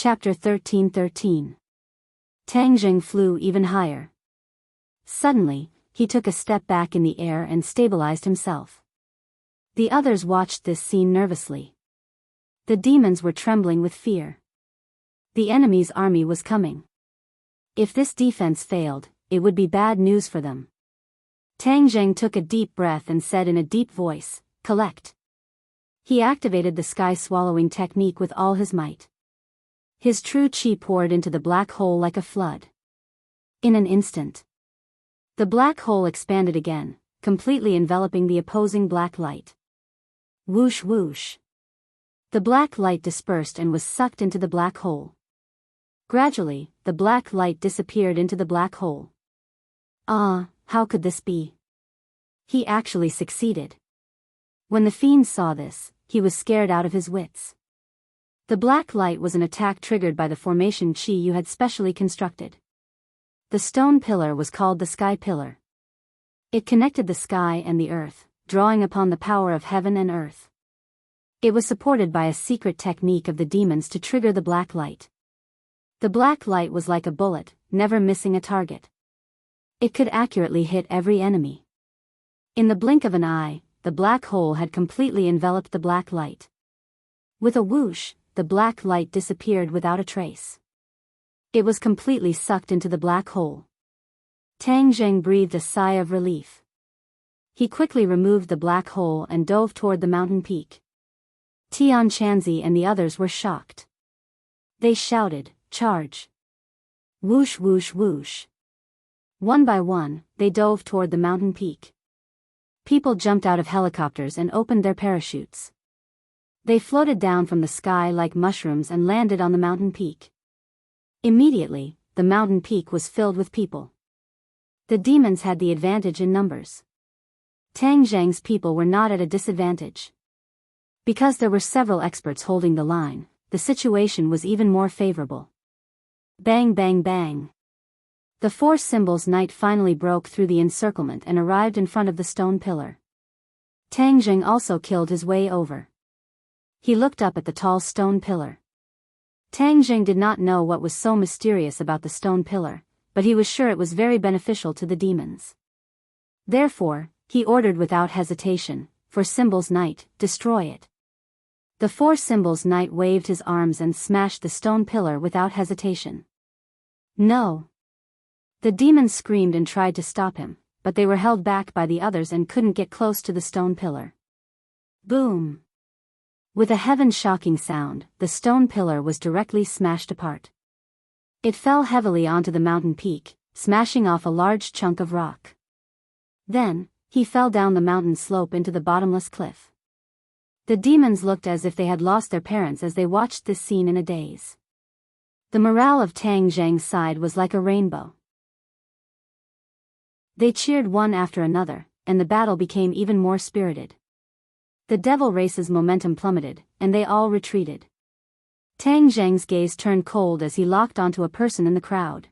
Chapter 13:13. Tang Jing flew even higher. Suddenly, he took a step back in the air and stabilized himself. The others watched this scene nervously. The demons were trembling with fear. The enemy's army was coming. If this defense failed, it would be bad news for them. Tang Jing took a deep breath and said in a deep voice, "Collect." He activated the sky-swallowing technique with all his might. His true chi poured into the black hole like a flood. In an instant, the black hole expanded again, completely enveloping the opposing black light. Whoosh whoosh. The black light dispersed and was sucked into the black hole. Gradually, the black light disappeared into the black hole. Ah, how could this be? He actually succeeded. When the fiend saw this, he was scared out of his wits. The black light was an attack triggered by the formation chi you had specially constructed. The stone pillar was called the Sky Pillar. It connected the sky and the earth, drawing upon the power of heaven and earth. It was supported by a secret technique of the demons to trigger the black light. The black light was like a bullet, never missing a target. It could accurately hit every enemy. In the blink of an eye, the black hole had completely enveloped the black light. With a whoosh, the black light disappeared without a trace. It was completely sucked into the black hole. Tang Jing breathed a sigh of relief. He quickly removed the black hole and dove toward the mountain peak. Tian Chanzi and the others were shocked. They shouted, "Charge!" Whoosh whoosh whoosh. One by one, they dove toward the mountain peak. People jumped out of helicopters and opened their parachutes. They floated down from the sky like mushrooms and landed on the mountain peak. Immediately, the mountain peak was filled with people. The demons had the advantage in numbers. Tang Jing's people were not at a disadvantage. Because there were several experts holding the line, the situation was even more favorable. Bang bang bang. The four symbols knight finally broke through the encirclement and arrived in front of the stone pillar. Tang Jing also killed his way over. He looked up at the tall stone pillar. Tang Jing did not know what was so mysterious about the stone pillar, but he was sure it was very beneficial to the demons. Therefore, he ordered without hesitation, "For Symbols Knight, destroy it." The four Symbols Knight waved his arms and smashed the stone pillar without hesitation. No! The demons screamed and tried to stop him, but they were held back by the others and couldn't get close to the stone pillar. Boom! With a heaven-shocking sound, the stone pillar was directly smashed apart. It fell heavily onto the mountain peak, smashing off a large chunk of rock. Then, he fell down the mountain slope into the bottomless cliff. The demons looked as if they had lost their parents as they watched this scene in a daze. The morale of Tang Jing's side was like a rainbow. They cheered one after another, and the battle became even more spirited. The devil race's momentum plummeted, and they all retreated. Tang Jing's gaze turned cold as he locked onto a person in the crowd.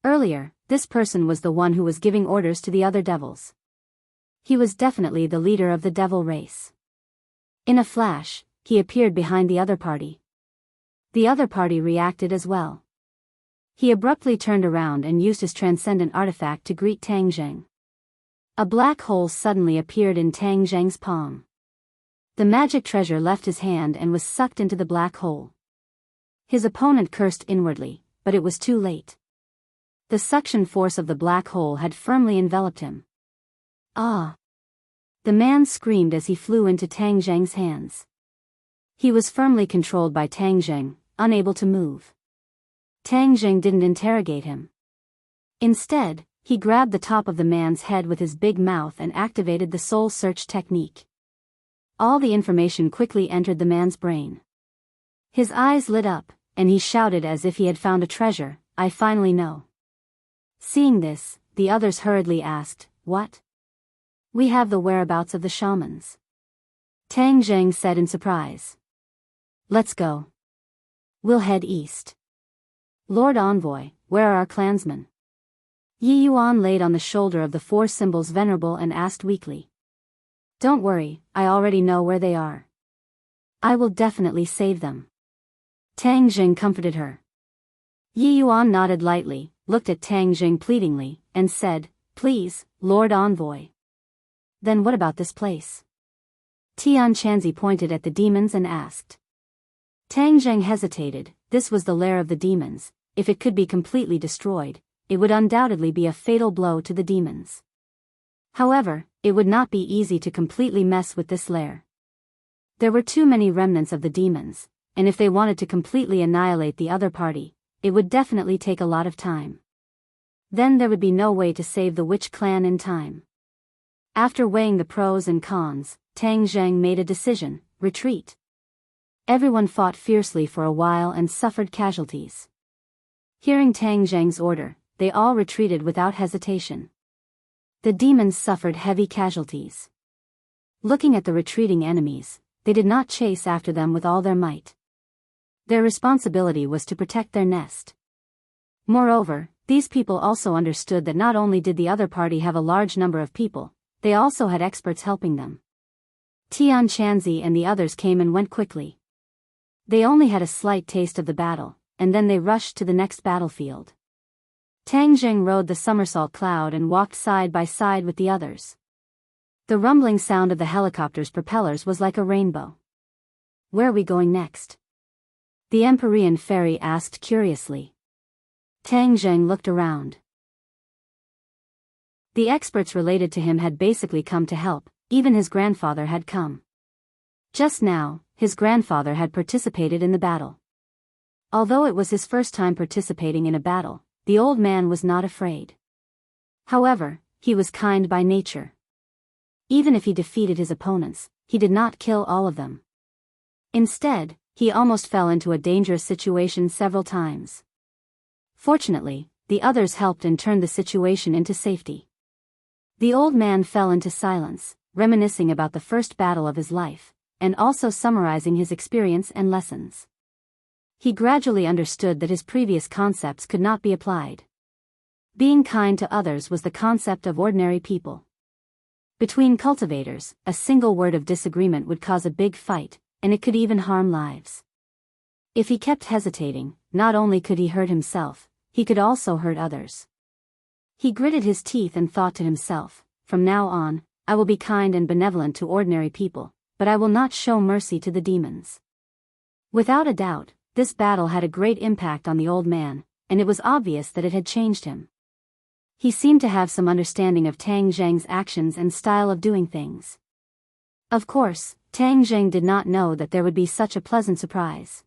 Earlier, this person was the one who was giving orders to the other devils. He was definitely the leader of the devil race. In a flash, he appeared behind the other party. The other party reacted as well. He abruptly turned around and used his transcendent artifact to greet Tang Jing. A black hole suddenly appeared in Tang Jing's palm. The magic treasure left his hand and was sucked into the black hole. His opponent cursed inwardly, but it was too late. The suction force of the black hole had firmly enveloped him. Ah! The man screamed as he flew into Tang Jing's hands. He was firmly controlled by Tang Jing, unable to move. Tang Jing didn't interrogate him. Instead, he grabbed the top of the man's head with his big mouth and activated the soul search technique. All the information quickly entered the man's brain. His eyes lit up, and he shouted as if he had found a treasure, "I finally know." Seeing this, the others hurriedly asked, "What?" "We have the whereabouts of the shamans," Tang Jing said in surprise. "Let's go. We'll head east." "Lord Envoy, where are our clansmen?" Yi Yuan laid on the shoulder of the four symbols venerable and asked weakly. "Don't worry, I already know where they are. I will definitely save them." Tang Jing comforted her. Yi Yuan nodded lightly, looked at Tang Jing pleadingly, and said, "Please, Lord Envoy." "Then what about this place?" Tian Chanzi pointed at the demons and asked. Tang Jing hesitated. This was the lair of the demons. If it could be completely destroyed, it would undoubtedly be a fatal blow to the demons. However, it would not be easy to completely mess with this lair. There were too many remnants of the demons, and if they wanted to completely annihilate the other party, it would definitely take a lot of time. Then there would be no way to save the witch clan in time. After weighing the pros and cons, Tang Jing made a decision: retreat. Everyone fought fiercely for a while and suffered casualties. Hearing Tang Jing's order, they all retreated without hesitation. The demons suffered heavy casualties. Looking at the retreating enemies, they did not chase after them with all their might. Their responsibility was to protect their nest. Moreover, these people also understood that not only did the other party have a large number of people, they also had experts helping them. Tian Chanzi and the others came and went quickly. They only had a slight taste of the battle, and then they rushed to the next battlefield. Tang Jing rode the somersault cloud and walked side by side with the others. The rumbling sound of the helicopter's propellers was like a rainbow. "Where are we going next?" the Empyrean fairy asked curiously. Tang Jing looked around. The experts related to him had basically come to help. Even his grandfather had come. Just now, his grandfather had participated in the battle. Although it was his first time participating in a battle, the old man was not afraid. However, he was kind by nature. Even if he defeated his opponents, he did not kill all of them. Instead, he almost fell into a dangerous situation several times. Fortunately, the others helped and turned the situation into safety. The old man fell into silence, reminiscing about the first battle of his life, and also summarizing his experience and lessons. He gradually understood that his previous concepts could not be applied. Being kind to others was the concept of ordinary people. Between cultivators, a single word of disagreement would cause a big fight, and it could even harm lives. If he kept hesitating, not only could he hurt himself, he could also hurt others. He gritted his teeth and thought to himself, "From now on, I will be kind and benevolent to ordinary people, but I will not show mercy to the demons." Without a doubt, this battle had a great impact on the old man, and it was obvious that it had changed him. He seemed to have some understanding of Tang Jing's actions and style of doing things. Of course, Tang Jing did not know that there would be such a pleasant surprise.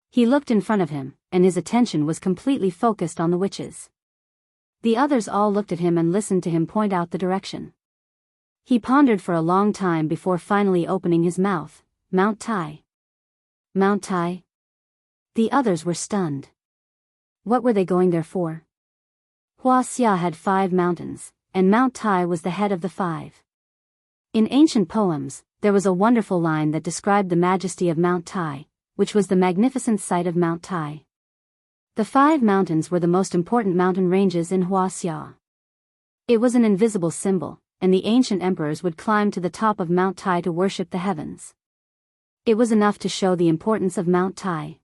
He looked in front of him, and his attention was completely focused on the witches. The others all looked at him and listened to him point out the direction. He pondered for a long time before finally opening his mouth. "Mount Tai." "Mount Tai?" The others were stunned. What were they going there for? Huaxia had 5 mountains, and Mount Tai was the head of the 5. In ancient poems, there was a wonderful line that described the majesty of Mount Tai, which was the magnificent sight of Mount Tai. The 5 mountains were the most important mountain ranges in Huaxia. It was an invisible symbol, and the ancient emperors would climb to the top of Mount Tai to worship the heavens. It was enough to show the importance of Mount Tai.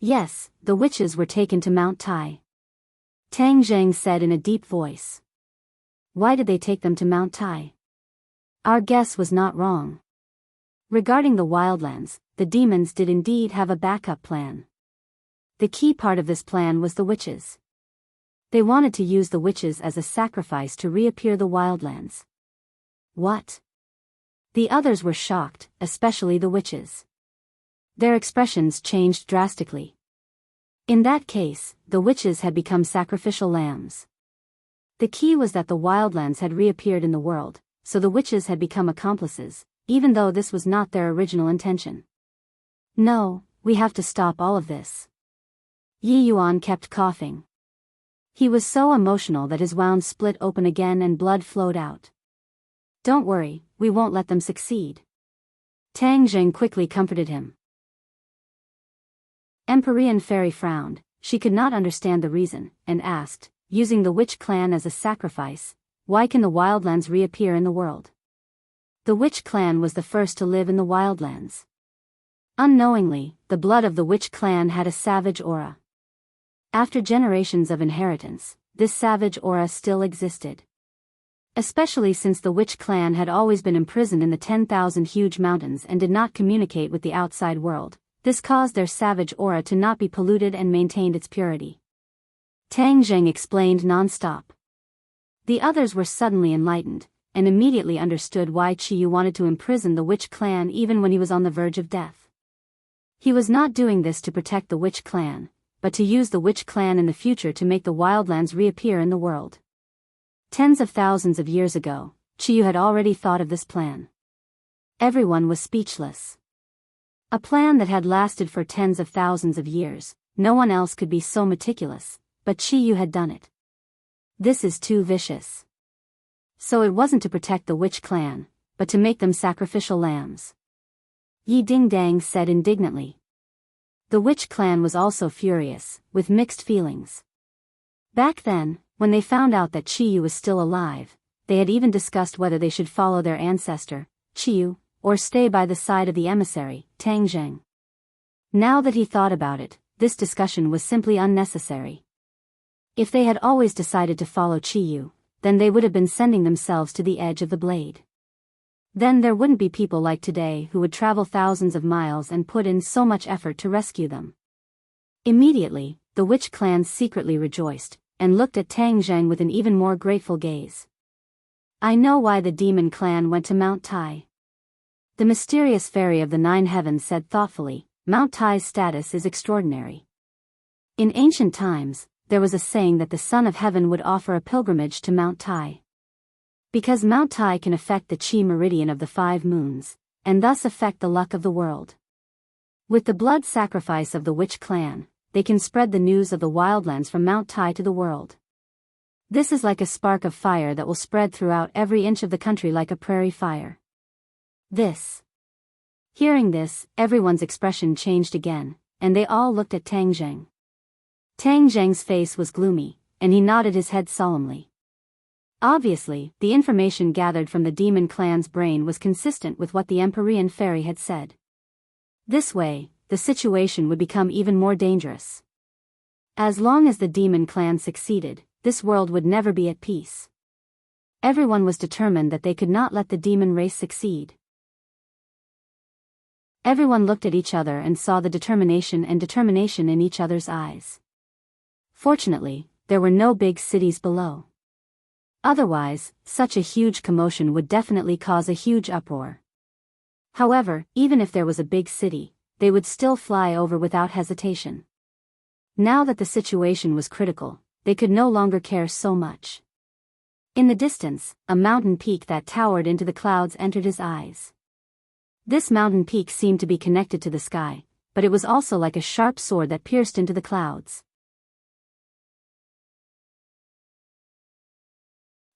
Yes, the witches were taken to Mount Tai. Tang Jing said in a deep voice. Why did they take them to Mount Tai? Our guess was not wrong. Regarding the wildlands, the demons did indeed have a backup plan. The key part of this plan was the witches. They wanted to use the witches as a sacrifice to reappear the wildlands. What? The others were shocked, especially the witches. Their expressions changed drastically. In that case, the witches had become sacrificial lambs. The key was that the wildlands had reappeared in the world, so the witches had become accomplices, even though this was not their original intention. No, we have to stop all of this. Yi Yuan kept coughing. He was so emotional that his wound split open again and blood flowed out. Don't worry, we won't let them succeed. Tang Jing quickly comforted him. Empyrean Fairy frowned. She could not understand the reason, and asked, using the witch clan as a sacrifice, why can the wildlands reappear in the world? The witch clan was the first to live in the wildlands. Unknowingly, the blood of the witch clan had a savage aura. After generations of inheritance, this savage aura still existed. Especially since the witch clan had always been imprisoned in the 10,000 huge mountains and did not communicate with the outside world, this caused their savage aura to not be polluted and maintained its purity. Tang Zheng explained non-stop. The others were suddenly enlightened, and immediately understood why Qiyu wanted to imprison the witch clan even when he was on the verge of death. He was not doing this to protect the witch clan, but to use the witch clan in the future to make the wildlands reappear in the world. Tens of thousands of years ago, Qiyu had already thought of this plan. Everyone was speechless. A plan that had lasted for tens of thousands of years, no one else could be so meticulous, but Qiyu had done it. This is too vicious. So it wasn't to protect the witch clan, but to make them sacrificial lambs. Yi Dingdang said indignantly. The witch clan was also furious, with mixed feelings. Back then, when they found out that Qiyu was still alive, they had even discussed whether they should follow their ancestor, Qiyu, or stay by the side of the emissary, Tang Zheng. Now that he thought about it, this discussion was simply unnecessary. If they had always decided to follow Qiyu, then they would have been sending themselves to the edge of the blade. Then there wouldn't be people like today who would travel thousands of miles and put in so much effort to rescue them. Immediately, the witch clan secretly rejoiced, and looked at Tang Zheng with an even more grateful gaze. I know why the demon clan went to Mount Tai. The mysterious fairy of the 9 heavens said thoughtfully, Mount Tai's status is extraordinary. In ancient times, there was a saying that the Son of Heaven would offer a pilgrimage to Mount Tai. Because Mount Tai can affect the Qi meridian of the 5 moons, and thus affect the luck of the world. With the blood sacrifice of the witch clan, they can spread the news of the wildlands from Mount Tai to the world. This is like a spark of fire that will spread throughout every inch of the country like a prairie fire. Hearing this, everyone's expression changed again, and they all looked at Tang Zheng. Tang Zheng's face was gloomy, and he nodded his head solemnly. Obviously, the information gathered from the demon clan's brain was consistent with what the Empyrean fairy had said. This way, the situation would become even more dangerous. As long as the demon clan succeeded, this world would never be at peace. Everyone was determined that they could not let the demon race succeed. Everyone looked at each other and saw the determination in each other's eyes. Fortunately, there were no big cities below. Otherwise, such a huge commotion would definitely cause a huge uproar. However, even if there was a big city, they would still fly over without hesitation. Now that the situation was critical, they could no longer care so much. In the distance, a mountain peak that towered into the clouds entered his eyes. This mountain peak seemed to be connected to the sky, but it was also like a sharp sword that pierced into the clouds.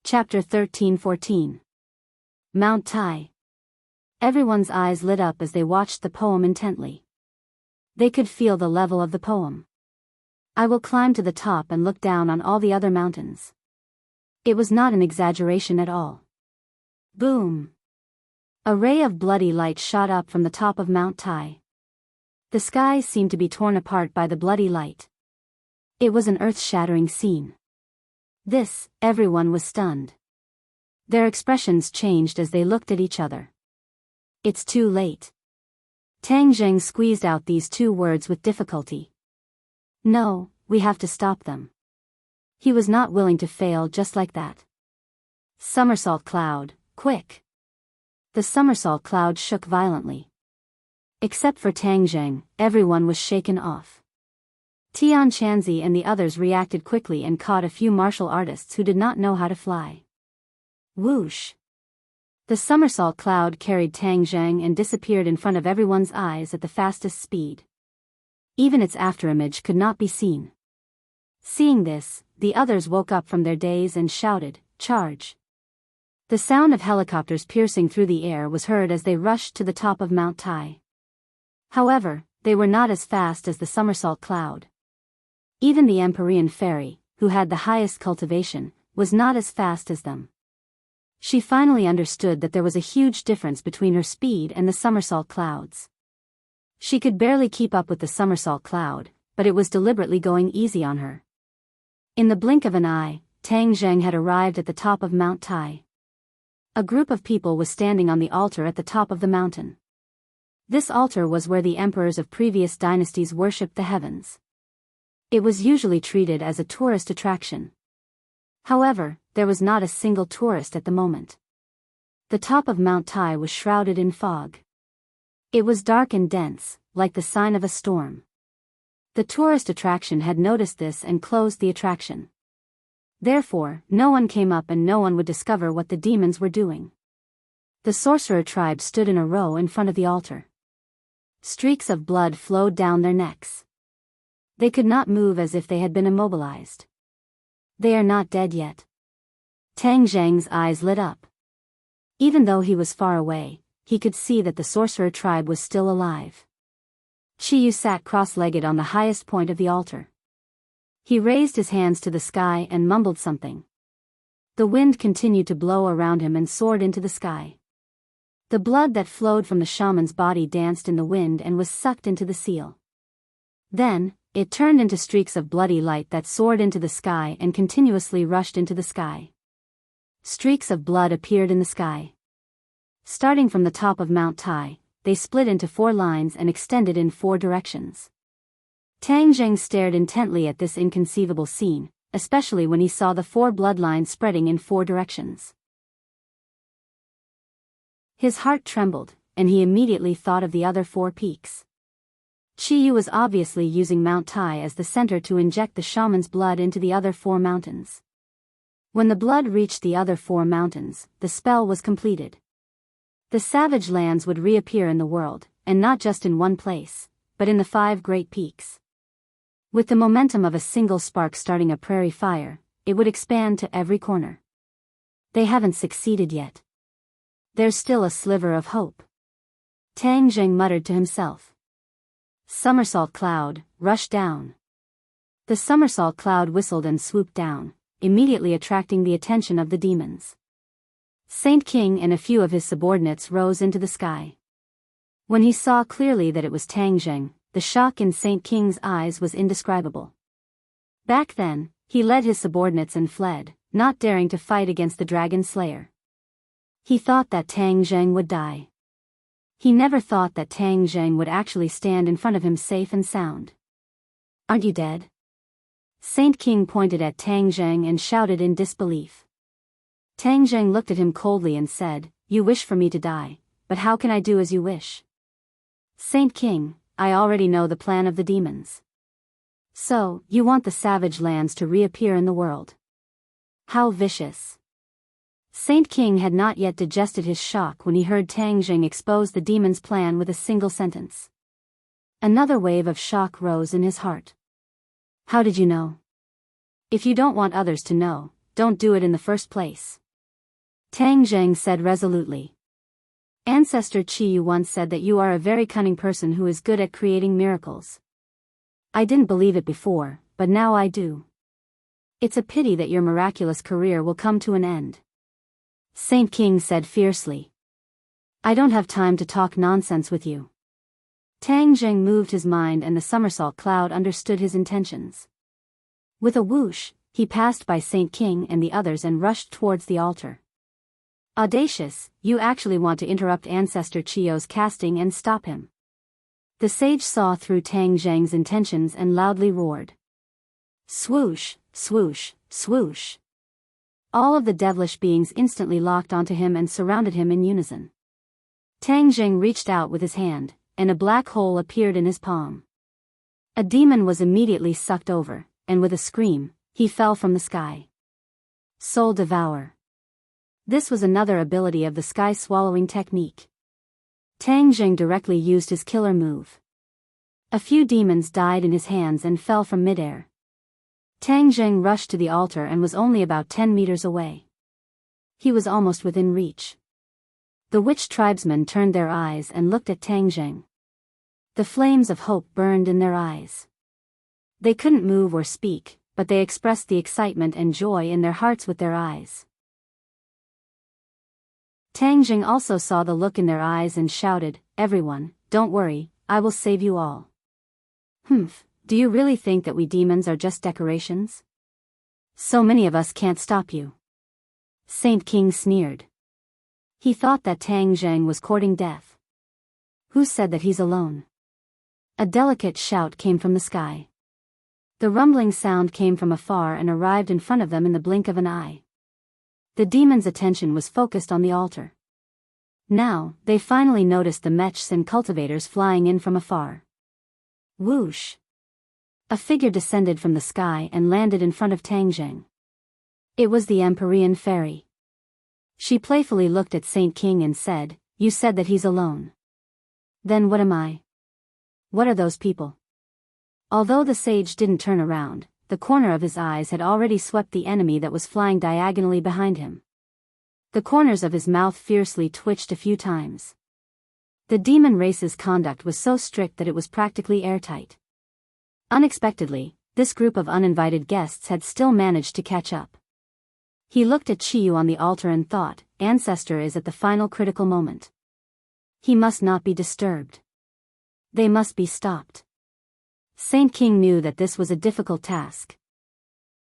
Chapter 13-14. Mount Tai. Everyone's eyes lit up as they watched the poem intently. They could feel the level of the poem. I will climb to the top and look down on all the other mountains. It was not an exaggeration at all. Boom! A ray of bloody light shot up from the top of Mount Tai. The sky seemed to be torn apart by the bloody light. It was an earth-shattering scene. Everyone was stunned. Their expressions changed as they looked at each other. It's too late. Tang Zheng squeezed out these 2 words with difficulty. No, we have to stop them. He was not willing to fail just like that. Somersault cloud, quick! The somersault cloud shook violently. Except for Tang Zheng, everyone was shaken off. Tian Chanzi and the others reacted quickly and caught a few martial artists who did not know how to fly. Whoosh! The somersault cloud carried Tang Zheng and disappeared in front of everyone's eyes at the fastest speed. Even its afterimage could not be seen. Seeing this, the others woke up from their daze and shouted, "Charge!" The sound of helicopters piercing through the air was heard as they rushed to the top of Mount Tai. However, they were not as fast as the somersault cloud. Even the Empyrean fairy, who had the highest cultivation, was not as fast as them. She finally understood that there was a huge difference between her speed and the somersault clouds. She could barely keep up with the somersault cloud, but it was deliberately going easy on her. In the blink of an eye, Tang Zheng had arrived at the top of Mount Tai. A group of people was standing on the altar at the top of the mountain. This altar was where the emperors of previous dynasties worshipped the heavens. It was usually treated as a tourist attraction. However, there was not a single tourist at the moment. The top of Mount Tai was shrouded in fog. It was dark and dense, like the sign of a storm. The tourist attraction had noticed this and closed the attraction. Therefore, no one came up and no one would discover what the demons were doing. The sorcerer tribe stood in a row in front of the altar. Streaks of blood flowed down their necks. They could not move, as if they had been immobilized. They are not dead yet. Tang Zheng's eyes lit up. Even though he was far away, he could see that the sorcerer tribe was still alive. Chi Yu sat cross-legged on the highest point of the altar. He raised his hands to the sky and mumbled something. The wind continued to blow around him and soared into the sky. The blood that flowed from the shaman's body danced in the wind and was sucked into the seal. Then, it turned into streaks of bloody light that soared into the sky and continuously rushed into the sky. Streaks of blood appeared in the sky. Starting from the top of Mount Tai, they split into 4 lines and extended in 4 directions. Tang Zheng stared intently at this inconceivable scene, especially when he saw the 4 bloodlines spreading in 4 directions. His heart trembled, and he immediately thought of the other 4 peaks. Chi Yu was obviously using Mount Tai as the center to inject the shaman's blood into the other 4 mountains. When the blood reached the other 4 mountains, the spell was completed. The savage lands would reappear in the world, and not just in one place, but in the 5 great peaks. With the momentum of a single spark starting a prairie fire, it would expand to every corner. They haven't succeeded yet. There's still a sliver of hope. Tang Zheng muttered to himself. Somersault cloud, rush down. The somersault cloud whistled and swooped down, immediately attracting the attention of the demons. Saint King and a few of his subordinates rose into the sky. When he saw clearly that it was Tang Zheng, the shock in Saint King's eyes was indescribable. Back then, he led his subordinates and fled, not daring to fight against the dragon slayer. He thought that Tang Zheng would die. He never thought that Tang Zheng would actually stand in front of him safe and sound. Aren't you dead? Saint King pointed at Tang Zheng and shouted in disbelief. Tang Zheng looked at him coldly and said, You wish for me to die, but how can I do as you wish? Saint King, I already know the plan of the demons. So, you want the savage lands to reappear in the world. How vicious. Saint King had not yet digested his shock when he heard Tang Zheng expose the demon's plan with a single sentence. Another wave of shock rose in his heart. How did you know? If you don't want others to know, don't do it in the first place. Tang Zheng said resolutely. Ancestor Chi Yu once said that you are a very cunning person who is good at creating miracles. I didn't believe it before, but now I do. It's a pity that your miraculous career will come to an end. Saint King said fiercely. I don't have time to talk nonsense with you. Tang Zheng moved his mind and the somersault cloud understood his intentions. With a whoosh, he passed by Saint King and the others and rushed towards the altar. Audacious, you actually want to interrupt Ancestor Chio's casting and stop him. The sage saw through Tang Zheng's intentions and loudly roared. Swoosh, swoosh, swoosh. All of the devilish beings instantly locked onto him and surrounded him in unison. Tang Zheng reached out with his hand, and a black hole appeared in his palm. A demon was immediately sucked over, and with a scream, he fell from the sky. Soul Devour. This was another ability of the sky-swallowing technique. Tang Zheng directly used his killer move. A few demons died in his hands and fell from midair. Tang Zheng rushed to the altar and was only about 10 meters away. He was almost within reach. The witch tribesmen turned their eyes and looked at Tang Zheng. The flames of hope burned in their eyes. They couldn't move or speak, but they expressed the excitement and joy in their hearts with their eyes. Tang Zheng also saw the look in their eyes and shouted, Everyone, don't worry, I will save you all. Humph, do you really think that we demons are just decorations? So many of us can't stop you. Saint King sneered. He thought that Tang Zheng was courting death. Who said that he's alone? A delicate shout came from the sky. The rumbling sound came from afar and arrived in front of them in the blink of an eye. The demon's attention was focused on the altar. Now, they finally noticed the mechs and cultivators flying in from afar. Whoosh! A figure descended from the sky and landed in front of Tang Zheng. It was the Empyrean fairy. She playfully looked at Saint King and said, "You said that he's alone. Then what am I? What are those people?" Although the sage didn't turn around, the corner of his eyes had already swept the enemy that was flying diagonally behind him. The corners of his mouth fiercely twitched a few times. The demon race's conduct was so strict that it was practically airtight. Unexpectedly, this group of uninvited guests had still managed to catch up. He looked at Chiyu on the altar and thought, Ancestor is at the final critical moment. He must not be disturbed. They must be stopped. Saint King knew that this was a difficult task.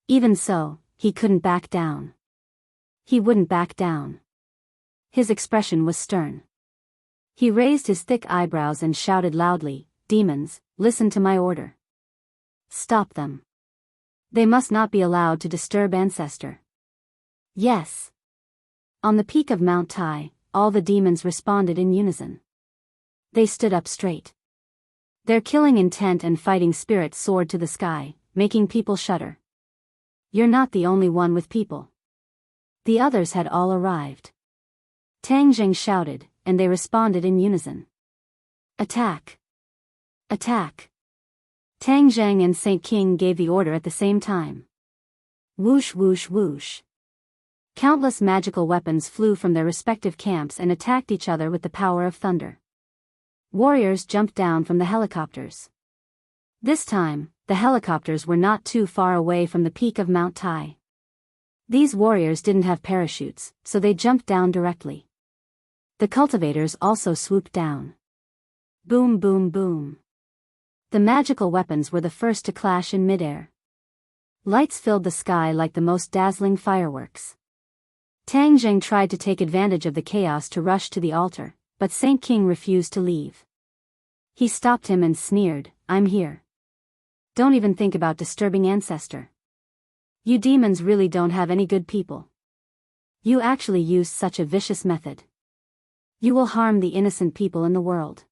Even so, he couldn't back down. He wouldn't back down. His expression was stern. He raised his thick eyebrows and shouted loudly, "Demons, listen to my order. Stop them. They must not be allowed to disturb Ancestor." Yes. On the peak of Mount Tai, all the demons responded in unison. They stood up straight. Their killing intent and fighting spirit soared to the sky, making people shudder. "You're not the only one with people." The others had all arrived. Tang Zheng shouted, and they responded in unison. "Attack! Attack!" Tang Zheng and Saint King gave the order at the same time. Whoosh whoosh whoosh. Countless magical weapons flew from their respective camps and attacked each other with the power of thunder. Warriors jumped down from the helicopters. This time, the helicopters were not too far away from the peak of Mount Tai. These warriors didn't have parachutes, so they jumped down directly. The cultivators also swooped down. Boom boom boom. The magical weapons were the first to clash in midair. Lights filled the sky like the most dazzling fireworks. Tang Zheng tried to take advantage of the chaos to rush to the altar, but Saint King refused to leave. He stopped him and sneered, "I'm here. Don't even think about disturbing Ancestor. You demons really don't have any good people. You actually used such a vicious method. You will harm the innocent people in the world.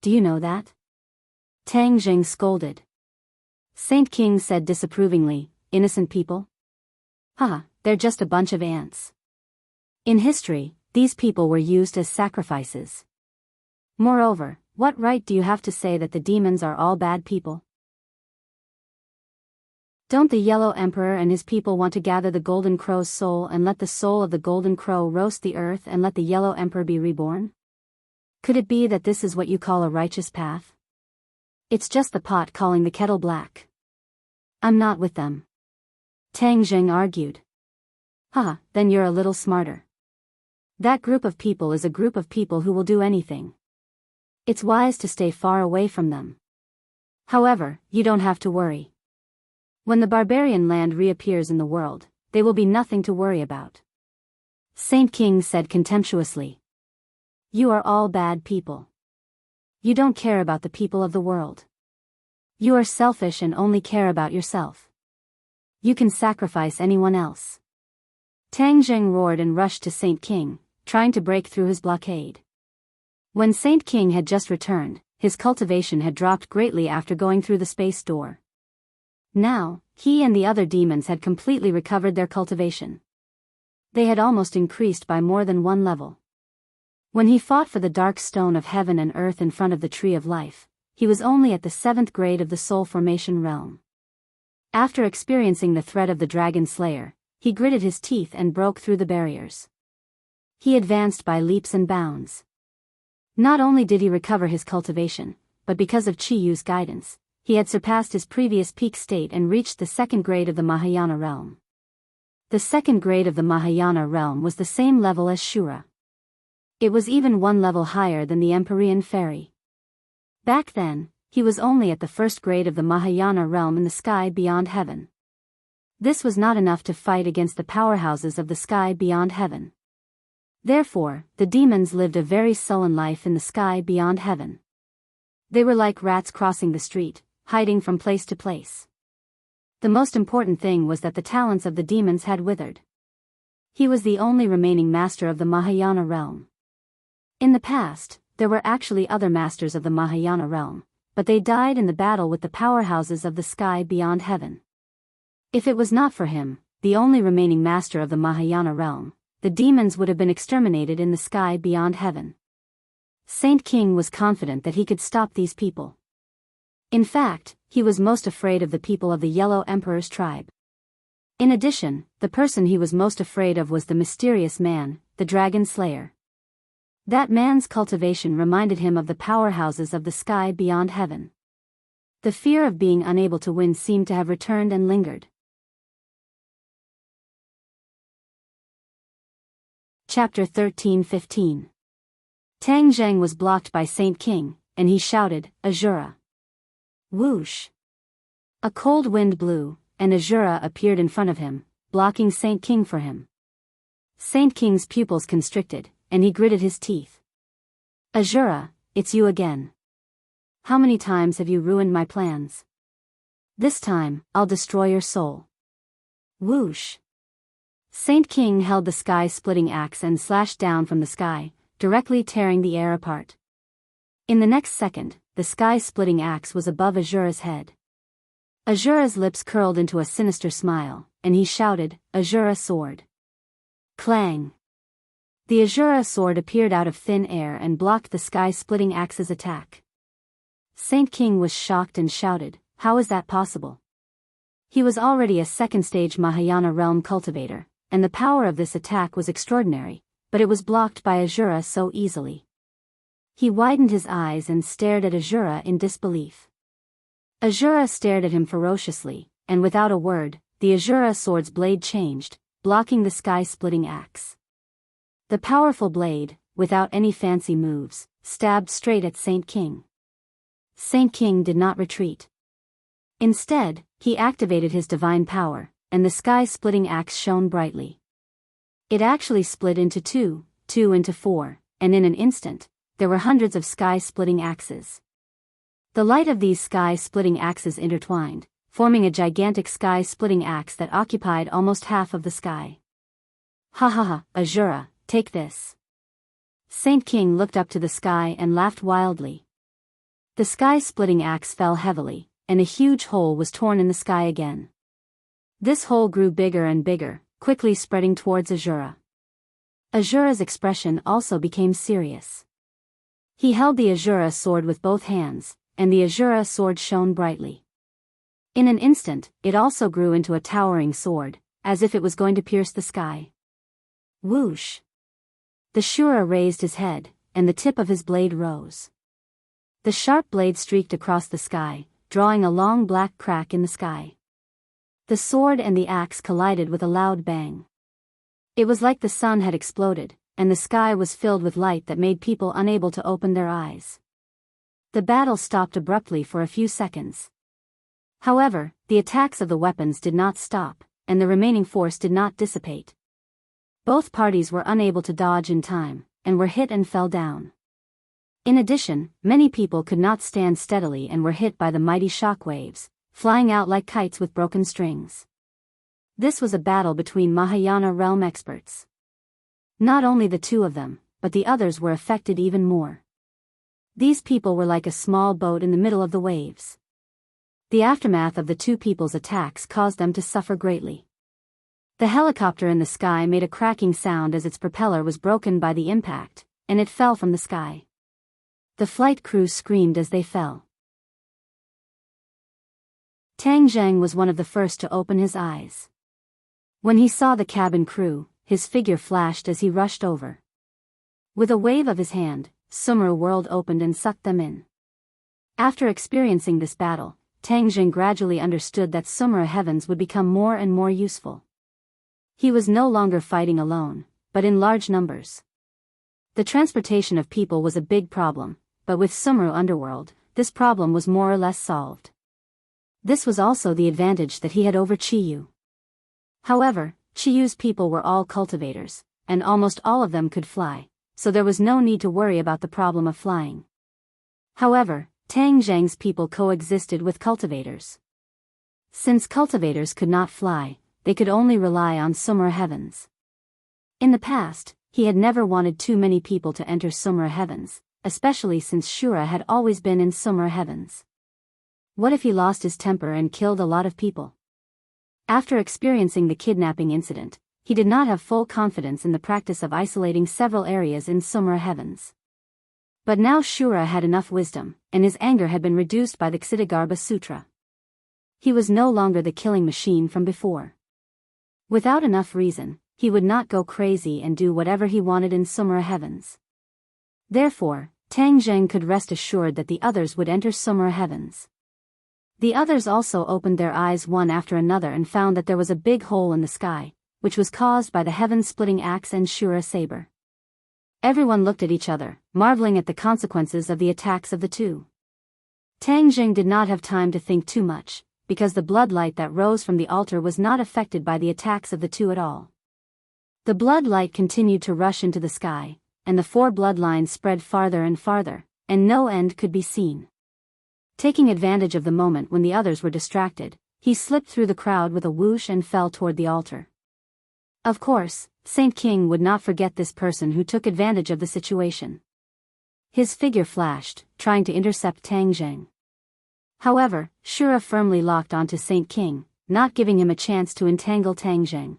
Do you know that?" Tang Zheng scolded. Saint King said disapprovingly, "Innocent people? Haha, they're just a bunch of ants. In history, these people were used as sacrifices. Moreover, what right do you have to say that the demons are all bad people? Don't the Yellow Emperor and his people want to gather the Golden Crow's soul and let the soul of the Golden Crow roast the earth and let the Yellow Emperor be reborn? Could it be that this is what you call a righteous path? It's just the pot calling the kettle black. I'm not with them." Tang Zheng argued. "Haha, then you're a little smarter. That group of people is a group of people who will do anything. It's wise to stay far away from them. However, you don't have to worry. When the barbarian land reappears in the world, they will be nothing to worry about." Saint King said contemptuously. "You are all bad people. You don't care about the people of the world. You are selfish and only care about yourself. You can sacrifice anyone else." Tang Zheng roared and rushed to Saint King, trying to break through his blockade. When Saint King had just returned, his cultivation had dropped greatly after going through the space door. Now, he and the other demons had completely recovered their cultivation. They had almost increased by more than one level. When he fought for the dark stone of heaven and earth in front of the tree of life, he was only at the 7th grade of the soul formation realm. After experiencing the threat of the dragon slayer, he gritted his teeth and broke through the barriers. He advanced by leaps and bounds. Not only did he recover his cultivation, but because of Chiyu's guidance, he had surpassed his previous peak state and reached the 2nd grade of the Mahayana realm. The 2nd grade of the Mahayana realm was the same level as Shura. It was even one level higher than the Empyrean fairy. Back then, he was only at the first grade of the Mahayana realm in the sky beyond heaven. This was not enough to fight against the powerhouses of the sky beyond heaven. Therefore, the demons lived a very sullen life in the sky beyond heaven. They were like rats crossing the street, hiding from place to place. The most important thing was that the talents of the demons had withered. He was the only remaining master of the Mahayana realm. In the past, there were actually other masters of the Mahayana realm, but they died in the battle with the powerhouses of the sky beyond heaven. If it was not for him, the only remaining master of the Mahayana realm, the demons would have been exterminated in the sky beyond heaven. Saint King was confident that he could stop these people. In fact, he was most afraid of the people of the Yellow Emperor's tribe. In addition, the person he was most afraid of was the mysterious man, the Dragon Slayer. That man's cultivation reminded him of the powerhouses of the sky beyond heaven. The fear of being unable to win seemed to have returned and lingered. Chapter 13-15. Tang Zheng was blocked by Saint King, and he shouted, "Azura!" Whoosh! A cold wind blew, and Azura appeared in front of him, blocking Saint King for him. Saint King's pupils constricted, and he gritted his teeth. "Azura, it's you again. How many times have you ruined my plans? This time, I'll destroy your soul." Whoosh! Saint King held the sky-splitting axe and slashed down from the sky, directly tearing the air apart. In the next second, the sky-splitting axe was above Azura's head. Azura's lips curled into a sinister smile, and he shouted, "Azura sword!" Clang! The Azura sword appeared out of thin air and blocked the sky-splitting axe's attack. Saint King was shocked and shouted, "How is that possible?" He was already a second-stage Mahayana realm cultivator, and the power of this attack was extraordinary, but it was blocked by Azura so easily. He widened his eyes and stared at Azura in disbelief. Azura stared at him ferociously, and without a word, the Azura sword's blade changed, blocking the sky-splitting axe. The powerful blade, without any fancy moves, stabbed straight at Saint King. Saint King did not retreat. Instead, he activated his divine power, and the sky-splitting axe shone brightly. It actually split into two into four, and in an instant, there were hundreds of sky-splitting axes. The light of these sky-splitting axes intertwined, forming a gigantic sky-splitting axe that occupied almost half of the sky. "Ha ha ha, Azura, take this." Saint King looked up to the sky and laughed wildly. The sky-splitting axe fell heavily, and a huge hole was torn in the sky again. This hole grew bigger and bigger, quickly spreading towards Azura. Azura's expression also became serious. He held the Azura sword with both hands, and the Azura sword shone brightly. In an instant, it also grew into a towering sword, as if it was going to pierce the sky. Whoosh! The Shura raised his head, and the tip of his blade rose. The sharp blade streaked across the sky, drawing a long black crack in the sky. The sword and the axe collided with a loud bang. It was like the sun had exploded, and the sky was filled with light that made people unable to open their eyes. The battle stopped abruptly for a few seconds. However, the attacks of the weapons did not stop, and the remaining force did not dissipate. Both parties were unable to dodge in time, and were hit and fell down. In addition, many people could not stand steadily and were hit by the mighty shock waves, flying out like kites with broken strings. This was a battle between Mahayana realm experts. Not only the two of them, but the others were affected even more. These people were like a small boat in the middle of the waves. The aftermath of the two people's attacks caused them to suffer greatly. The helicopter in the sky made a cracking sound as its propeller was broken by the impact, and it fell from the sky. The flight crew screamed as they fell. Tang Zheng was one of the first to open his eyes. When he saw the cabin crew, his figure flashed as he rushed over. With a wave of his hand, Sumru world opened and sucked them in. After experiencing this battle, Tang Zheng gradually understood that Sumru heavens would become more and more useful. He was no longer fighting alone, but in large numbers. The transportation of people was a big problem, but with Sumru underworld, this problem was more or less solved. This was also the advantage that he had over Chiyu. However, Chiyu's people were all cultivators, and almost all of them could fly, so there was no need to worry about the problem of flying. However, Tang Zhang's people coexisted with cultivators. Since cultivators could not fly, they could only rely on Sumera Heavens. In the past, he had never wanted too many people to enter Sumera Heavens, especially since Shura had always been in Sumera Heavens. What if he lost his temper and killed a lot of people? After experiencing the kidnapping incident, he did not have full confidence in the practice of isolating several areas in Sumera Heavens. But now Shura had enough wisdom, and his anger had been reduced by the Ksitigarbha Sutra. He was no longer the killing machine from before. Without enough reason, he would not go crazy and do whatever he wanted in Sumera Heavens. Therefore, Tang Zheng could rest assured that the others would enter Sumera Heavens. The others also opened their eyes one after another and found that there was a big hole in the sky, which was caused by the heaven-splitting axe and Shura saber. Everyone looked at each other, marveling at the consequences of the attacks of the two. Tang Zheng did not have time to think too much, because the blood light that rose from the altar was not affected by the attacks of the two at all. The blood light continued to rush into the sky, and the four bloodlines spread farther and farther, and no end could be seen. Taking advantage of the moment when the others were distracted, he slipped through the crowd with a whoosh and fell toward the altar. Of course, Saint King would not forget this person who took advantage of the situation. His figure flashed, trying to intercept Tang Zheng. However, Shura firmly locked onto Saint King, not giving him a chance to entangle Tang Zheng.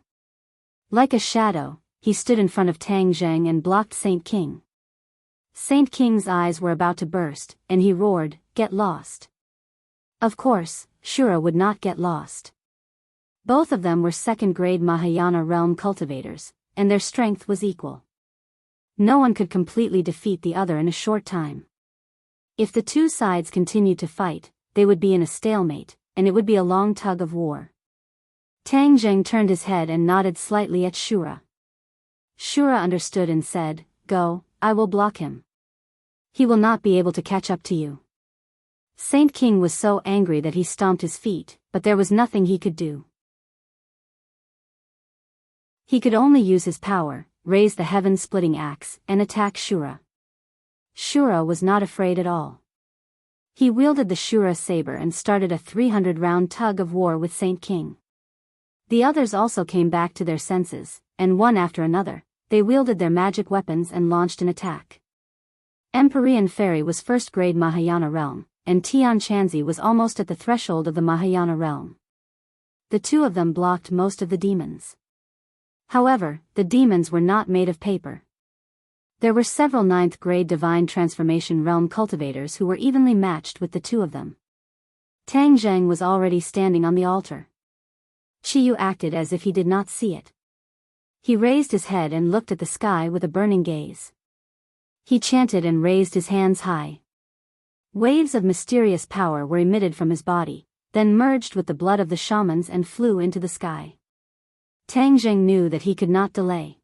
Like a shadow, he stood in front of Tang Zheng and blocked Saint King. Saint King's eyes were about to burst, and he roared, "Get lost." Of course, Shura would not get lost. Both of them were second-grade Mahayana realm cultivators, and their strength was equal. No one could completely defeat the other in a short time. If the two sides continued to fight, they would be in a stalemate, and it would be a long tug of war. Tang Zheng turned his head and nodded slightly at Shura. Shura understood and said, "Go, I will block him. He will not be able to catch up to you." Saint King was so angry that he stomped his feet, but there was nothing he could do. He could only use his power, raise the heaven-splitting axe, and attack Shura. Shura was not afraid at all. He wielded the Shura saber and started a 300-round tug of war with Saint King. The others also came back to their senses, and one after another, they wielded their magic weapons and launched an attack. Empyrean Fairy was first-grade Mahayana realm, and Tian Chanzi was almost at the threshold of the Mahayana realm. The two of them blocked most of the demons. However, the demons were not made of paper. There were several 9th-grade Divine Transformation Realm cultivators who were evenly matched with the two of them. Tang Zheng was already standing on the altar. Chiyu acted as if he did not see it. He raised his head and looked at the sky with a burning gaze. He chanted and raised his hands high. Waves of mysterious power were emitted from his body, then merged with the blood of the shamans and flew into the sky. Tang Zheng knew that he could not delay.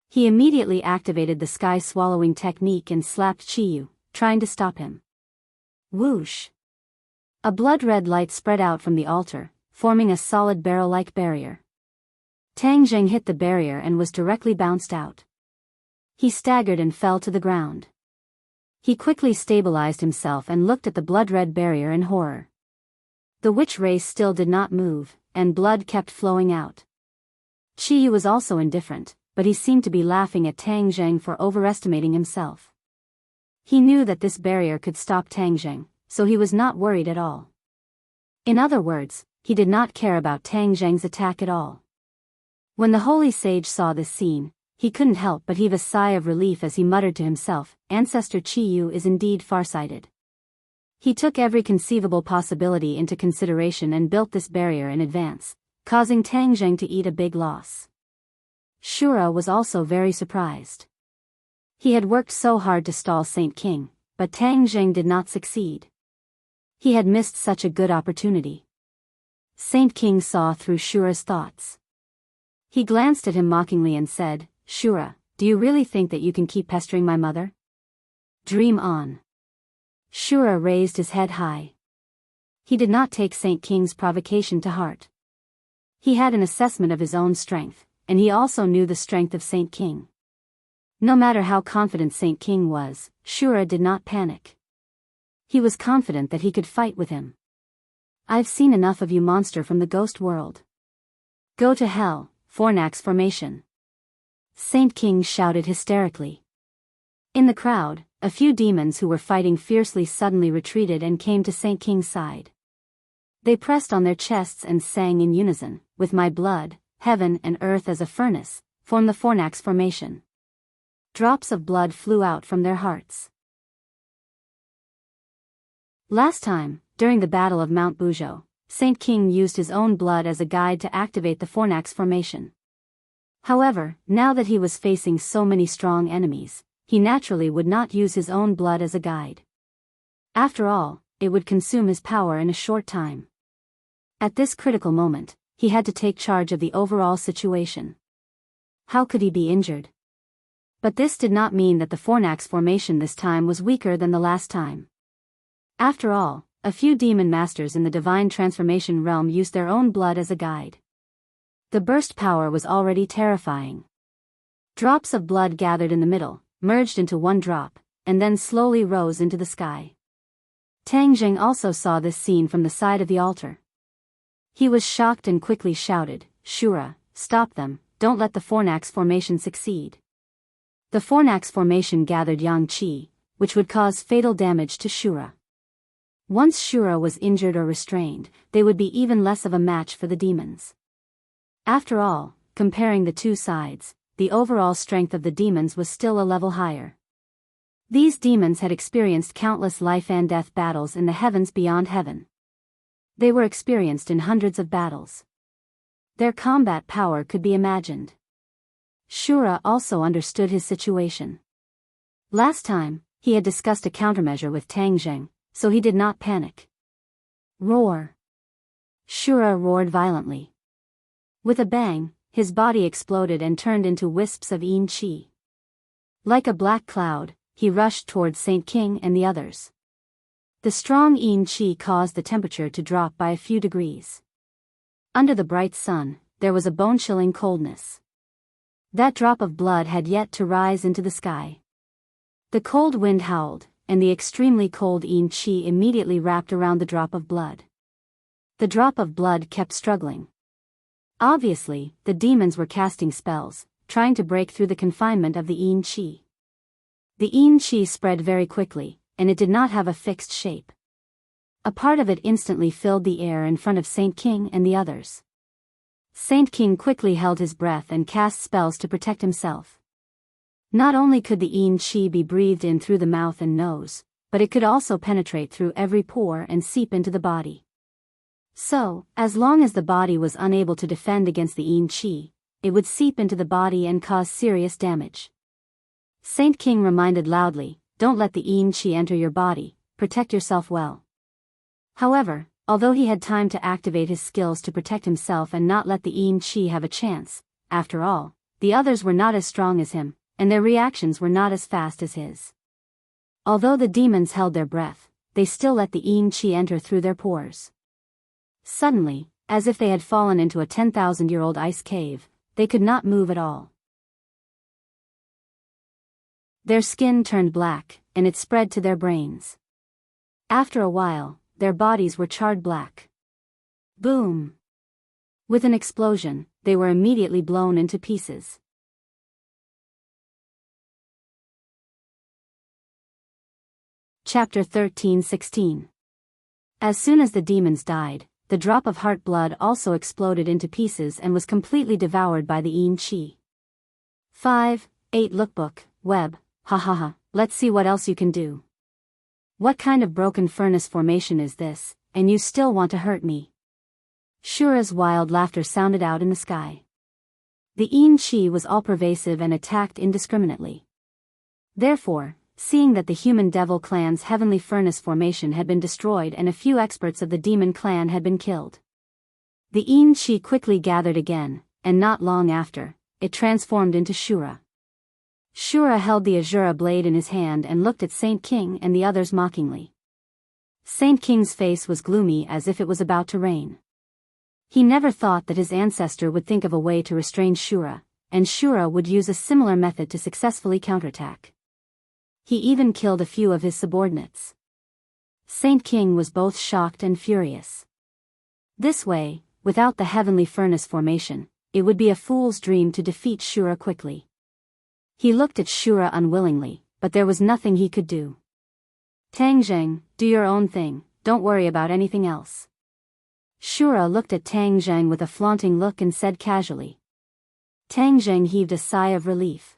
He immediately activated the sky-swallowing technique and slapped Chiyu, trying to stop him. Whoosh! A blood-red light spread out from the altar, forming a solid barrel-like barrier. Tang Zheng hit the barrier and was directly bounced out. He staggered and fell to the ground. He quickly stabilized himself and looked at the blood-red barrier in horror. The witch race still did not move, and blood kept flowing out. Chiyu was also indifferent, but he seemed to be laughing at Tang Zheng for overestimating himself. He knew that this barrier could stop Tang Zheng, so he was not worried at all. In other words, he did not care about Tang Zheng's attack at all. When the holy sage saw this scene, he couldn't help but heave a sigh of relief as he muttered to himself, "Ancestor Chiyu is indeed farsighted." He took every conceivable possibility into consideration and built this barrier in advance, causing Tang Zheng to eat a big loss. Shura was also very surprised. He had worked so hard to stall Saint King, but Tang Zheng did not succeed. He had missed such a good opportunity. Saint King saw through Shura's thoughts. He glanced at him mockingly and said, "Shura, do you really think that you can keep pestering my mother? Dream on." Shura raised his head high. He did not take Saint King's provocation to heart. He had an assessment of his own strength, and he also knew the strength of Saint King. No matter how confident Saint King was, Shura did not panic. He was confident that he could fight with him. "I've seen enough of you, monster from the ghost world. Go to hell, Fornax formation." Saint King shouted hysterically. In the crowd, a few demons who were fighting fiercely suddenly retreated and came to Saint King's side. They pressed on their chests and sang in unison, "With my blood, heaven and earth as a furnace, form the Fornax formation." Drops of blood flew out from their hearts. Last time, during the Battle of Mount Bujo, Saint King used his own blood as a guide to activate the Fornax formation. However, now that he was facing so many strong enemies, he naturally would not use his own blood as a guide. After all, it would consume his power in a short time. At this critical moment, he had to take charge of the overall situation. How could he be injured? But this did not mean that the Fornax formation this time was weaker than the last time. After all, a few demon masters in the divine transformation realm used their own blood as a guide. The burst power was already terrifying. Drops of blood gathered in the middle, merged into one drop, and then slowly rose into the sky. Tang Jing also saw this scene from the side of the altar. He was shocked and quickly shouted, "Shura, stop them, don't let the Fornax formation succeed." The Fornax formation gathered yang qi, which would cause fatal damage to Shura. Once Shura was injured or restrained, they would be even less of a match for the demons. After all, comparing the two sides, the overall strength of the demons was still a level higher. These demons had experienced countless life and death battles in the heavens beyond heaven. They were experienced in hundreds of battles. Their combat power could be imagined. Shura also understood his situation. Last time, he had discussed a countermeasure with Tang Jing, so he did not panic. Roar! Shura roared violently. With a bang, his body exploded and turned into wisps of yin qi. Like a black cloud, he rushed towards Saint King and the others. The strong yin qi caused the temperature to drop by a few degrees. Under the bright sun, there was a bone-chilling coldness. That drop of blood had yet to rise into the sky. The cold wind howled, and the extremely cold yin qi immediately wrapped around the drop of blood. The drop of blood kept struggling. Obviously, the demons were casting spells, trying to break through the confinement of the yin qi. The yin qi spread very quickly, and it did not have a fixed shape. A part of it instantly filled the air in front of Saint King and the others. Saint King quickly held his breath and cast spells to protect himself. Not only could the yin qi be breathed in through the mouth and nose, but it could also penetrate through every pore and seep into the body. So, as long as the body was unable to defend against the yin qi, it would seep into the body and cause serious damage. Saint King reminded loudly, "Don't let the yin qi enter your body, protect yourself well." However, although he had time to activate his skills to protect himself and not let the yin qi have a chance, after all, the others were not as strong as him, and their reactions were not as fast as his. Although the demons held their breath, they still let the yin qi enter through their pores. Suddenly, as if they had fallen into a 10,000-year-old ice cave, they could not move at all. Their skin turned black, and it spread to their brains. After a while, their bodies were charred black. Boom! With an explosion, they were immediately blown into pieces. Chapter 13:16. As soon as the demons died, the drop of heart blood also exploded into pieces and was completely devoured by the yin qi. 5:8 Lookbook, Web, ha, let's see what else you can do. What kind of broken furnace formation is this, and you still want to hurt me? Shura's wild laughter sounded out in the sky. The yin qi was all-pervasive and attacked indiscriminately. Therefore, seeing that the human devil clan's heavenly furnace formation had been destroyed and a few experts of the demon clan had been killed, the yin qi quickly gathered again, and not long after, it transformed into Shura. Shura held the Azura blade in his hand and looked at Saint King and the others mockingly. Saint King's face was gloomy as if it was about to rain. He never thought that his ancestor would think of a way to restrain Shura, and Shura would use a similar method to successfully counterattack. He even killed a few of his subordinates. Saint King was both shocked and furious. This way, without the heavenly furnace formation, it would be a fool's dream to defeat Shura quickly. He looked at Shura unwillingly, but there was nothing he could do. Tang Zheng, do your own thing, don't worry about anything else. Shura looked at Tang Zheng with a flaunting look and said casually. Tang Zheng heaved a sigh of relief.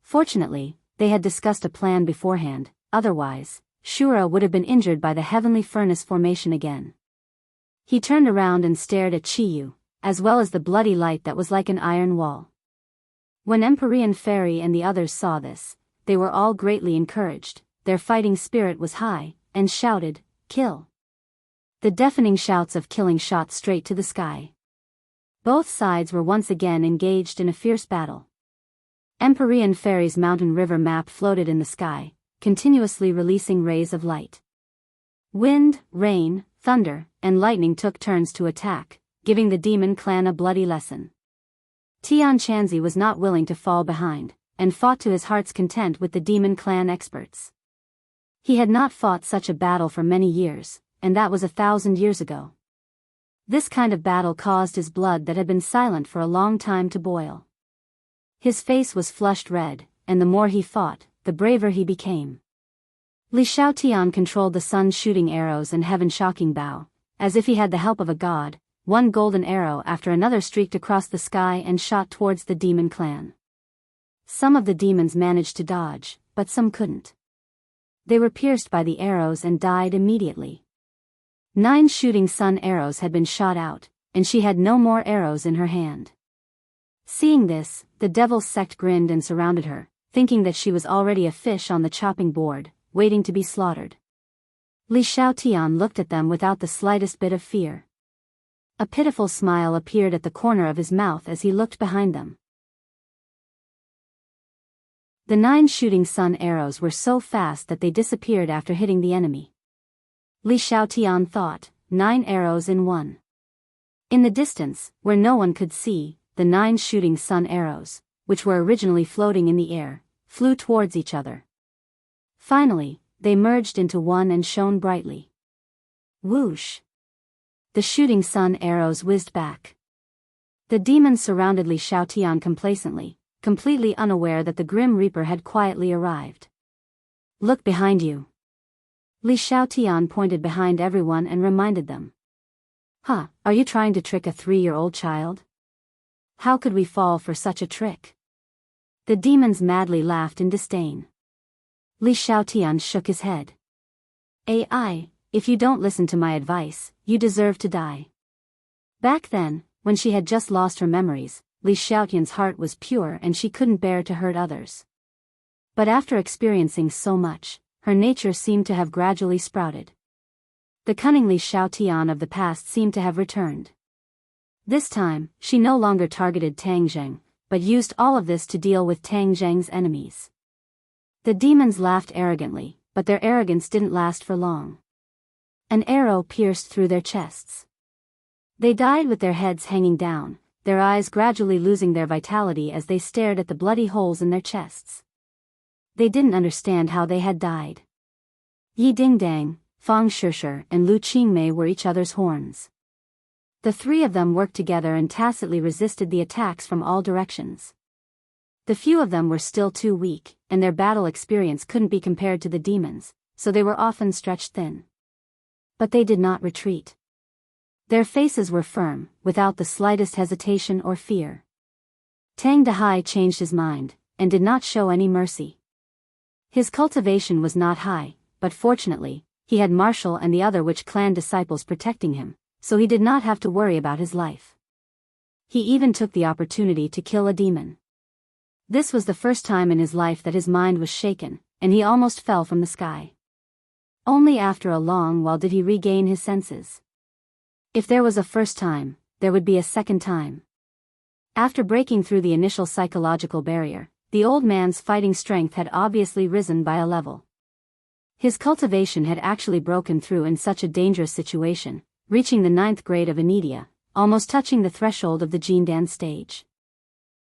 Fortunately, they had discussed a plan beforehand, otherwise, Shura would have been injured by the heavenly furnace formation again. He turned around and stared at Chiyu, as well as the bloody light that was like an iron wall. When Empyrean Fairy and the others saw this, they were all greatly encouraged, their fighting spirit was high, and shouted, "Kill!" The deafening shouts of killing shot straight to the sky. Both sides were once again engaged in a fierce battle. Empyrean Fairy's mountain river map floated in the sky, continuously releasing rays of light. Wind, rain, thunder, and lightning took turns to attack, giving the demon clan a bloody lesson. Tian Chanzi was not willing to fall behind, and fought to his heart's content with the demon clan experts. He had not fought such a battle for many years, and that was 1,000 years ago. This kind of battle caused his blood that had been silent for a long time to boil. His face was flushed red, and the more he fought, the braver he became. Li Xiaotian controlled the sun's shooting arrows and heaven's shocking bow, as if he had the help of a god. One golden arrow after another streaked across the sky and shot towards the demon clan. Some of the demons managed to dodge, but some couldn't. They were pierced by the arrows and died immediately. 9 shooting sun arrows had been shot out, and she had no more arrows in her hand. Seeing this, the devil's sect grinned and surrounded her, thinking that she was already a fish on the chopping board, waiting to be slaughtered. Li Xiaotian looked at them without the slightest bit of fear. A pitiful smile appeared at the corner of his mouth as he looked behind them. The 9 shooting sun arrows were so fast that they disappeared after hitting the enemy. Li Xiaotian thought, 9 arrows in one. In the distance, where no one could see, the 9 shooting sun arrows, which were originally floating in the air, flew towards each other. Finally, they merged into one and shone brightly. Whoosh! The shooting sun arrows whizzed back. The demons surrounded Li Xiaotian complacently, completely unaware that the Grim Reaper had quietly arrived. Look behind you. Li Xiaotian pointed behind everyone and reminded them. Huh, are you trying to trick a 3-year-old child? How could we fall for such a trick? The demons madly laughed in disdain. Li Xiaotian shook his head. AI, if you don't listen to my advice, you deserve to die. Back then, when she had just lost her memories, Li Xiaotian's heart was pure and she couldn't bear to hurt others. But after experiencing so much, her nature seemed to have gradually sprouted. The cunning Li Xiaotian of the past seemed to have returned. This time, she no longer targeted Tang Zheng, but used all of this to deal with Tang Zheng's enemies. The demons laughed arrogantly, but their arrogance didn't last for long. An arrow pierced through their chests. They died with their heads hanging down, their eyes gradually losing their vitality as they stared at the bloody holes in their chests. They didn't understand how they had died. Yi Dingdang, Fang Shishir and Lu Qingmei were each other's horns. The 3 of them worked together and tacitly resisted the attacks from all directions. The few of them were still too weak, and their battle experience couldn't be compared to the demons, so they were often stretched thin. But they did not retreat. Their faces were firm, without the slightest hesitation or fear. Tang Dehai changed his mind, and did not show any mercy. His cultivation was not high, but fortunately, he had Marshall and the other Witch clan disciples protecting him, so he did not have to worry about his life. He even took the opportunity to kill a demon. This was the first time in his life that his mind was shaken, and he almost fell from the sky. Only after a long while did he regain his senses. If there was a first time, there would be a second time. After breaking through the initial psychological barrier, the old man's fighting strength had obviously risen by a level. His cultivation had actually broken through in such a dangerous situation, reaching the 9th grade of Anidia, almost touching the threshold of the Jindan stage.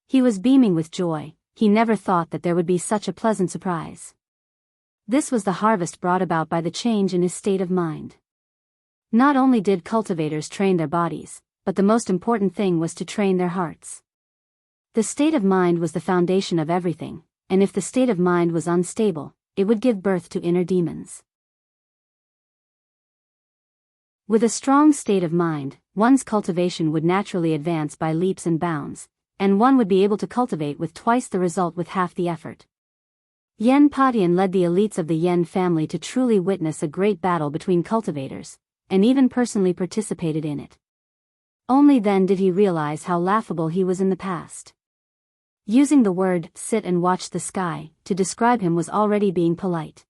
He was beaming with joy. He never thought that there would be such a pleasant surprise. This was the harvest brought about by the change in his state of mind. Not only did cultivators train their bodies, but the most important thing was to train their hearts. The state of mind was the foundation of everything, and if the state of mind was unstable, it would give birth to inner demons. With a strong state of mind, one's cultivation would naturally advance by leaps and bounds, and one would be able to cultivate with twice the result with half the effort. Yen Patian led the elites of the Yen family to truly witness a great battle between cultivators, and even personally participated in it. Only then did he realize how laughable he was in the past. Using the word "sit and watch the sky" to describe him was already being polite.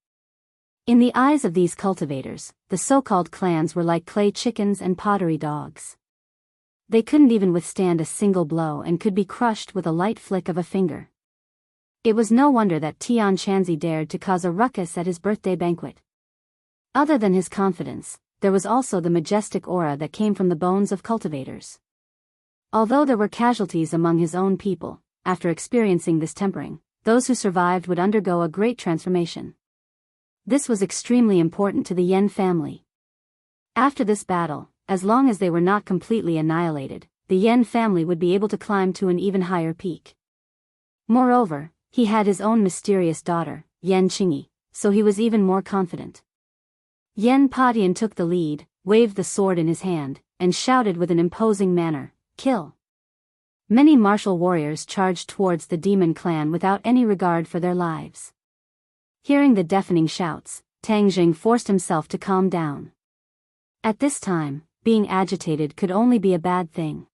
In the eyes of these cultivators, the so-called clans were like clay chickens and pottery dogs. They couldn't even withstand a single blow and could be crushed with a light flick of a finger. It was no wonder that Tian Shanzi dared to cause a ruckus at his birthday banquet. Other than his confidence, there was also the majestic aura that came from the bones of cultivators. Although there were casualties among his own people, after experiencing this tempering, those who survived would undergo a great transformation. This was extremely important to the Yen family. After this battle, as long as they were not completely annihilated, the Yen family would be able to climb to an even higher peak. Moreover, he had his own mysterious daughter, Yen Qingyi, so he was even more confident. Yen Patian took the lead, waved the sword in his hand, and shouted with an imposing manner, "Kill!" Many martial warriors charged towards the demon clan without any regard for their lives. Hearing the deafening shouts, Tang Jing forced himself to calm down. At this time, being agitated could only be a bad thing.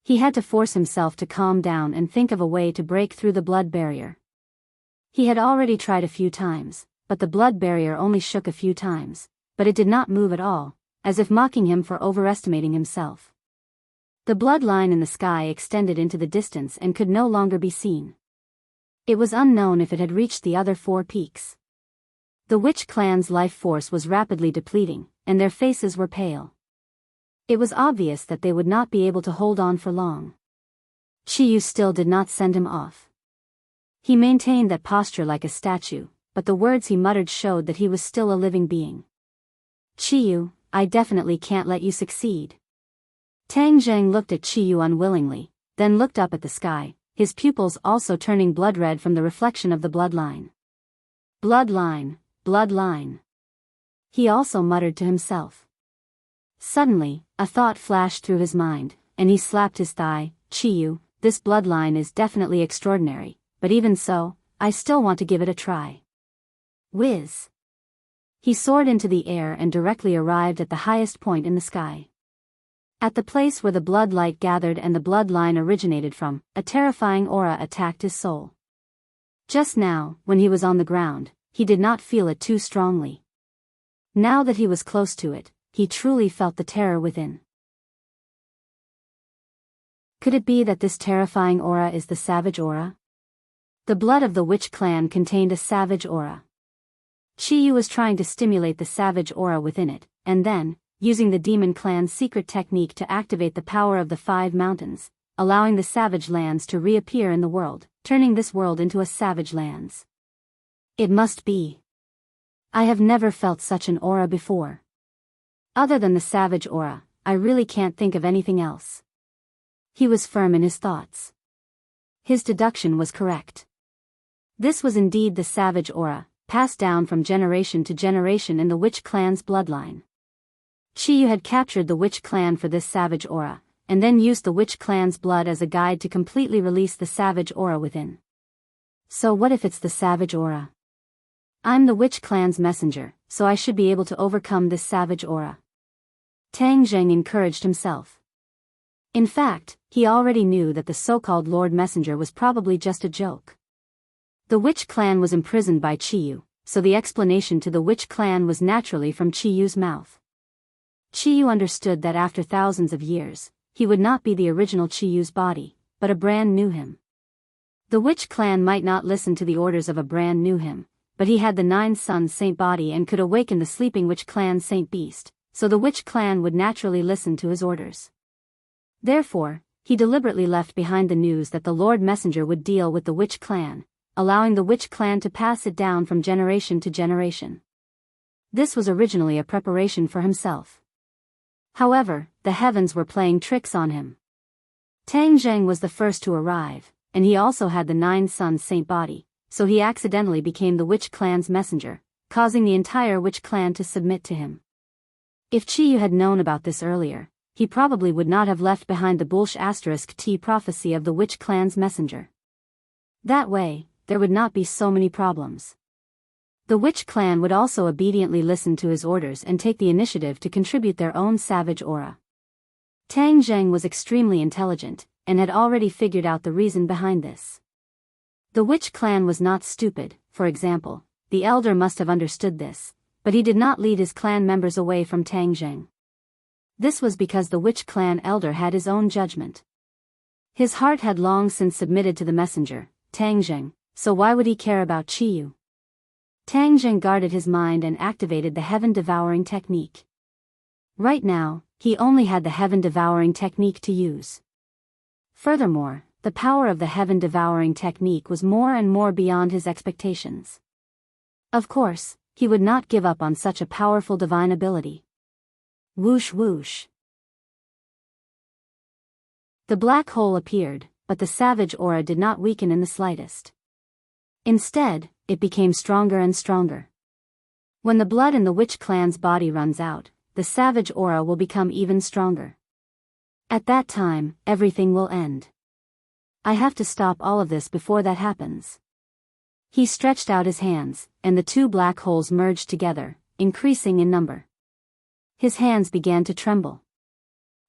He had to force himself to calm down and think of a way to break through the blood barrier. He had already tried a few times, but the blood barrier only shook a few times, but it did not move at all, as if mocking him for overestimating himself. The blood line in the sky extended into the distance and could no longer be seen. It was unknown if it had reached the other 4 peaks. The witch clan's life force was rapidly depleting, and their faces were pale. It was obvious that they would not be able to hold on for long. Qiyu still did not send him off. He maintained that posture like a statue, but the words he muttered showed that he was still a living being. "Qiyu, I definitely can't let you succeed." Tang Zheng looked at Qiyu unwillingly, then looked up at the sky, his pupils also turning blood red from the reflection of the bloodline. "Bloodline, bloodline." He also muttered to himself. Suddenly, a thought flashed through his mind, and he slapped his thigh. "Qiyu, this bloodline is definitely extraordinary, but even so, I still want to give it a try." Whiz! He soared into the air and directly arrived at the highest point in the sky. At the place where the blood light gathered and the bloodline originated from, a terrifying aura attacked his soul. Just now, when he was on the ground, he did not feel it too strongly. Now that he was close to it, he truly felt the terror within. Could it be that this terrifying aura is the savage aura? The blood of the witch clan contained a savage aura. Qiyu was trying to stimulate the savage aura within it, and then, using the demon clan's secret technique to activate the power of the 5 mountains, allowing the savage lands to reappear in the world, turning this world into a savage lands. It must be. I have never felt such an aura before. Other than the savage aura, I really can't think of anything else. He was firm in his thoughts. His deduction was correct. This was indeed the savage aura, passed down from generation to generation in the witch clan's bloodline. Qiyu had captured the witch clan for this savage aura, and then used the witch clan's blood as a guide to completely release the savage aura within. So what if it's the savage aura? I'm the witch clan's messenger, so I should be able to overcome this savage aura. Tang Zheng encouraged himself. In fact, he already knew that the so-called Lord Messenger was probably just a joke. The witch clan was imprisoned by Qiyu, so the explanation to the witch clan was naturally from Qiyu's mouth. Qiyu understood that after thousands of years, he would not be the original Qiyu's body, but a brand new him. The witch clan might not listen to the orders of a brand new him, but he had the 9 Sons Saint body and could awaken the sleeping Witch Clan Saint Beast, so the Witch Clan would naturally listen to his orders. Therefore, he deliberately left behind the news that the Lord Messenger would deal with the Witch Clan, allowing the Witch Clan to pass it down from generation to generation. This was originally a preparation for himself. However, the heavens were playing tricks on him. Tang Zheng was the first to arrive, and he also had the 9 Sons Saint body, so he accidentally became the Witch Clan's messenger, causing the entire Witch Clan to submit to him. If Qiyu had known about this earlier, he probably would not have left behind the Bulsh *T prophecy of the Witch Clan's messenger. That way, there would not be so many problems. The Witch Clan would also obediently listen to his orders and take the initiative to contribute their own savage aura. Tang Zheng was extremely intelligent, and had already figured out the reason behind this. The Witch Clan was not stupid, for example, the elder must have understood this, but he did not lead his clan members away from Tang Zheng. This was because the Witch Clan elder had his own judgment. His heart had long since submitted to the messenger, Tang Zheng, so why would he care about Qiyu? Tang Zheng guarded his mind and activated the heaven-devouring technique. Right now, he only had the heaven-devouring technique to use. Furthermore, the power of the heaven-devouring technique was more and more beyond his expectations. Of course, he would not give up on such a powerful divine ability. Whoosh whoosh. The black hole appeared, but the savage aura did not weaken in the slightest. Instead, it became stronger and stronger. When the blood in the Witch Clan's body runs out, the savage aura will become even stronger. At that time, everything will end. I have to stop all of this before that happens. He stretched out his hands, and the 2 black holes merged together, increasing in number. His hands began to tremble.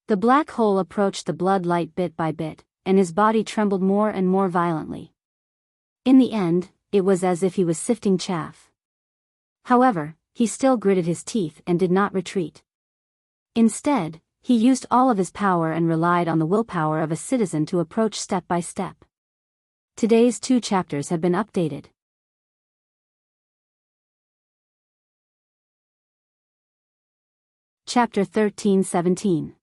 The black hole approached the blood light bit by bit, and his body trembled more and more violently. In the end, it was as if he was sifting chaff. However, he still gritted his teeth and did not retreat. Instead, he used all of his power and relied on the willpower of a citizen to approach step by step. Today's 2 chapters have been updated. Chapter 13-17.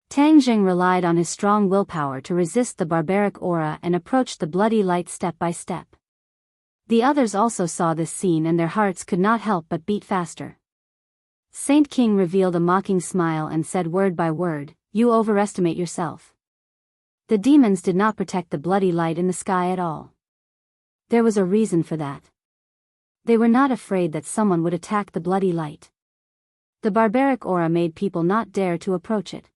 Tang Zheng relied on his strong willpower to resist the barbaric aura and approached the bloody light step by step. The others also saw this scene and their hearts could not help but beat faster. Saint King revealed a mocking smile and said word by word, "You overestimate yourself." The demons did not protect the bloody light in the sky at all. There was a reason for that. They were not afraid that someone would attack the bloody light. The barbaric aura made people not dare to approach it.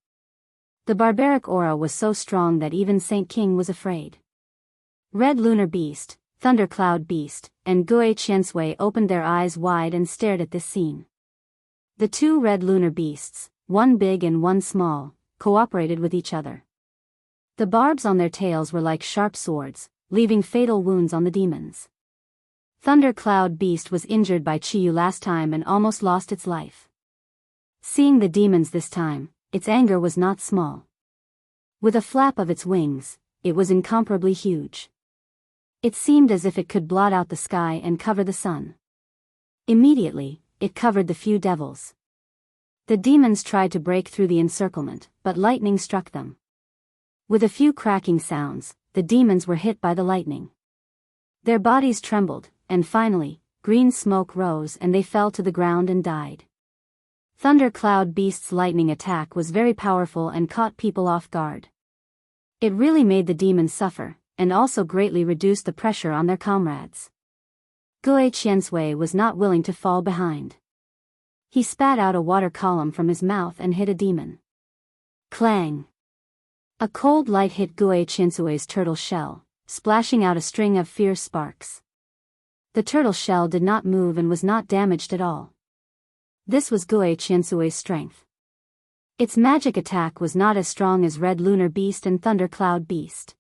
The barbaric aura was so strong that even Saint King was afraid. Red Lunar Beast, Thundercloud Beast, and Gui Qiansui opened their eyes wide and stared at this scene. The 2 red lunar beasts, one big and one small, cooperated with each other. The barbs on their tails were like sharp swords, leaving fatal wounds on the demons. Thundercloud Beast was injured by Qiyu last time and almost lost its life. Seeing the demons this time, its anger was not small. With a flap of its wings, it was incomparably huge. It seemed as if it could blot out the sky and cover the sun. Immediately, it covered the few devils. The demons tried to break through the encirclement, but lightning struck them. With a few cracking sounds, the demons were hit by the lightning. Their bodies trembled, and finally, green smoke rose and they fell to the ground and died. Thundercloud Beast's lightning attack was very powerful and caught people off guard. It really made the demons suffer, and also greatly reduced the pressure on their comrades. Gui Qiansui was not willing to fall behind. He spat out a water column from his mouth and hit a demon. Clang! A cold light hit Gui Qiansui's turtle shell, splashing out a string of fierce sparks. The turtle shell did not move and was not damaged at all. This was Gui Qiansui's strength. Its magic attack was not as strong as Red Lunar Beast and Thundercloud Beast.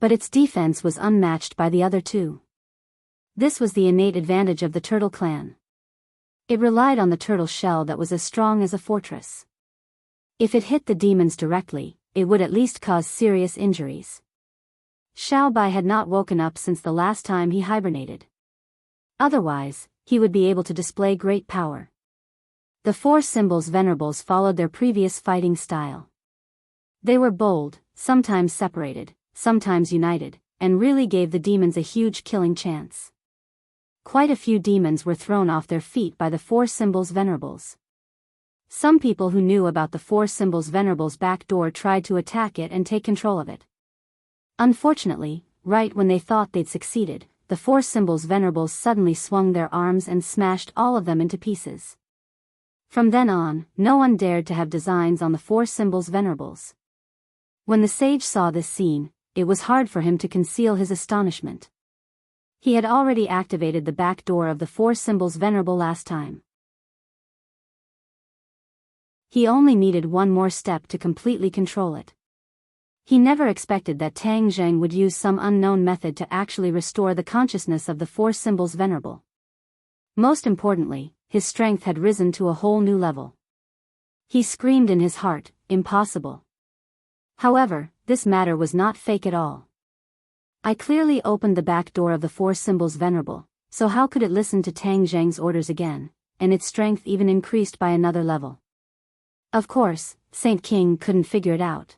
But its defense was unmatched by the other 2. This was the innate advantage of the Turtle Clan. It relied on the turtle shell that was as strong as a fortress. If it hit the demons directly, it would at least cause serious injuries. Xiao Bai had not woken up since the last time he hibernated. Otherwise, he would be able to display great power. The four symbols venerables followed their previous fighting style. They were bold, sometimes separated, sometimes united, and really gave the demons a huge killing chance. Quite a few demons were thrown off their feet by the four symbols venerables. Some people who knew about the four symbols venerables back door tried to attack it and take control of it. Unfortunately, right when they thought they'd succeeded, the four symbols venerables suddenly swung their arms and smashed all of them into pieces. From then on, no one dared to have designs on the four symbols venerables. When the sage saw this scene, it was hard for him to conceal his astonishment. He had already activated the back door of the four symbols venerable last time. He only needed one more step to completely control it. He never expected that Tang Zheng would use some unknown method to actually restore the consciousness of the four symbols venerable. Most importantly, his strength had risen to a whole new level. He screamed in his heart, "Impossible." However, this matter was not fake at all. I clearly opened the back door of the four symbols venerable, so how could it listen to Tang Zheng's orders again, and its strength even increased by another level? Of course, Saint King couldn't figure it out.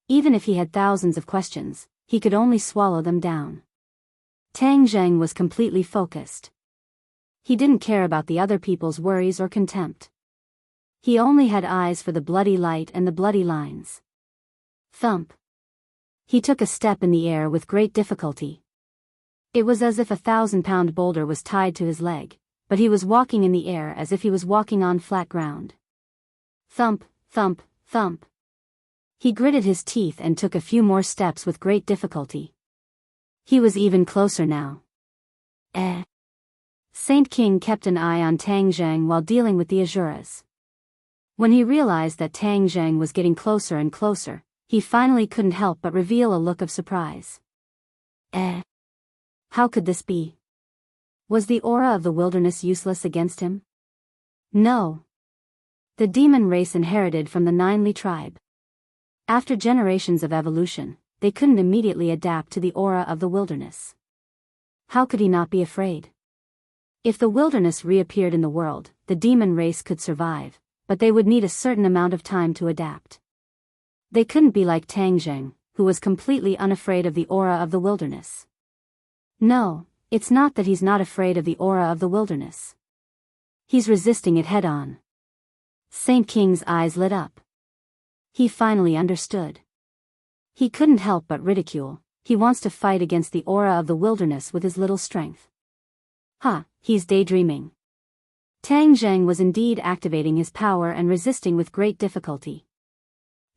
Even if he had thousands of questions, he could only swallow them down. Tang Zheng was completely focused. He didn't care about the other people's worries or contempt. He only had eyes for the bloody light and the bloody lines. Thump. He took a step in the air with great difficulty. It was as if a 1,000-pound boulder was tied to his leg, but he was walking in the air as if he was walking on flat ground. Thump, thump, thump. He gritted his teeth and took a few more steps with great difficulty. He was even closer now. Saint King kept an eye on Tang Zheng while dealing with the Asuras. When he realized that Tang Zheng was getting closer and closer, he finally couldn't help but reveal a look of surprise. How could this be? Was the aura of the wilderness useless against him? No. The demon race inherited from the Ninely tribe. After generations of evolution, they couldn't immediately adapt to the aura of the wilderness. How could he not be afraid? If the wilderness reappeared in the world, the demon race could survive, but they would need a certain amount of time to adapt. They couldn't be like Tang Zheng, who was completely unafraid of the aura of the wilderness. No, it's not that he's not afraid of the aura of the wilderness. He's resisting it head-on. Saint King's eyes lit up. He finally understood. He couldn't help but ridicule. He wants to fight against the aura of the wilderness with his little strength. He's daydreaming. Tang Zheng was indeed activating his power and resisting with great difficulty.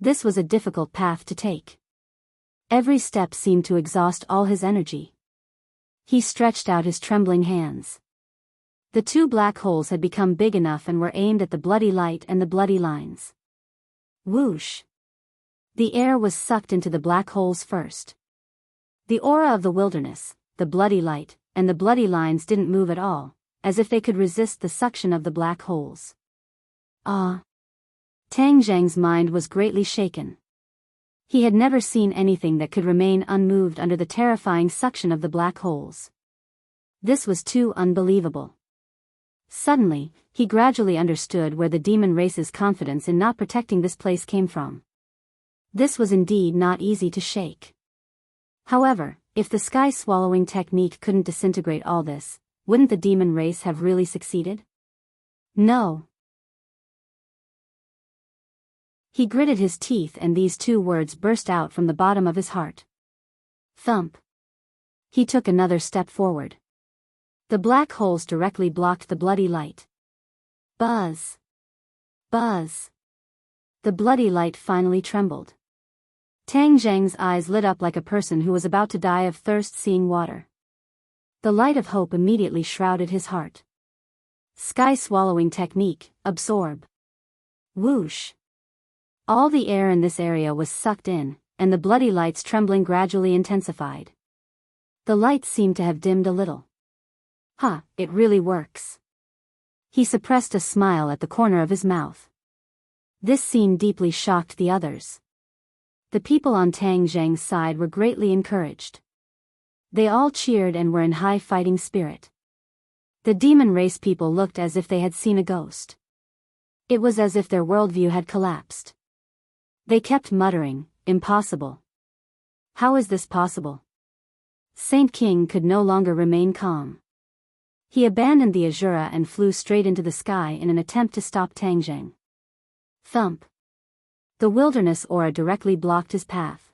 This was a difficult path to take. Every step seemed to exhaust all his energy. He stretched out his trembling hands. The two black holes had become big enough and were aimed at the bloody light and the bloody lines. Whoosh! The air was sucked into the black holes first. The aura of the wilderness, the bloody light, and the bloody lines didn't move at all, as if they could resist the suction of the black holes. Tang Zheng's mind was greatly shaken. He had never seen anything that could remain unmoved under the terrifying suction of the black holes. This was too unbelievable. Suddenly, he gradually understood where the demon race's confidence in not protecting this place came from. This was indeed not easy to shake. However, if the sky-swallowing technique couldn't disintegrate all this, wouldn't the demon race have really succeeded? No. He gritted his teeth and these two words burst out from the bottom of his heart. Thump. He took another step forward. The black holes directly blocked the bloody light. Buzz. Buzz. The bloody light finally trembled. Tang Zheng's eyes lit up like a person who was about to die of thirst seeing water. The light of hope immediately shrouded his heart. Sky-swallowing technique, absorb. Whoosh. All the air in this area was sucked in, and the bloody light's trembling gradually intensified. The light seemed to have dimmed a little. It really works. He suppressed a smile at the corner of his mouth. This scene deeply shocked the others. The people on Tang Zheng's side were greatly encouraged. They all cheered and were in high fighting spirit. The demon race people looked as if they had seen a ghost. It was as if their worldview had collapsed. They kept muttering, "Impossible. How is this possible?" Saint King could no longer remain calm. He abandoned the Azura and flew straight into the sky in an attempt to stop Tang Zheng. Thump. The wilderness aura directly blocked his path.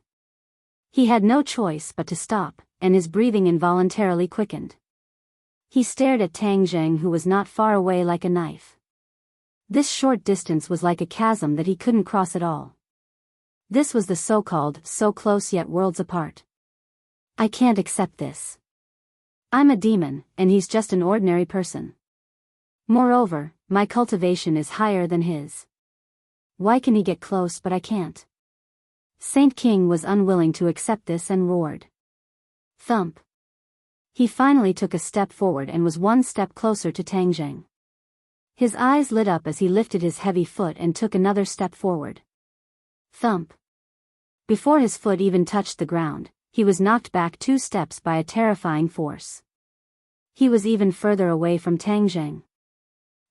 He had no choice but to stop, and his breathing involuntarily quickened. He stared at Tang Zheng, who was not far away, like a knife. This short distance was like a chasm that he couldn't cross at all. This was the so-called so close yet worlds apart. I can't accept this. I'm a demon, and he's just an ordinary person. Moreover, my cultivation is higher than his. Why can he get close but I can't? Saint King was unwilling to accept this and roared. Thump. He finally took a step forward and was one step closer to Tang Zheng. His eyes lit up as he lifted his heavy foot and took another step forward. Thump. Before his foot even touched the ground, he was knocked back 2 steps by a terrifying force. He was even further away from Tang Zheng.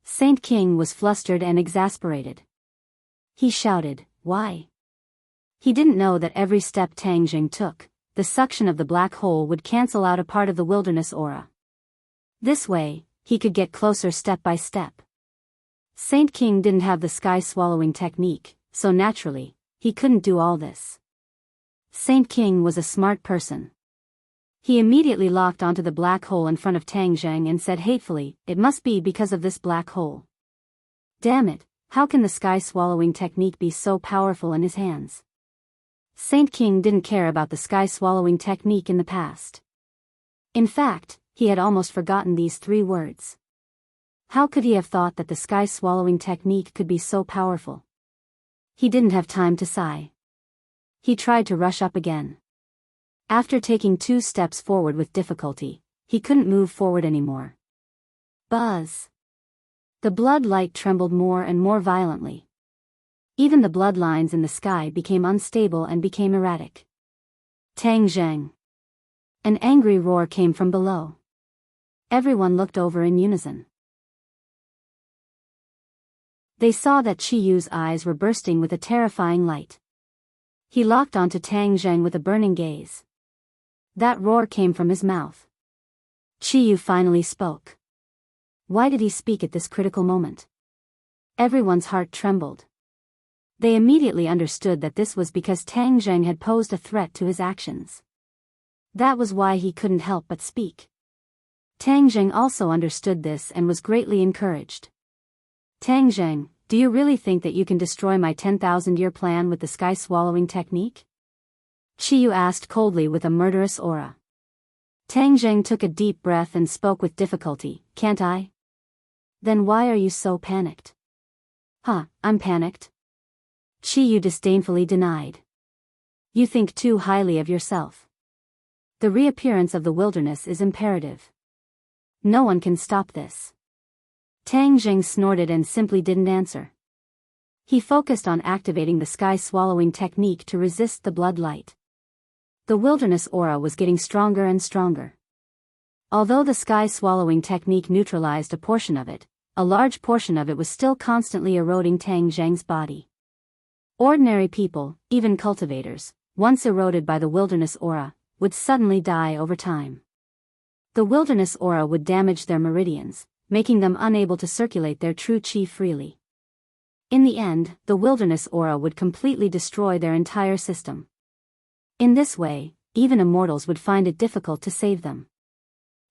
Saint King was flustered and exasperated. He shouted, "Why?" He didn't know that every step Tang Zheng took, the suction of the black hole would cancel out a part of the wilderness aura. This way, he could get closer step by step. Saint King didn't have the sky-swallowing technique, so naturally, he couldn't do all this. Saint King was a smart person. He immediately locked onto the black hole in front of Tang Zheng and said hatefully, "It must be because of this black hole. Damn it, how can the sky-swallowing technique be so powerful in his hands?" Saint King didn't care about the sky-swallowing technique in the past. In fact, he had almost forgotten these 3 words. How could he have thought that the sky-swallowing technique could be so powerful? He didn't have time to sigh. He tried to rush up again. After taking 2 steps forward with difficulty, he couldn't move forward anymore. Buzz! The blood light trembled more and more violently. Even the bloodlines in the sky became unstable and became erratic. Tang Zheng! An angry roar came from below. Everyone looked over in unison. They saw that Qi Yu's eyes were bursting with a terrifying light. He locked onto Tang Zheng with a burning gaze. That roar came from his mouth. Qi Yu finally spoke. Why did he speak at this critical moment? Everyone's heart trembled. They immediately understood that this was because Tang Zheng had posed a threat to his actions. That was why he couldn't help but speak. Tang Zheng also understood this and was greatly encouraged. Tang Zheng, do you really think that you can destroy my 10,000-year plan with the sky-swallowing technique? Qi Yu asked coldly with a murderous aura. Tang Zheng took a deep breath and spoke with difficulty, "Can't I?" Then why are you so panicked? Huh, I'm panicked? Qi Yu disdainfully denied. You think too highly of yourself. The reappearance of the wilderness is imperative. No one can stop this. Tang Zheng snorted and simply didn't answer. He focused on activating the sky-swallowing technique to resist the blood light. The wilderness aura was getting stronger and stronger. Although the sky-swallowing technique neutralized a portion of it, a large portion of it was still constantly eroding Tang Zheng's body. Ordinary people, even cultivators, once eroded by the wilderness aura, would suddenly die over time. The wilderness aura would damage their meridians, making them unable to circulate their true qi freely. In the end, the wilderness aura would completely destroy their entire system. In this way, even immortals would find it difficult to save them.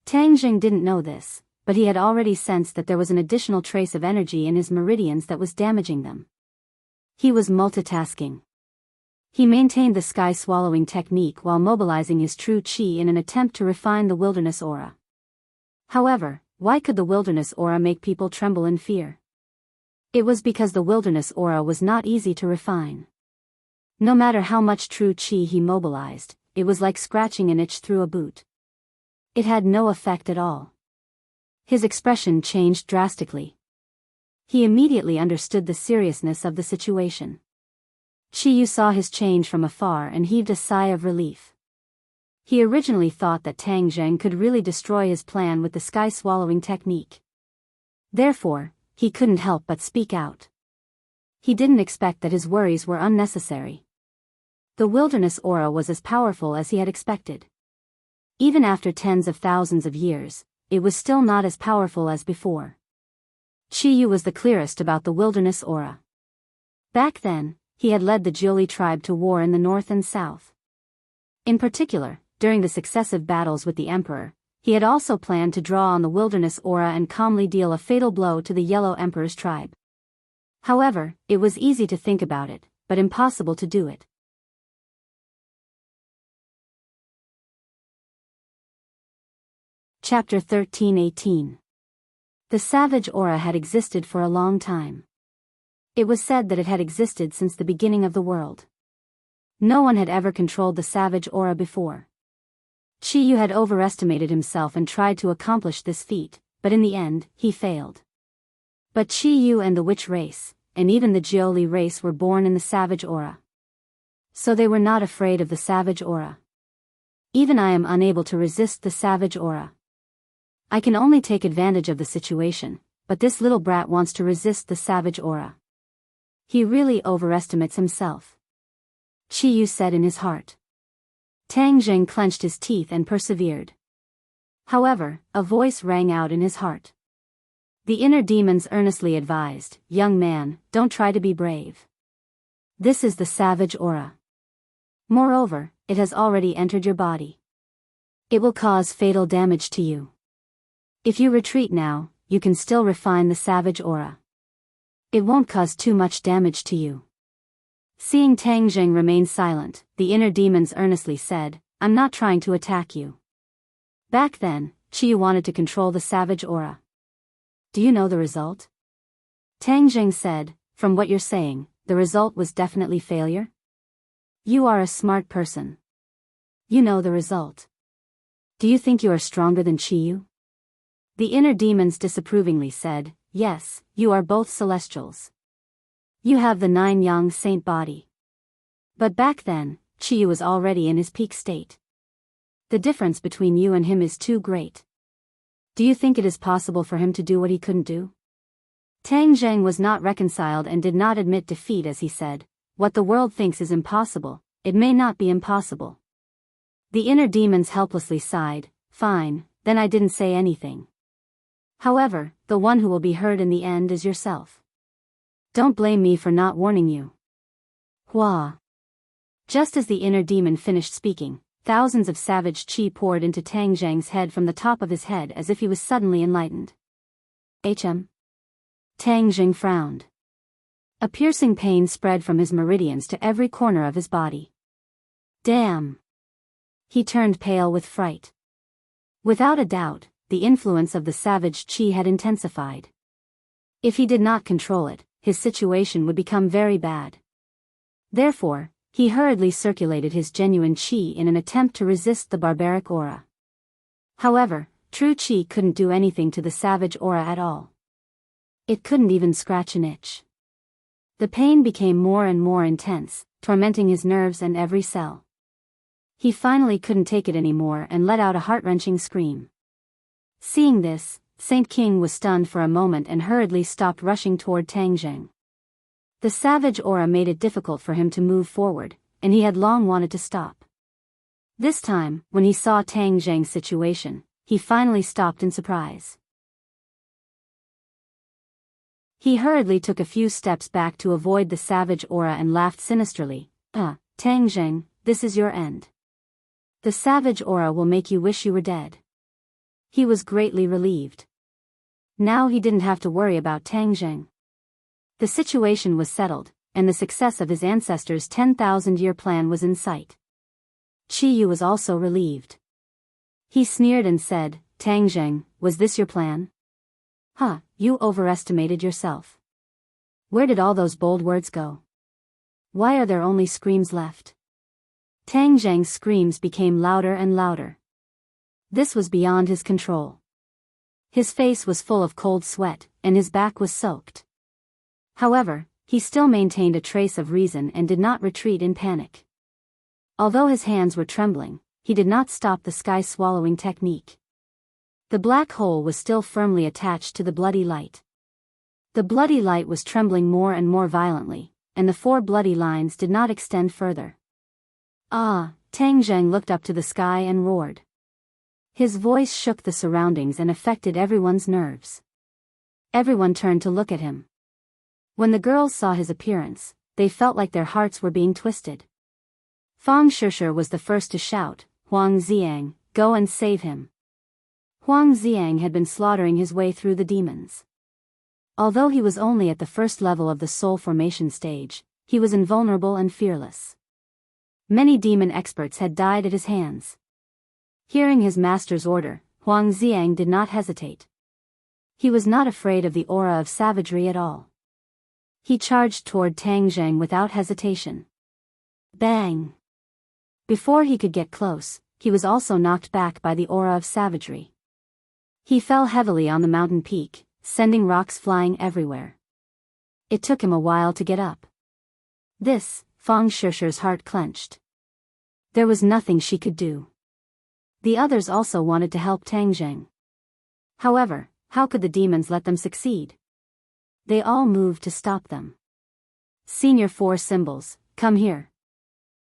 Tang Zheng didn't know this, but he had already sensed that there was an additional trace of energy in his meridians that was damaging them. He was multitasking. He maintained the sky-swallowing technique while mobilizing his true qi in an attempt to refine the wilderness aura. However, why could the wilderness aura make people tremble in fear? It was because the wilderness aura was not easy to refine. No matter how much true qi he mobilized, it was like scratching an itch through a boot. It had no effect at all. His expression changed drastically. He immediately understood the seriousness of the situation. Qi Yu saw his change from afar and heaved a sigh of relief. He originally thought that Tang Zheng could really destroy his plan with the sky-swallowing technique. Therefore, he couldn't help but speak out. He didn't expect that his worries were unnecessary. The wilderness aura was as powerful as he had expected. Even after tens of thousands of years, it was still not as powerful as before. Chi Yu was the clearest about the wilderness aura. Back then, he had led the Jiuli tribe to war in the north and south. In particular, during the successive battles with the emperor, he had also planned to draw on the wilderness aura and calmly deal a fatal blow to the Yellow Emperor's tribe. However, it was easy to think about it, but impossible to do it. Chapter 13:18. The savage aura had existed for a long time. It was said that it had existed since the beginning of the world. No one had ever controlled the savage aura before. Chi Yu had overestimated himself and tried to accomplish this feat, but in the end, he failed. But Chi Yu and the witch race, and even the Jiuli race were born in the savage aura. So they were not afraid of the savage aura. Even I am unable to resist the savage aura. I can only take advantage of the situation, but this little brat wants to resist the savage aura. He really overestimates himself. Chi Yu said in his heart. Tang Zheng clenched his teeth and persevered. However, a voice rang out in his heart. The inner demons earnestly advised, "Young man, don't try to be brave. This is the savage aura. Moreover, it has already entered your body. It will cause fatal damage to you. If you retreat now, you can still refine the savage aura. It won't cause too much damage to you." Seeing Tang Zheng remain silent, the inner demons earnestly said, "I'm not trying to attack you." Back then, Chi Yu wanted to control the savage aura. Do you know the result? Tang Zheng said, "From what you're saying, the result was definitely failure? You are a smart person. You know the result. Do you think you are stronger than Chi Yu?" The inner demons disapprovingly said, "Yes, you are both celestials. You have the 9-yang saint body." But back then, Chi Yu was already in his peak state. The difference between you and him is too great. Do you think it is possible for him to do what he couldn't do? Tang Zheng was not reconciled and did not admit defeat as he said, "What the world thinks is impossible, it may not be impossible." The inner demons helplessly sighed, "Fine, then I didn't say anything. However, the one who will be hurt in the end is yourself. Don't blame me for not warning you." Hua. Just as the inner demon finished speaking, thousands of savage chi poured into Tang Zheng's head from the top of his head as if he was suddenly enlightened. Tang Zheng frowned. A piercing pain spread from his meridians to every corner of his body. Damn! He turned pale with fright. Without a doubt, the influence of the savage chi had intensified. If he did not control it, his situation would become very bad. Therefore, he hurriedly circulated his genuine chi in an attempt to resist the barbaric aura. However, true chi couldn't do anything to the savage aura at all. It couldn't even scratch an itch. The pain became more and more intense, tormenting his nerves and every cell. He finally couldn't take it anymore and let out a heart-wrenching scream. Seeing this, Saint King was stunned for a moment and hurriedly stopped rushing toward Tang Zheng. The savage aura made it difficult for him to move forward, and he had long wanted to stop. This time, when he saw Tang Zheng's situation, he finally stopped in surprise. He hurriedly took a few steps back to avoid the savage aura and laughed sinisterly. Tang Zheng, this is your end. The savage aura will make you wish you were dead." He was greatly relieved. Now he didn't have to worry about Tang Zheng. The situation was settled, and the success of his ancestors' 10,000-year plan was in sight. Chi Yu was also relieved. He sneered and said, "Tang Zheng, was this your plan? You overestimated yourself. Where did all those bold words go? Why are there only screams left?" Tang Zheng's screams became louder and louder. This was beyond his control. His face was full of cold sweat, and his back was soaked. However, he still maintained a trace of reason and did not retreat in panic. Although his hands were trembling, he did not stop the sky-swallowing technique. The black hole was still firmly attached to the bloody light. The bloody light was trembling more and more violently, and the 4 bloody lines did not extend further. Ah! Tang Zheng looked up to the sky and roared. His voice shook the surroundings and affected everyone's nerves. Everyone turned to look at him. When the girls saw his appearance, they felt like their hearts were being twisted. Fang Shishir was the first to shout, "Huang Xiang, go and save him." Huang Xiang had been slaughtering his way through the demons. Although he was only at the first level of the soul formation stage, he was invulnerable and fearless. Many demon experts had died at his hands. Hearing his master's order, Huang Xiang did not hesitate. He was not afraid of the aura of savagery at all. He charged toward Tang Zheng without hesitation. Bang! Before he could get close, he was also knocked back by the aura of savagery. He fell heavily on the mountain peak, sending rocks flying everywhere. It took him a while to get up. Fang Shishir's heart clenched. There was nothing she could do. The others also wanted to help Tang Zheng. However, how could the demons let them succeed? They all moved to stop them. Senior 4 symbols, come here.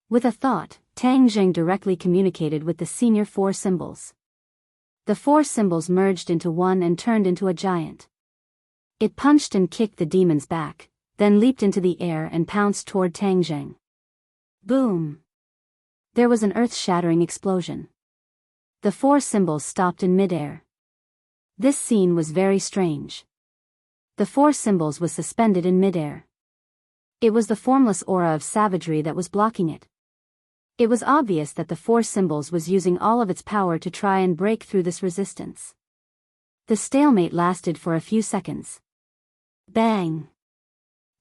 With a thought, Tang Zheng directly communicated with the senior 4 symbols. The 4 symbols merged into one and turned into a giant. It punched and kicked the demons back, then leaped into the air and pounced toward Tang Zheng. Boom! There was an earth-shattering explosion. The 4 symbols stopped in midair. This scene was very strange. The 4 symbols was suspended in midair. It was the formless aura of savagery that was blocking it. It was obvious that the 4 symbols was using all of its power to try and break through this resistance. The stalemate lasted for a few seconds. Bang!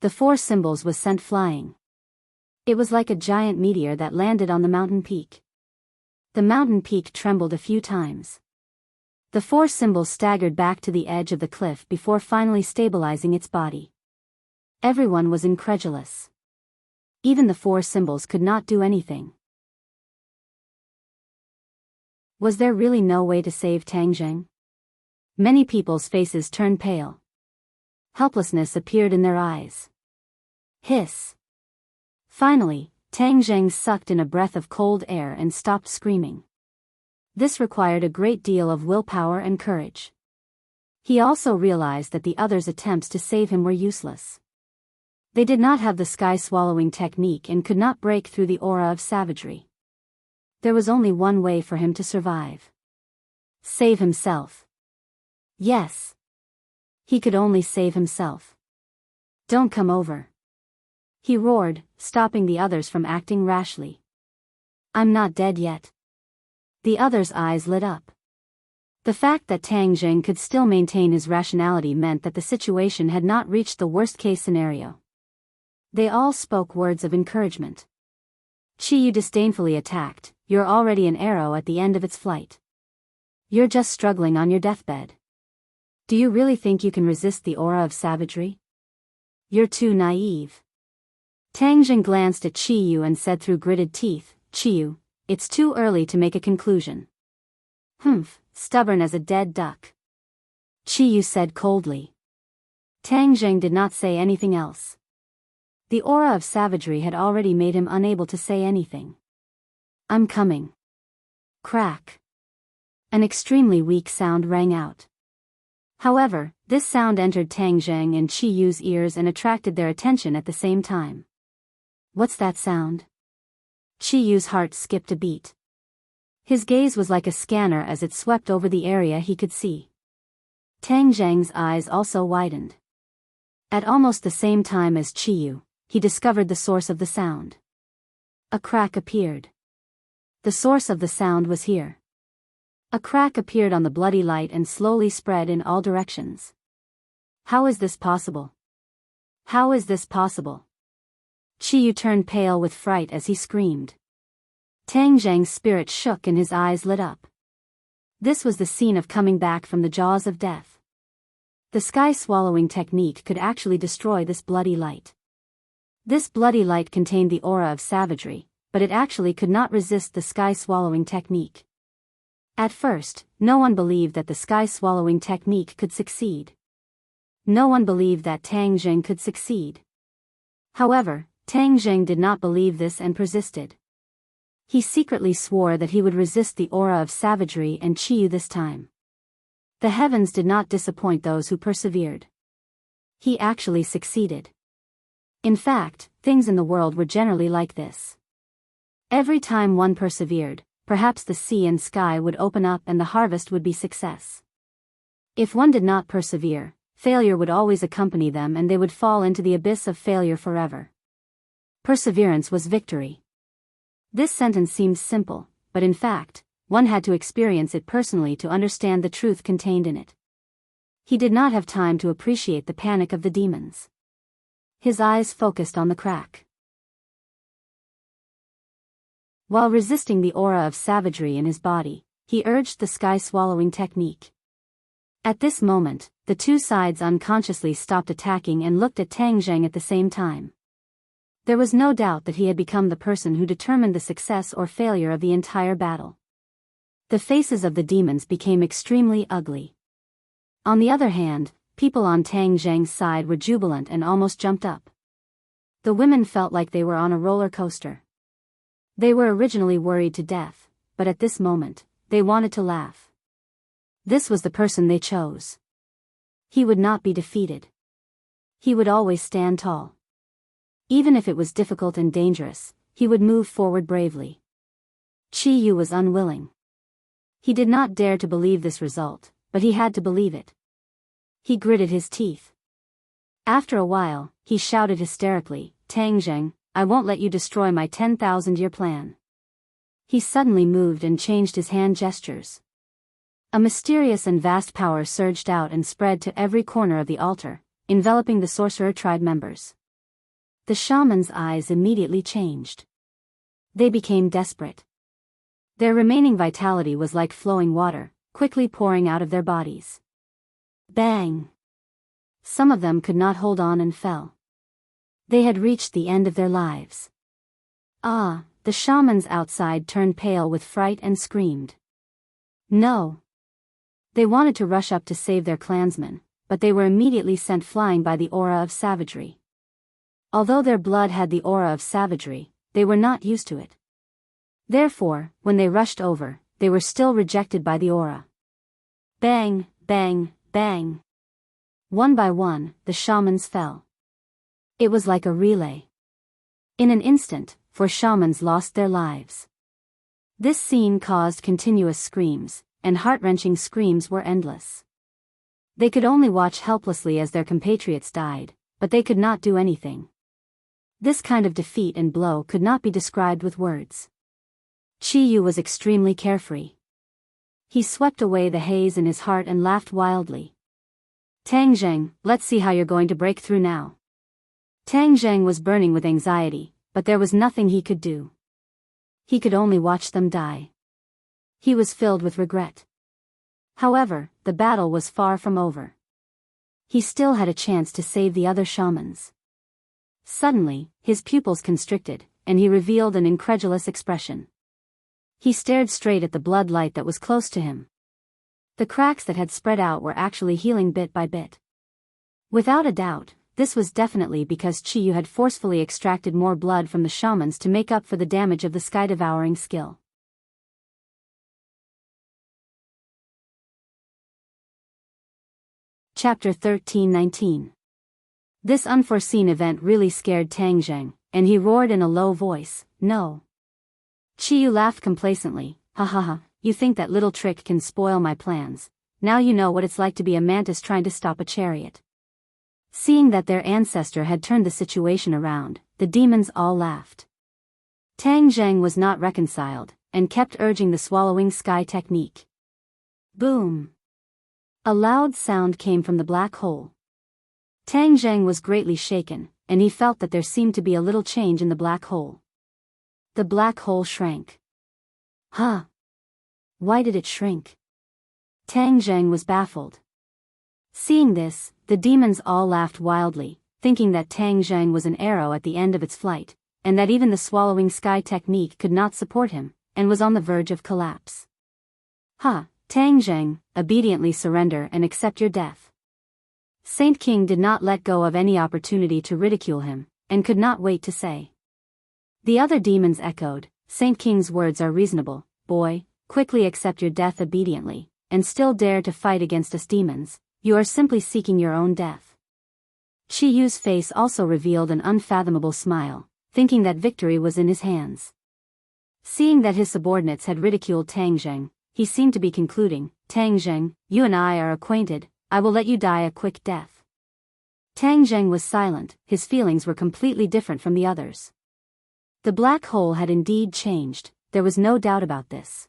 The 4 symbols was sent flying. It was like a giant meteor that landed on the mountain peak. The mountain peak trembled a few times. The 4 symbols staggered back to the edge of the cliff before finally stabilizing its body. Everyone was incredulous. Even the 4 symbols could not do anything. Was there really no way to save Tang Zheng? Many people's faces turned pale. Helplessness appeared in their eyes. Hiss. Finally, Tang Zheng sucked in a breath of cold air and stopped screaming. This required a great deal of willpower and courage. He also realized that the others' attempts to save him were useless. They did not have the sky-swallowing technique and could not break through the aura of savagery. There was only one way for him to survive. Save himself. Yes. He could only save himself. Don't come over. He roared, stopping the others from acting rashly. I'm not dead yet. The others' eyes lit up. The fact that Tang Zheng could still maintain his rationality meant that the situation had not reached the worst-case scenario. They all spoke words of encouragement. Qiyu disdainfully attacked, "You're already an arrow at the end of its flight. You're just struggling on your deathbed. Do you really think you can resist the aura of savagery? You're too naive." Tang Zheng glanced at Qiyu and said through gritted teeth, "Qiyu, it's too early to make a conclusion." "Humph, stubborn as a dead duck," Qiyu said coldly. Tang Zheng did not say anything else. The aura of savagery had already made him unable to say anything. "I'm coming." Crack. An extremely weak sound rang out. However, this sound entered Tang Zheng and Qiyu's ears and attracted their attention at the same time. What's that sound? Qiyu's heart skipped a beat. His gaze was like a scanner as it swept over the area he could see. Tang Zheng's eyes also widened. At almost the same time as Qiyu, he discovered the source of the sound. A crack appeared. The source of the sound was here. A crack appeared on the bloody light and slowly spread in all directions. How is this possible? How is this possible? Qiyu turned pale with fright as he screamed. Tang Zheng's spirit shook and his eyes lit up. This was the scene of coming back from the jaws of death. The sky-swallowing technique could actually destroy this bloody light. This bloody light contained the aura of savagery, but it actually could not resist the sky-swallowing technique. At first, no one believed that the sky-swallowing technique could succeed. No one believed that Tang Jing could succeed. However, Tang Jing did not believe this and persisted. He secretly swore that he would resist the aura of savagery and Chiyu this time. The heavens did not disappoint those who persevered. He actually succeeded. In fact, things in the world were generally like this. Every time one persevered, perhaps the sea and sky would open up and the harvest would be success. If one did not persevere, failure would always accompany them and they would fall into the abyss of failure forever. Perseverance was victory. This sentence seems simple, but in fact, one had to experience it personally to understand the truth contained in it. He did not have time to appreciate the panic of the demons. His eyes focused on the crack. While resisting the aura of savagery in his body, he urged the sky-swallowing technique. At this moment, the two sides unconsciously stopped attacking and looked at Tang Zheng at the same time. There was no doubt that he had become the person who determined the success or failure of the entire battle. The faces of the demons became extremely ugly. On the other hand, people on Tang Zheng's side were jubilant and almost jumped up. The women felt like they were on a roller coaster. They were originally worried to death, but at this moment, they wanted to laugh. This was the person they chose. He would not be defeated. He would always stand tall. Even if it was difficult and dangerous, he would move forward bravely. Chi Yu was unwilling. He did not dare to believe this result, but he had to believe it. He gritted his teeth. After a while, he shouted hysterically, "Tang Zheng, I won't let you destroy my 10,000-year plan." He suddenly moved and changed his hand gestures. A mysterious and vast power surged out and spread to every corner of the altar, enveloping the sorcerer tribe members. The shaman's eyes immediately changed. They became desperate. Their remaining vitality was like flowing water, quickly pouring out of their bodies. Bang! Some of them could not hold on and fell. They had reached the end of their lives. Ah! The shamans outside turned pale with fright and screamed. No! They wanted to rush up to save their clansmen, but they were immediately sent flying by the aura of savagery. Although their blood had the aura of savagery, they were not used to it. Therefore, when they rushed over, they were still rejected by the aura. Bang, bang, bang. One by one, the shamans fell. It was like a relay. In an instant, 4 shamans lost their lives. This scene caused continuous screams, and heart-wrenching screams were endless. They could only watch helplessly as their compatriots died, but they could not do anything. This kind of defeat and blow could not be described with words. Chi Yu was extremely carefree. He swept away the haze in his heart and laughed wildly. Tang Zheng, let's see how you're going to break through now. Tang Zheng was burning with anxiety, but there was nothing he could do. He could only watch them die. He was filled with regret. However, the battle was far from over. He still had a chance to save the other shamans. Suddenly, his pupils constricted, and he revealed an incredulous expression. He stared straight at the blood light that was close to him. The cracks that had spread out were actually healing bit by bit. Without a doubt, this was definitely because Chi Yu had forcefully extracted more blood from the shamans to make up for the damage of the sky-devouring skill. Chapter 13-19. This unforeseen event really scared Tang Zheng, and he roared in a low voice, "No." Chi Yu laughed complacently, "Ha ha ha, you think that little trick can spoil my plans. Now you know what it's like to be a mantis trying to stop a chariot." Seeing that their ancestor had turned the situation around, the demons all laughed. Tang Zheng was not reconciled, and kept urging the swallowing sky technique. Boom! A loud sound came from the black hole. Tang Zheng was greatly shaken, and he felt that there seemed to be a little change in the black hole. The black hole shrank. Huh? Why did it shrink? Tang Zheng was baffled. Seeing this, the demons all laughed wildly, thinking that Tang Zheng was an arrow at the end of its flight, and that even the swallowing sky technique could not support him, and was on the verge of collapse. Tang Zheng, obediently surrender and accept your death. Saint King did not let go of any opportunity to ridicule him, and could not wait to say. The other demons echoed, Saint King's words are reasonable, boy, quickly accept your death obediently, and still dare to fight against us demons, you are simply seeking your own death. Chi Yu's face also revealed an unfathomable smile, thinking that victory was in his hands. Seeing that his subordinates had ridiculed Tang Zheng, he seemed to be concluding, Tang Zheng, you and I are acquainted, I will let you die a quick death. Tang Zheng was silent, his feelings were completely different from the others. The black hole had indeed changed, there was no doubt about this.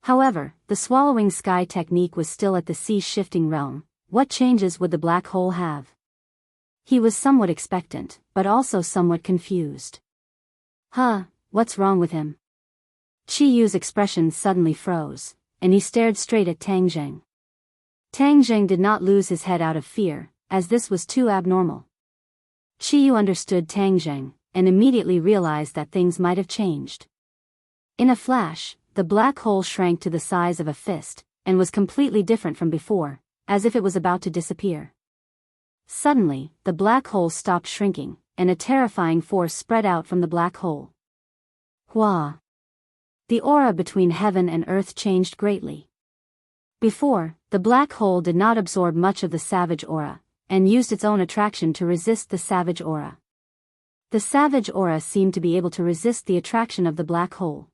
However, the swallowing sky technique was still at the sea-shifting realm. What changes would the black hole have? He was somewhat expectant, but also somewhat confused. What's wrong with him? Chi Yu's expression suddenly froze, and he stared straight at Tang Zheng. Tang Zheng did not lose his head out of fear, as this was too abnormal. Chi Yu understood Tang Zheng, and immediately realized that things might have changed. In a flash, the black hole shrank to the size of a fist, and was completely different from before, as if it was about to disappear. Suddenly, the black hole stopped shrinking, and a terrifying force spread out from the black hole. Hua! The aura between heaven and earth changed greatly. Before, the black hole did not absorb much of the savage aura, and used its own attraction to resist the savage aura. The savage aura seemed to be able to resist the attraction of the black hole.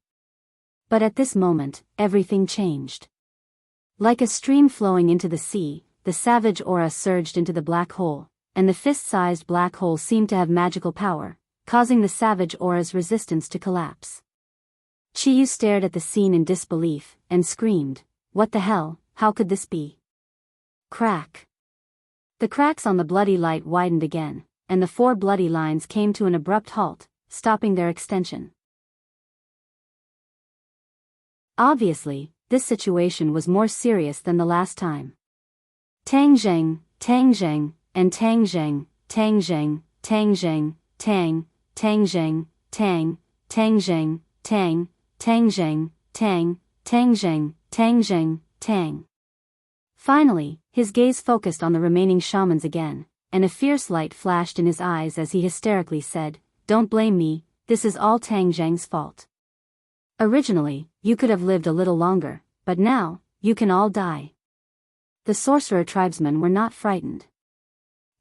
But at this moment, everything changed. Like a stream flowing into the sea, the savage aura surged into the black hole, and the fist-sized black hole seemed to have magical power, causing the savage aura's resistance to collapse. Chi Yu stared at the scene in disbelief, and screamed, "What the hell, how could this be?" Crack! The cracks on the bloody light widened again, and the 4 bloody lines came to an abrupt halt, stopping their extension. Obviously, this situation was more serious than the last time. Tang Zheng, and Tang Zheng, Tang Zheng, Tang Zheng, Tang Zheng, Tang Zheng, Tang Zheng, Tang Zheng, Tang. Finally, his gaze focused on the remaining shamans again, and a fierce light flashed in his eyes as he hysterically said, "Don't blame me, this is all Tang Zheng's fault. Originally, you could have lived a little longer, but now, you can all die." The sorcerer tribesmen were not frightened.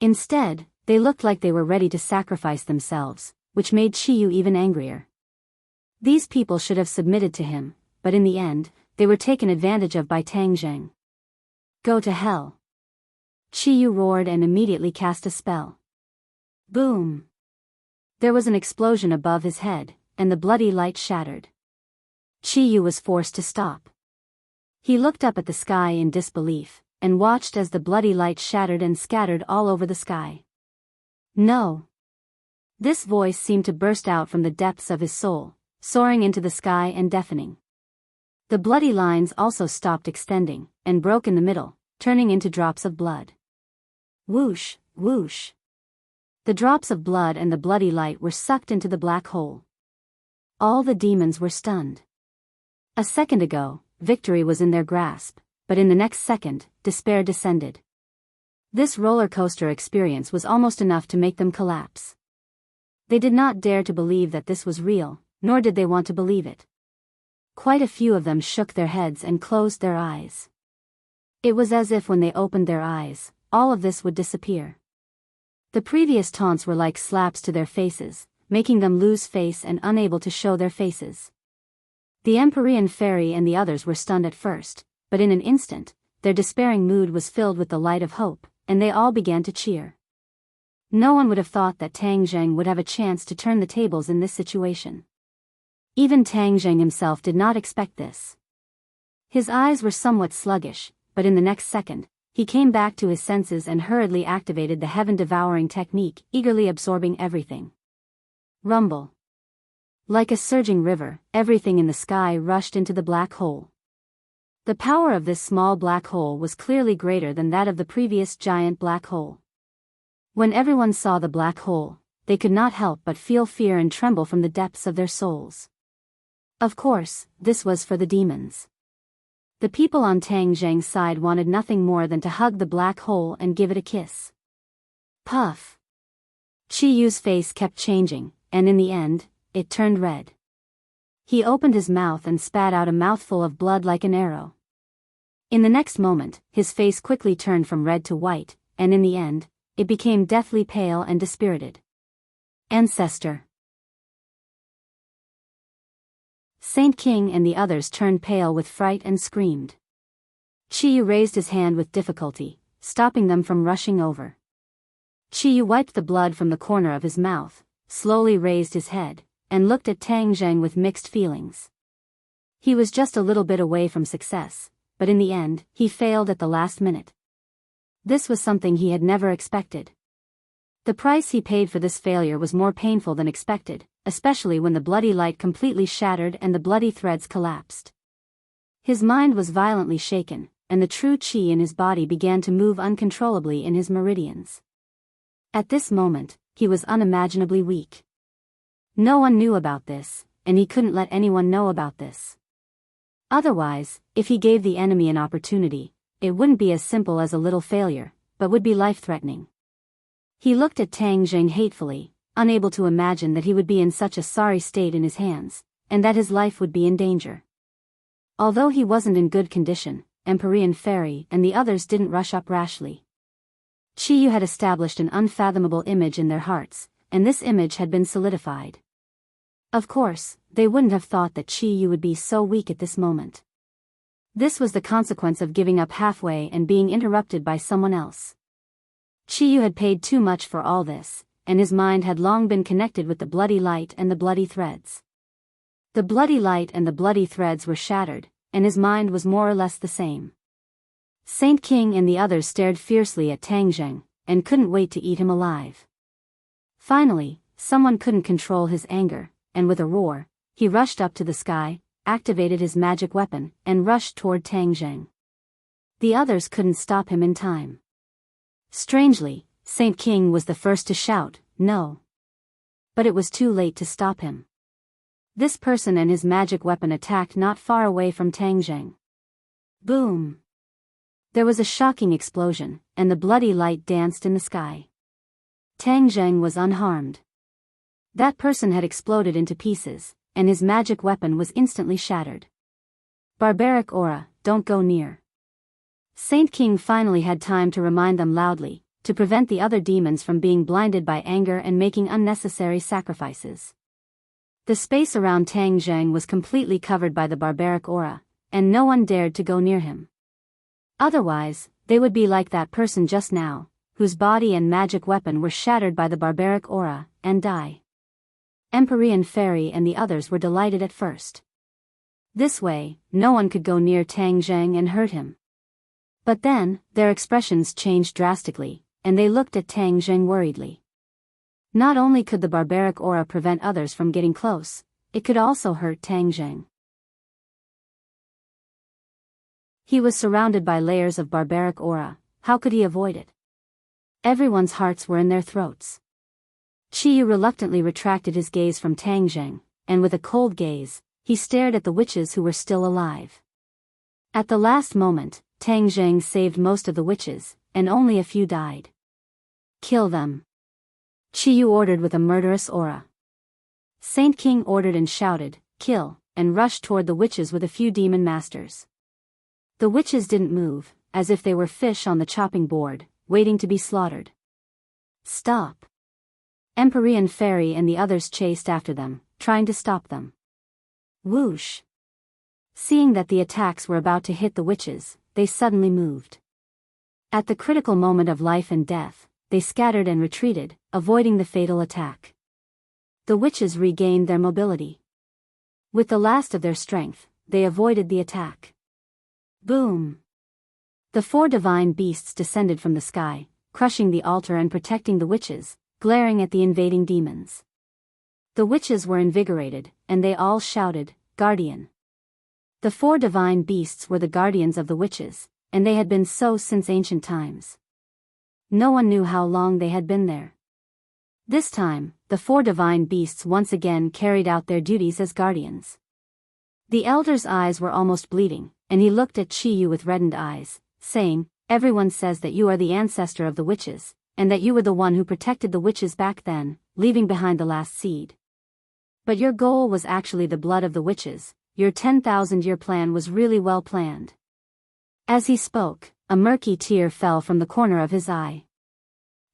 Instead, they looked like they were ready to sacrifice themselves, which made Chi Yu even angrier. These people should have submitted to him, but in the end, they were taken advantage of by Tang Zheng. Go to hell! Chi Yu roared and immediately cast a spell. Boom! There was an explosion above his head, and the bloody light shattered. Chi Yu was forced to stop. He looked up at the sky in disbelief, and watched as the bloody light shattered and scattered all over the sky. No! This voice seemed to burst out from the depths of his soul, soaring into the sky and deafening. The bloody lines also stopped extending, and broke in the middle, turning into drops of blood. Whoosh, whoosh. The drops of blood and the bloody light were sucked into the black hole. All the demons were stunned. A second ago, victory was in their grasp, but in the next second, despair descended. This roller coaster experience was almost enough to make them collapse. They did not dare to believe that this was real, nor did they want to believe it. Quite a few of them shook their heads and closed their eyes. It was as if when they opened their eyes, all of this would disappear. The previous taunts were like slaps to their faces, making them lose face and unable to show their faces. The Empyrean fairy and the others were stunned at first, but in an instant, their despairing mood was filled with the light of hope, and they all began to cheer. No one would have thought that Tang Zheng would have a chance to turn the tables in this situation. Even Tang Zheng himself did not expect this. His eyes were somewhat sluggish, but in the next second, he came back to his senses and hurriedly activated the heaven-devouring technique, eagerly absorbing everything. Rumble. Like a surging river, everything in the sky rushed into the black hole. The power of this small black hole was clearly greater than that of the previous giant black hole. When everyone saw the black hole, they could not help but feel fear and tremble from the depths of their souls. Of course, this was for the demons. The people on Tang Zheng's side wanted nothing more than to hug the black hole and give it a kiss. Puff. Chi Yu's face kept changing, and in the end, it turned red. He opened his mouth and spat out a mouthful of blood like an arrow. In the next moment, his face quickly turned from red to white, and in the end, it became deathly pale and dispirited. Ancestor. Saint King and the others turned pale with fright and screamed. Chi Yu raised his hand with difficulty, stopping them from rushing over. Chi Yu wiped the blood from the corner of his mouth, slowly raised his head, and looked at Tang Zheng with mixed feelings. He was just a little bit away from success, but in the end, he failed at the last minute. This was something he had never expected. The price he paid for this failure was more painful than expected, especially when the bloody light completely shattered and the bloody threads collapsed. His mind was violently shaken, and the true qi in his body began to move uncontrollably in his meridians. At this moment, he was unimaginably weak. No one knew about this, and he couldn't let anyone know about this. Otherwise, if he gave the enemy an opportunity, it wouldn't be as simple as a little failure, but would be life-threatening. He looked at Tang Zheng hatefully, unable to imagine that he would be in such a sorry state in his hands, and that his life would be in danger. Although he wasn't in good condition, Empyrean Fairy and the others didn't rush up rashly. Chi Yu had established an unfathomable image in their hearts, and this image had been solidified. Of course, they wouldn't have thought that Chi Yu would be so weak at this moment. This was the consequence of giving up halfway and being interrupted by someone else. Chi Yu had paid too much for all this, and his mind had long been connected with the bloody light and the bloody threads. The bloody light and the bloody threads were shattered, and his mind was more or less the same. Saint King and the others stared fiercely at Tang Zheng, and couldn't wait to eat him alive. Finally, someone couldn't control his anger, and with a roar, he rushed up to the sky, activated his magic weapon, and rushed toward Tang Zheng. The others couldn't stop him in time. Strangely, Saint King was the first to shout, "No!" But it was too late to stop him. This person and his magic weapon attacked not far away from Tang Zheng. Boom! There was a shocking explosion, and the bloody light danced in the sky. Tang Zheng was unharmed. That person had exploded into pieces, and his magic weapon was instantly shattered. Barbaric aura, don't go near. Saint King finally had time to remind them loudly, to prevent the other demons from being blinded by anger and making unnecessary sacrifices. The space around Tang Zheng was completely covered by the barbaric aura, and no one dared to go near him. Otherwise, they would be like that person just now, whose body and magic weapon were shattered by the barbaric aura, and die. Empyrean Fairy and the others were delighted at first. This way, no one could go near Tang Zheng and hurt him. But then, their expressions changed drastically, and they looked at Tang Zheng worriedly. Not only could the barbaric aura prevent others from getting close, it could also hurt Tang Zheng. He was surrounded by layers of barbaric aura, how could he avoid it? Everyone's hearts were in their throats. Chi Yu reluctantly retracted his gaze from Tang Zheng, and with a cold gaze, he stared at the witches who were still alive. At the last moment, Tang Zheng saved most of the witches, and only a few died. Kill them. Chi Yu ordered with a murderous aura. Saint King ordered and shouted, kill, and rushed toward the witches with a few demon masters. The witches didn't move, as if they were fish on the chopping board, waiting to be slaughtered. Stop. Empyrean Fairy and the others chased after them, trying to stop them. Whoosh! Seeing that the attacks were about to hit the witches, they suddenly moved. At the critical moment of life and death, they scattered and retreated, avoiding the fatal attack. The witches regained their mobility. With the last of their strength, they avoided the attack. Boom! The 4 divine beasts descended from the sky, crushing the altar and protecting the witches, glaring at the invading demons. The witches were invigorated, and they all shouted, Guardian. The 4 divine beasts were the guardians of the witches, and they had been so since ancient times. No one knew how long they had been there. This time, the four divine beasts once again carried out their duties as guardians. The elder's eyes were almost bleeding, and he looked at Chi-Yu with reddened eyes, saying, "Everyone says that you are the ancestor of the witches, and that you were the one who protected the witches back then, leaving behind the last seed. But your goal was actually the blood of the witches. Your 10,000-year plan was really well planned." As he spoke, a murky tear fell from the corner of his eye.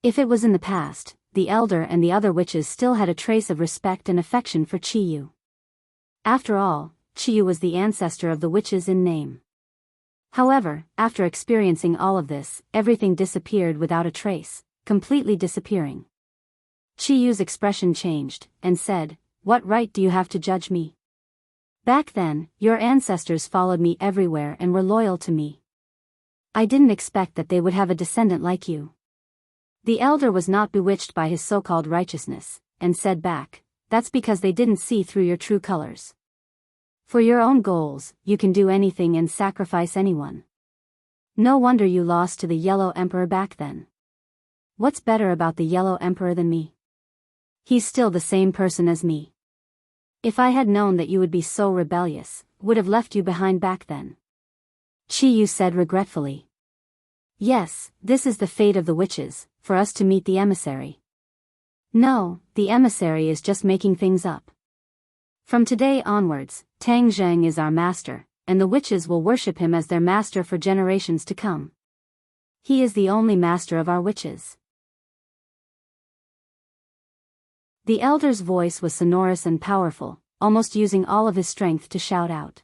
If it was in the past, the elder and the other witches still had a trace of respect and affection for Chi-Yu. After all, Chi-Yu was the ancestor of the witches in name. However, after experiencing all of this, everything disappeared without a trace, completely disappearing. Chi-Yu's expression changed, and said, "What right do you have to judge me? Back then, your ancestors followed me everywhere and were loyal to me. I didn't expect that they would have a descendant like you." The elder was not bewitched by his so-called righteousness, and said back, "That's because they didn't see through your true colors. For your own goals, you can do anything and sacrifice anyone. No wonder you lost to the Yellow Emperor back then. What's better about the Yellow Emperor than me? He's still the same person as me. If I had known that you would be so rebellious, would have left you behind back then." Chi-Yu said regretfully. "Yes, this is the fate of the witches, for us to meet the emissary. No, the emissary is just making things up. From today onwards, Tang Zheng is our master, and the witches will worship him as their master for generations to come. He is the only master of our witches." The elder's voice was sonorous and powerful, almost using all of his strength to shout out.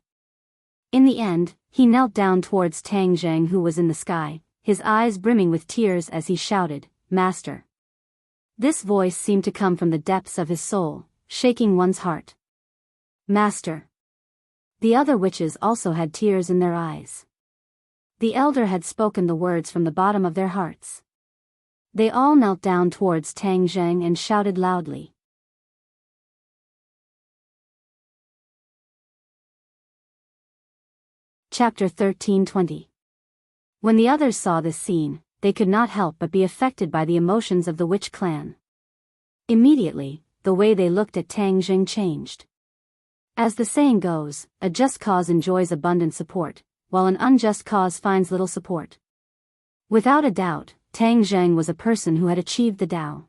In the end, he knelt down towards Tang Zheng, who was in the sky, his eyes brimming with tears as he shouted, "Master." This voice seemed to come from the depths of his soul, shaking one's heart. "Master." The other witches also had tears in their eyes. The elder had spoken the words from the bottom of their hearts. They all knelt down towards Tang Zheng and shouted loudly. Chapter 13:20. When the others saw this scene, they could not help but be affected by the emotions of the witch clan. Immediately, the way they looked at Tang Zheng changed. As the saying goes, a just cause enjoys abundant support, while an unjust cause finds little support. Without a doubt, Tang Zheng was a person who had achieved the Tao.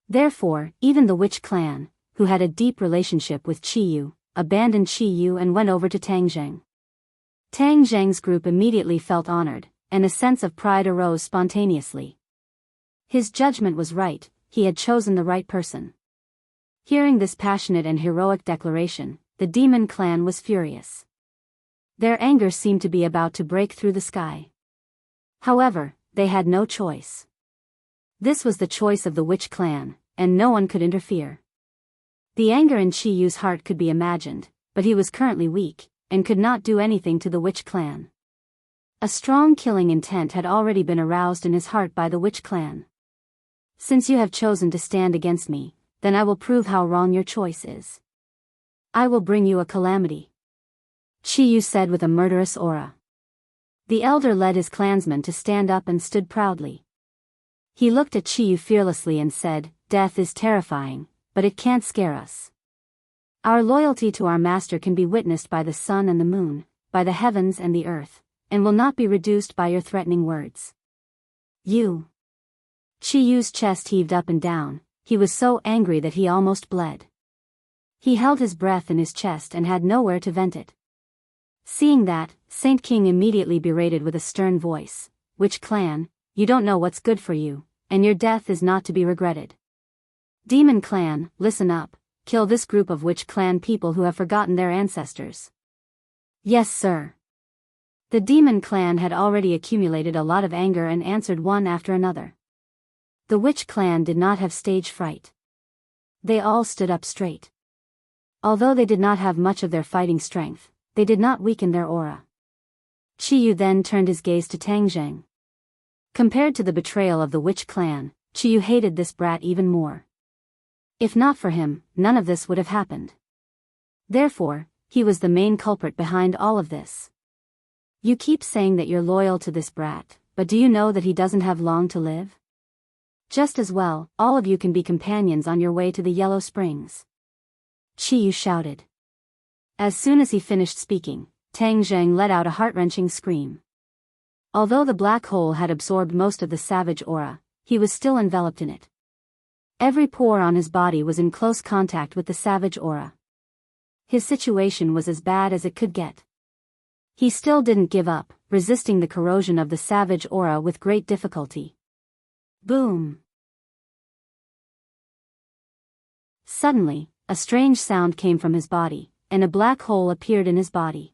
Therefore, even the witch clan, who had a deep relationship with Chi-Yu, abandoned Chi-Yu and went over to Tang Zheng. Tang Zheng's group immediately felt honored, and a sense of pride arose spontaneously. His judgment was right, he had chosen the right person. Hearing this passionate and heroic declaration, the demon clan was furious. Their anger seemed to be about to break through the sky. However, they had no choice. This was the choice of the witch clan, and no one could interfere. The anger in Chi-Yu's heart could be imagined, but he was currently weak, and could not do anything to the witch clan. A strong killing intent had already been aroused in his heart by the witch clan. "Since you have chosen to stand against me, then I will prove how wrong your choice is. I will bring you a calamity," Chi-Yu said with a murderous aura. The elder led his clansmen to stand up and stood proudly. He looked at Chi-Yu fearlessly and said, "Death is terrifying, but it can't scare us. Our loyalty to our master can be witnessed by the sun and the moon, by the heavens and the earth, and will not be reduced by your threatening words. You." Chi-Yu's chest heaved up and down, he was so angry that he almost bled. He held his breath in his chest and had nowhere to vent it. Seeing that, Saint King immediately berated with a stern voice, "Witch clan, you don't know what's good for you, and your death is not to be regretted. Demon clan, listen up, kill this group of witch clan people who have forgotten their ancestors." "Yes, sir." The demon clan had already accumulated a lot of anger and answered one after another. The witch clan did not have stage fright. They all stood up straight. Although they did not have much of their fighting strength, they did not weaken their aura. Chi-Yu then turned his gaze to Tang Zheng. Compared to the betrayal of the witch clan, Chi-Yu hated this brat even more. If not for him, none of this would have happened. Therefore, he was the main culprit behind all of this. "You keep saying that you're loyal to this brat, but do you know that he doesn't have long to live? Just as well, all of you can be companions on your way to the Yellow Springs. Qiyu shouted. As soon as he finished speaking, Tang Zheng let out a heart-wrenching scream. Although the black hole had absorbed most of the savage aura, he was still enveloped in it. Every pore on his body was in close contact with the savage aura. His situation was as bad as it could get. He still didn't give up, resisting the corrosion of the savage aura with great difficulty. Boom! Suddenly, a strange sound came from his body, and a black hole appeared in his body.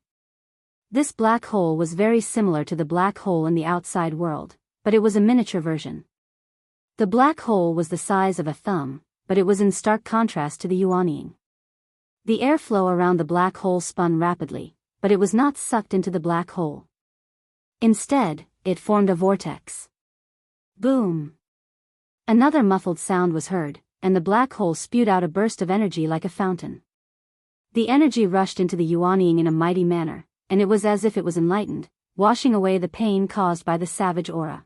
This black hole was very similar to the black hole in the outside world, but it was a miniature version. The black hole was the size of a thumb, but it was in stark contrast to the yuanying. The airflow around the black hole spun rapidly, but it was not sucked into the black hole. Instead, it formed a vortex. Boom! Another muffled sound was heard, and the black hole spewed out a burst of energy like a fountain. The energy rushed into the yuanying in a mighty manner, and it was as if it was enlightened, washing away the pain caused by the savage aura.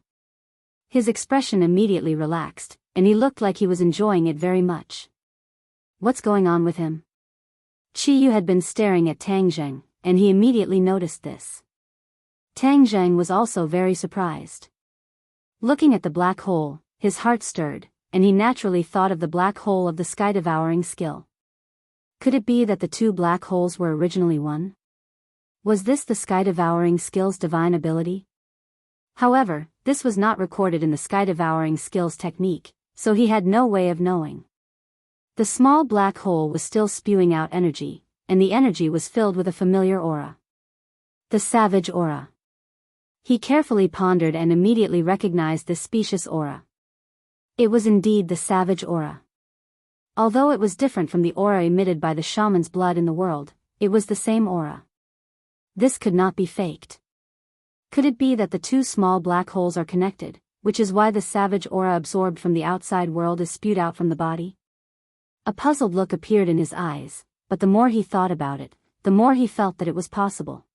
His expression immediately relaxed, and he looked like he was enjoying it very much. What's going on with him? Qiyu had been staring at Tang Zheng, and he immediately noticed this. Tang Zheng was also very surprised. Looking at the black hole, his heart stirred, and he naturally thought of the black hole of the sky-devouring skill. Could it be that the two black holes were originally one? Was this the sky-devouring skill's divine ability? However, this was not recorded in the sky-devouring skill's technique, so he had no way of knowing. The small black hole was still spewing out energy, and the energy was filled with a familiar aura. The savage aura. He carefully pondered and immediately recognized this specious aura. It was indeed the savage aura. Although it was different from the aura emitted by the shaman's blood in the world, it was the same aura. This could not be faked. Could it be that the two small black holes are connected, which is why the savage aura absorbed from the outside world is spewed out from the body? A puzzled look appeared in his eyes, but the more he thought about it, the more he felt that it was possible.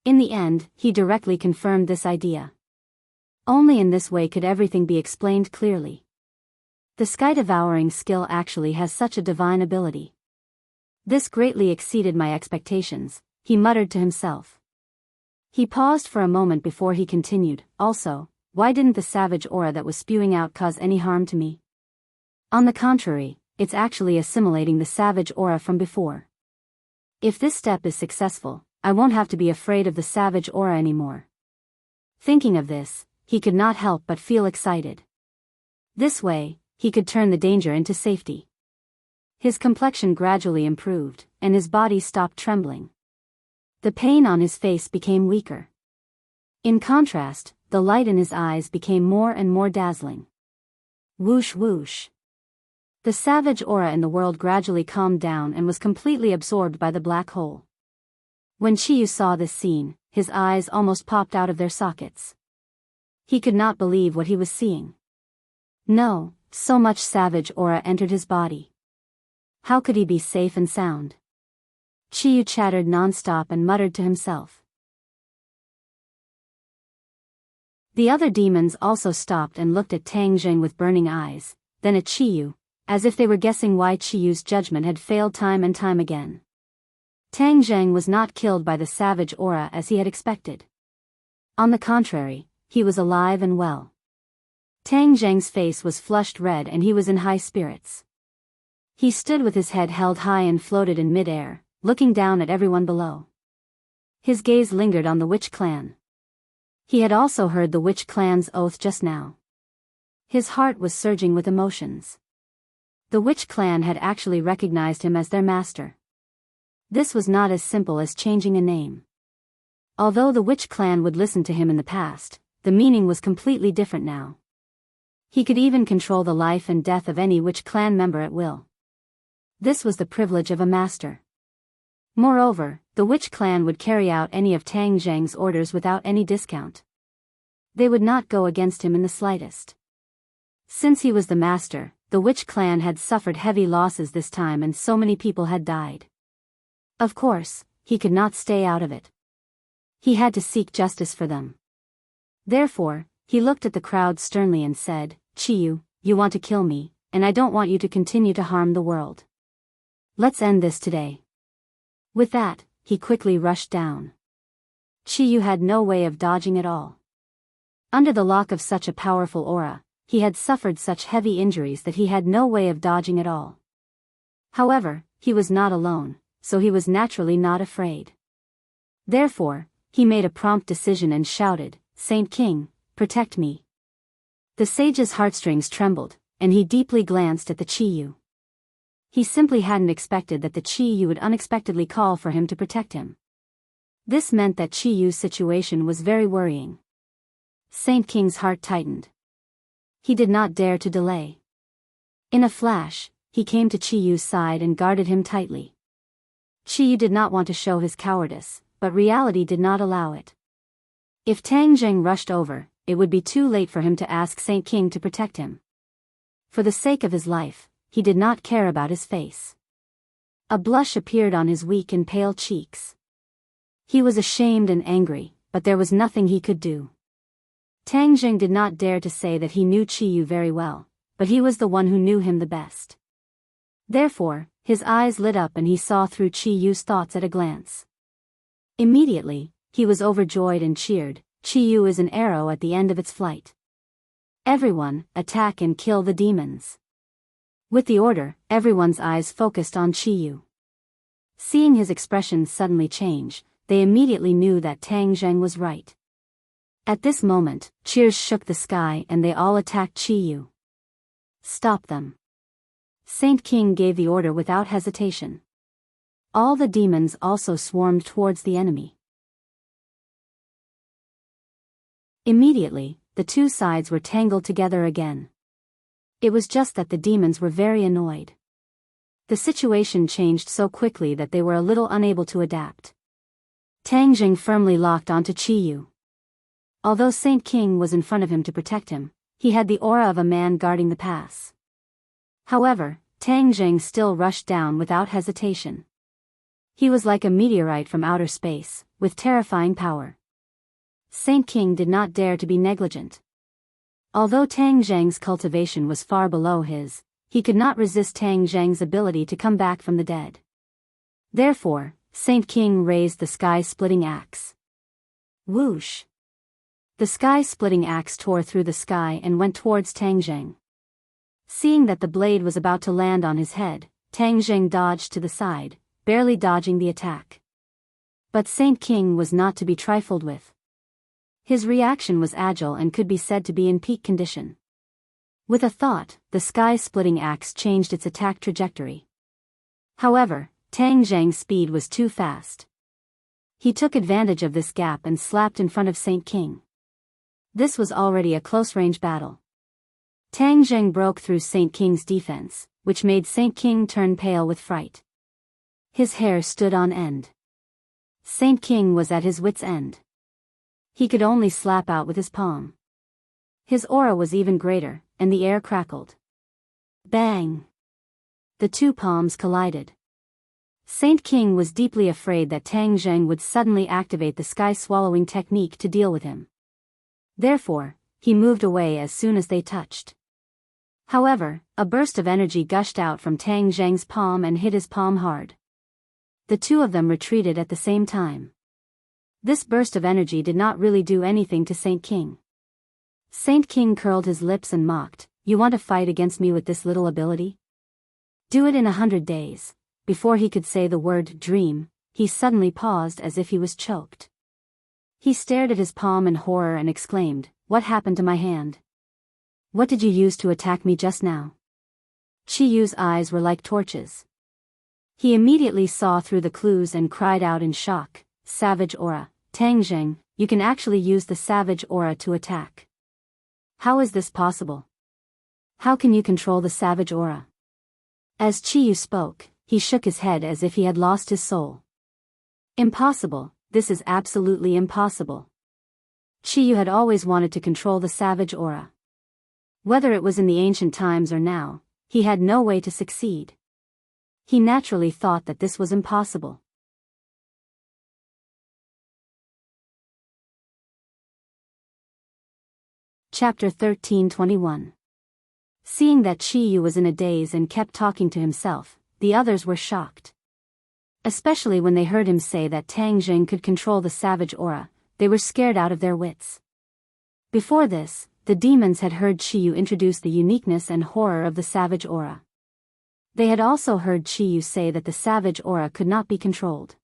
In the end, he directly confirmed this idea. Only in this way could everything be explained clearly. The sky-devouring skill actually has such a divine ability. This greatly exceeded my expectations, he muttered to himself. He paused for a moment before he continued, also, why didn't the savage aura that was spewing out cause any harm to me? On the contrary, it's actually assimilating the savage aura from before. If this step is successful, I won't have to be afraid of the savage aura anymore. Thinking of this, he could not help but feel excited. This way, he could turn the danger into safety. His complexion gradually improved, and his body stopped trembling. The pain on his face became weaker. In contrast, the light in his eyes became more and more dazzling. Whoosh whoosh. The savage aura in the world gradually calmed down and was completely absorbed by the black hole. When Qiyu saw this scene, his eyes almost popped out of their sockets. He could not believe what he was seeing. No, so much savage aura entered his body. How could he be safe and sound? Qiyu chattered non-stop and muttered to himself. The other demons also stopped and looked at Tang Zheng with burning eyes, then at Qiyu, as if they were guessing why Qiyu's judgment had failed time and time again. Tang Zheng was not killed by the savage aura as he had expected. On the contrary, he was alive and well. Tang Zheng's face was flushed red and he was in high spirits. He stood with his head held high and floated in mid-air, looking down at everyone below. His gaze lingered on the witch clan. He had also heard the witch clan's oath just now. His heart was surging with emotions. The witch clan had actually recognized him as their master. This was not as simple as changing a name. Although the witch clan would listen to him in the past, the meaning was completely different now. He could even control the life and death of any witch clan member at will. This was the privilege of a master. Moreover, the witch clan would carry out any of Tang Zheng's orders without any discount. They would not go against him in the slightest. Since he was the master, the witch clan had suffered heavy losses this time and so many people had died. Of course, he could not stay out of it. He had to seek justice for them. Therefore, he looked at the crowd sternly and said, Qiyu, you want to kill me, and I don't want you to continue to harm the world. Let's end this today. With that, he quickly rushed down. Chiyu had no way of dodging at all. Under the lock of such a powerful aura, he had suffered such heavy injuries that he had no way of dodging at all. However, he was not alone, so he was naturally not afraid. Therefore, he made a prompt decision and shouted, "Saint King, protect me." The sage's heartstrings trembled, and he deeply glanced at the Chiyu. He simply hadn't expected that the Chiyu would unexpectedly call for him to protect him. This meant that Chiyu's situation was very worrying. Saint King's heart tightened. He did not dare to delay. In a flash, he came to Chiyu's side and guarded him tightly. Chiyu did not want to show his cowardice, but reality did not allow it. If Tang Zheng rushed over, it would be too late for him to ask Saint King to protect him. For the sake of his life, he did not care about his face. A blush appeared on his weak and pale cheeks. He was ashamed and angry, but there was nothing he could do. Tang Zheng did not dare to say that he knew Chiyu very well, but he was the one who knew him the best. Therefore, his eyes lit up and he saw through Chiyu's thoughts at a glance. Immediately, he was overjoyed and cheered, "Chiyu is an arrow at the end of its flight. Everyone, attack and kill the demons." With the order, everyone's eyes focused on Chiyu. Seeing his expression suddenly change, they immediately knew that Tang Zheng was right. At this moment, cheers shook the sky and they all attacked Chiyu. "Stop them." Saint King gave the order without hesitation. All the demons also swarmed towards the enemy. Immediately, the two sides were tangled together again. It was just that the demons were very annoyed. The situation changed so quickly that they were a little unable to adapt. Tang Zheng firmly locked onto Chiyu. Although Saint King was in front of him to protect him, he had the aura of a man guarding the pass. However, Tang Zheng still rushed down without hesitation. He was like a meteorite from outer space, with terrifying power. Saint King did not dare to be negligent. Although Tang Zheng's cultivation was far below his, he could not resist Tang Zheng's ability to come back from the dead. Therefore, Saint King raised the sky-splitting axe. Whoosh! The sky-splitting axe tore through the sky and went towards Tang Zheng. Seeing that the blade was about to land on his head, Tang Zheng dodged to the side, barely dodging the attack. But Saint King was not to be trifled with. His reaction was agile and could be said to be in peak condition. With a thought, the sky-splitting axe changed its attack trajectory. However, Tang Zheng's speed was too fast. He took advantage of this gap and slapped in front of Saint King. This was already a close-range battle. Tang Zheng broke through Saint King's defense, which made Saint King turn pale with fright. His hair stood on end. Saint King was at his wit's end. He could only slap out with his palm. His aura was even greater, and the air crackled. Bang! The two palms collided. Saint King was deeply afraid that Tang Zheng would suddenly activate the sky-swallowing technique to deal with him. Therefore, he moved away as soon as they touched. However, a burst of energy gushed out from Tang Zheng's palm and hit his palm hard. The two of them retreated at the same time. This burst of energy did not really do anything to Saint King. Saint King curled his lips and mocked, "You want to fight against me with this little ability? Do it in 100 days. Before he could say the word dream, he suddenly paused as if he was choked. He stared at his palm in horror and exclaimed, "What happened to my hand? What did you use to attack me just now?" Chiyu's eyes were like torches. He immediately saw through the clues and cried out in shock, "Savage aura, Tang Zheng, you can actually use the savage aura to attack. How is this possible? How can you control the savage aura?" As Chiyu spoke, he shook his head as if he had lost his soul. "Impossible, this is absolutely impossible." Chiyu had always wanted to control the savage aura. Whether it was in the ancient times or now, he had no way to succeed. He naturally thought that this was impossible. Chapter 13:21. Seeing that Qiyu was in a daze and kept talking to himself, the others were shocked. Especially when they heard him say that Tang Jing could control the savage aura, they were scared out of their wits. Before this, the demons had heard Qiyu introduce the uniqueness and horror of the savage aura. They had also heard Qiyu say that the savage aura could not be controlled.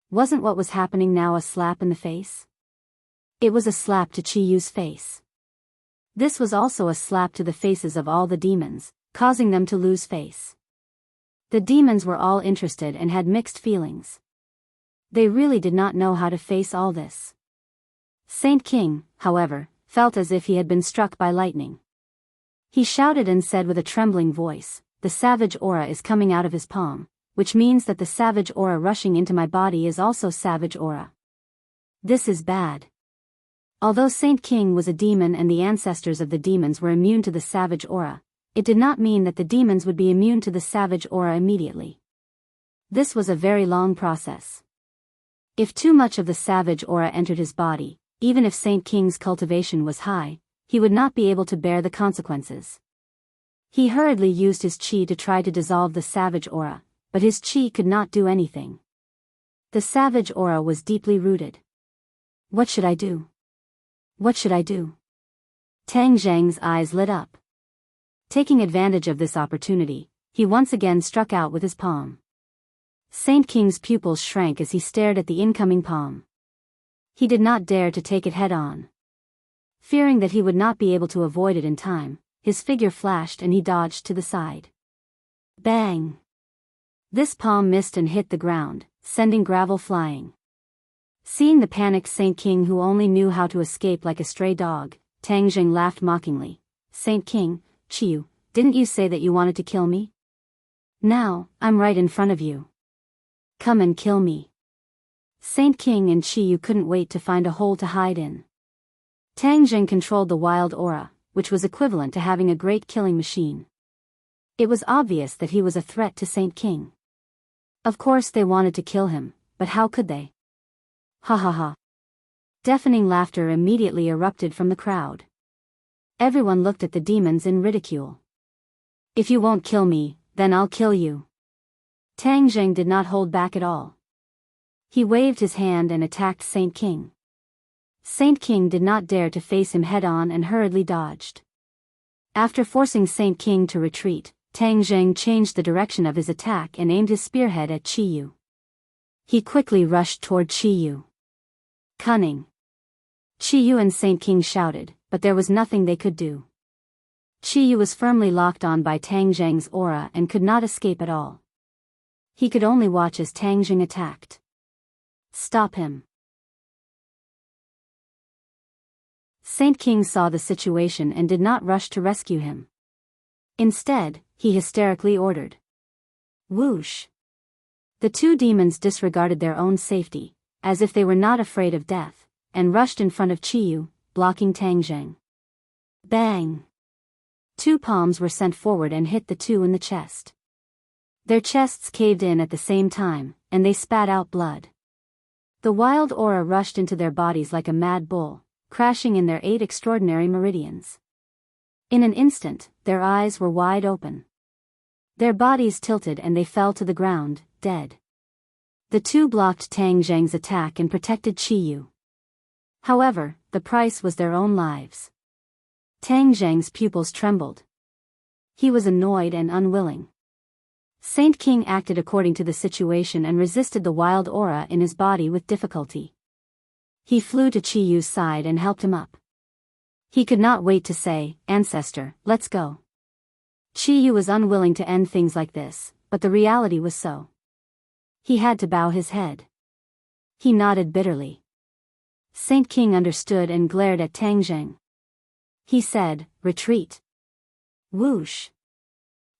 Wasn't what was happening now a slap in the face? It was a slap to Qiyu's face. This was also a slap to the faces of all the demons, causing them to lose face. The demons were all interested and had mixed feelings. They really did not know how to face all this. Saint King, however, felt as if he had been struck by lightning. He shouted and said with a trembling voice, "The savage aura is coming out of his palm, which means that the savage aura rushing into my body is also savage aura. This is bad." Although Saint King was a demon and the ancestors of the demons were immune to the savage aura, it did not mean that the demons would be immune to the savage aura immediately. This was a very long process. If too much of the savage aura entered his body, even if Saint King's cultivation was high, he would not be able to bear the consequences. He hurriedly used his qi to try to dissolve the savage aura, but his qi could not do anything. The savage aura was deeply rooted. What should I do? What should I do? Tang Zhang's eyes lit up. Taking advantage of this opportunity, he once again struck out with his palm. Saint King's pupils shrank as he stared at the incoming palm. He did not dare to take it head-on. Fearing that he would not be able to avoid it in time, his figure flashed and he dodged to the side. Bang! This palm missed and hit the ground, sending gravel flying. Seeing the panicked Saint King who only knew how to escape like a stray dog, Tang Jing laughed mockingly. "Saint King, Qiyu, didn't you say that you wanted to kill me? Now, I'm right in front of you. Come and kill me." Saint King and Qiyu couldn't wait to find a hole to hide in. Tang Jing controlled the wild aura, which was equivalent to having a great killing machine. It was obvious that he was a threat to Saint King. Of course they wanted to kill him, but how could they? Ha ha ha. Deafening laughter immediately erupted from the crowd. Everyone looked at the demons in ridicule. "If you won't kill me, then I'll kill you." Tang Jing did not hold back at all. He waved his hand and attacked Saint King. Saint King did not dare to face him head-on and hurriedly dodged. After forcing Saint King to retreat, Tang Jing changed the direction of his attack and aimed his spearhead at Qiyu. He quickly rushed toward Qiyu. Cunning. Qiyu and Saint King shouted, but there was nothing they could do. Qiyu was firmly locked on by Tang Jing's aura and could not escape at all. He could only watch as Tang Jing attacked. Stop him. Saint King saw the situation and did not rush to rescue him. Instead, he hysterically ordered. Whoosh! The two demons disregarded their own safety, as if they were not afraid of death, and rushed in front of Qiyu, blocking Tang Jing. Bang! Two palms were sent forward and hit the two in the chest. Their chests caved in at the same time, and they spat out blood. The wild aura rushed into their bodies like a mad bull, crashing in their 8 extraordinary meridians. In an instant, their eyes were wide open. Their bodies tilted and they fell to the ground, dead. The two blocked Tang Jing's attack and protected Qiyu. However, the price was their own lives. Tang Jing's pupils trembled. He was annoyed and unwilling. Saint King acted according to the situation and resisted the wild aura in his body with difficulty. He flew to Qiyu's side and helped him up. He could not wait to say, "Ancestor, let's go." Qiyu was unwilling to end things like this, but the reality was so. He had to bow his head. He nodded bitterly. Saint King understood and glared at Tang Jing. He said, "Retreat." Whoosh!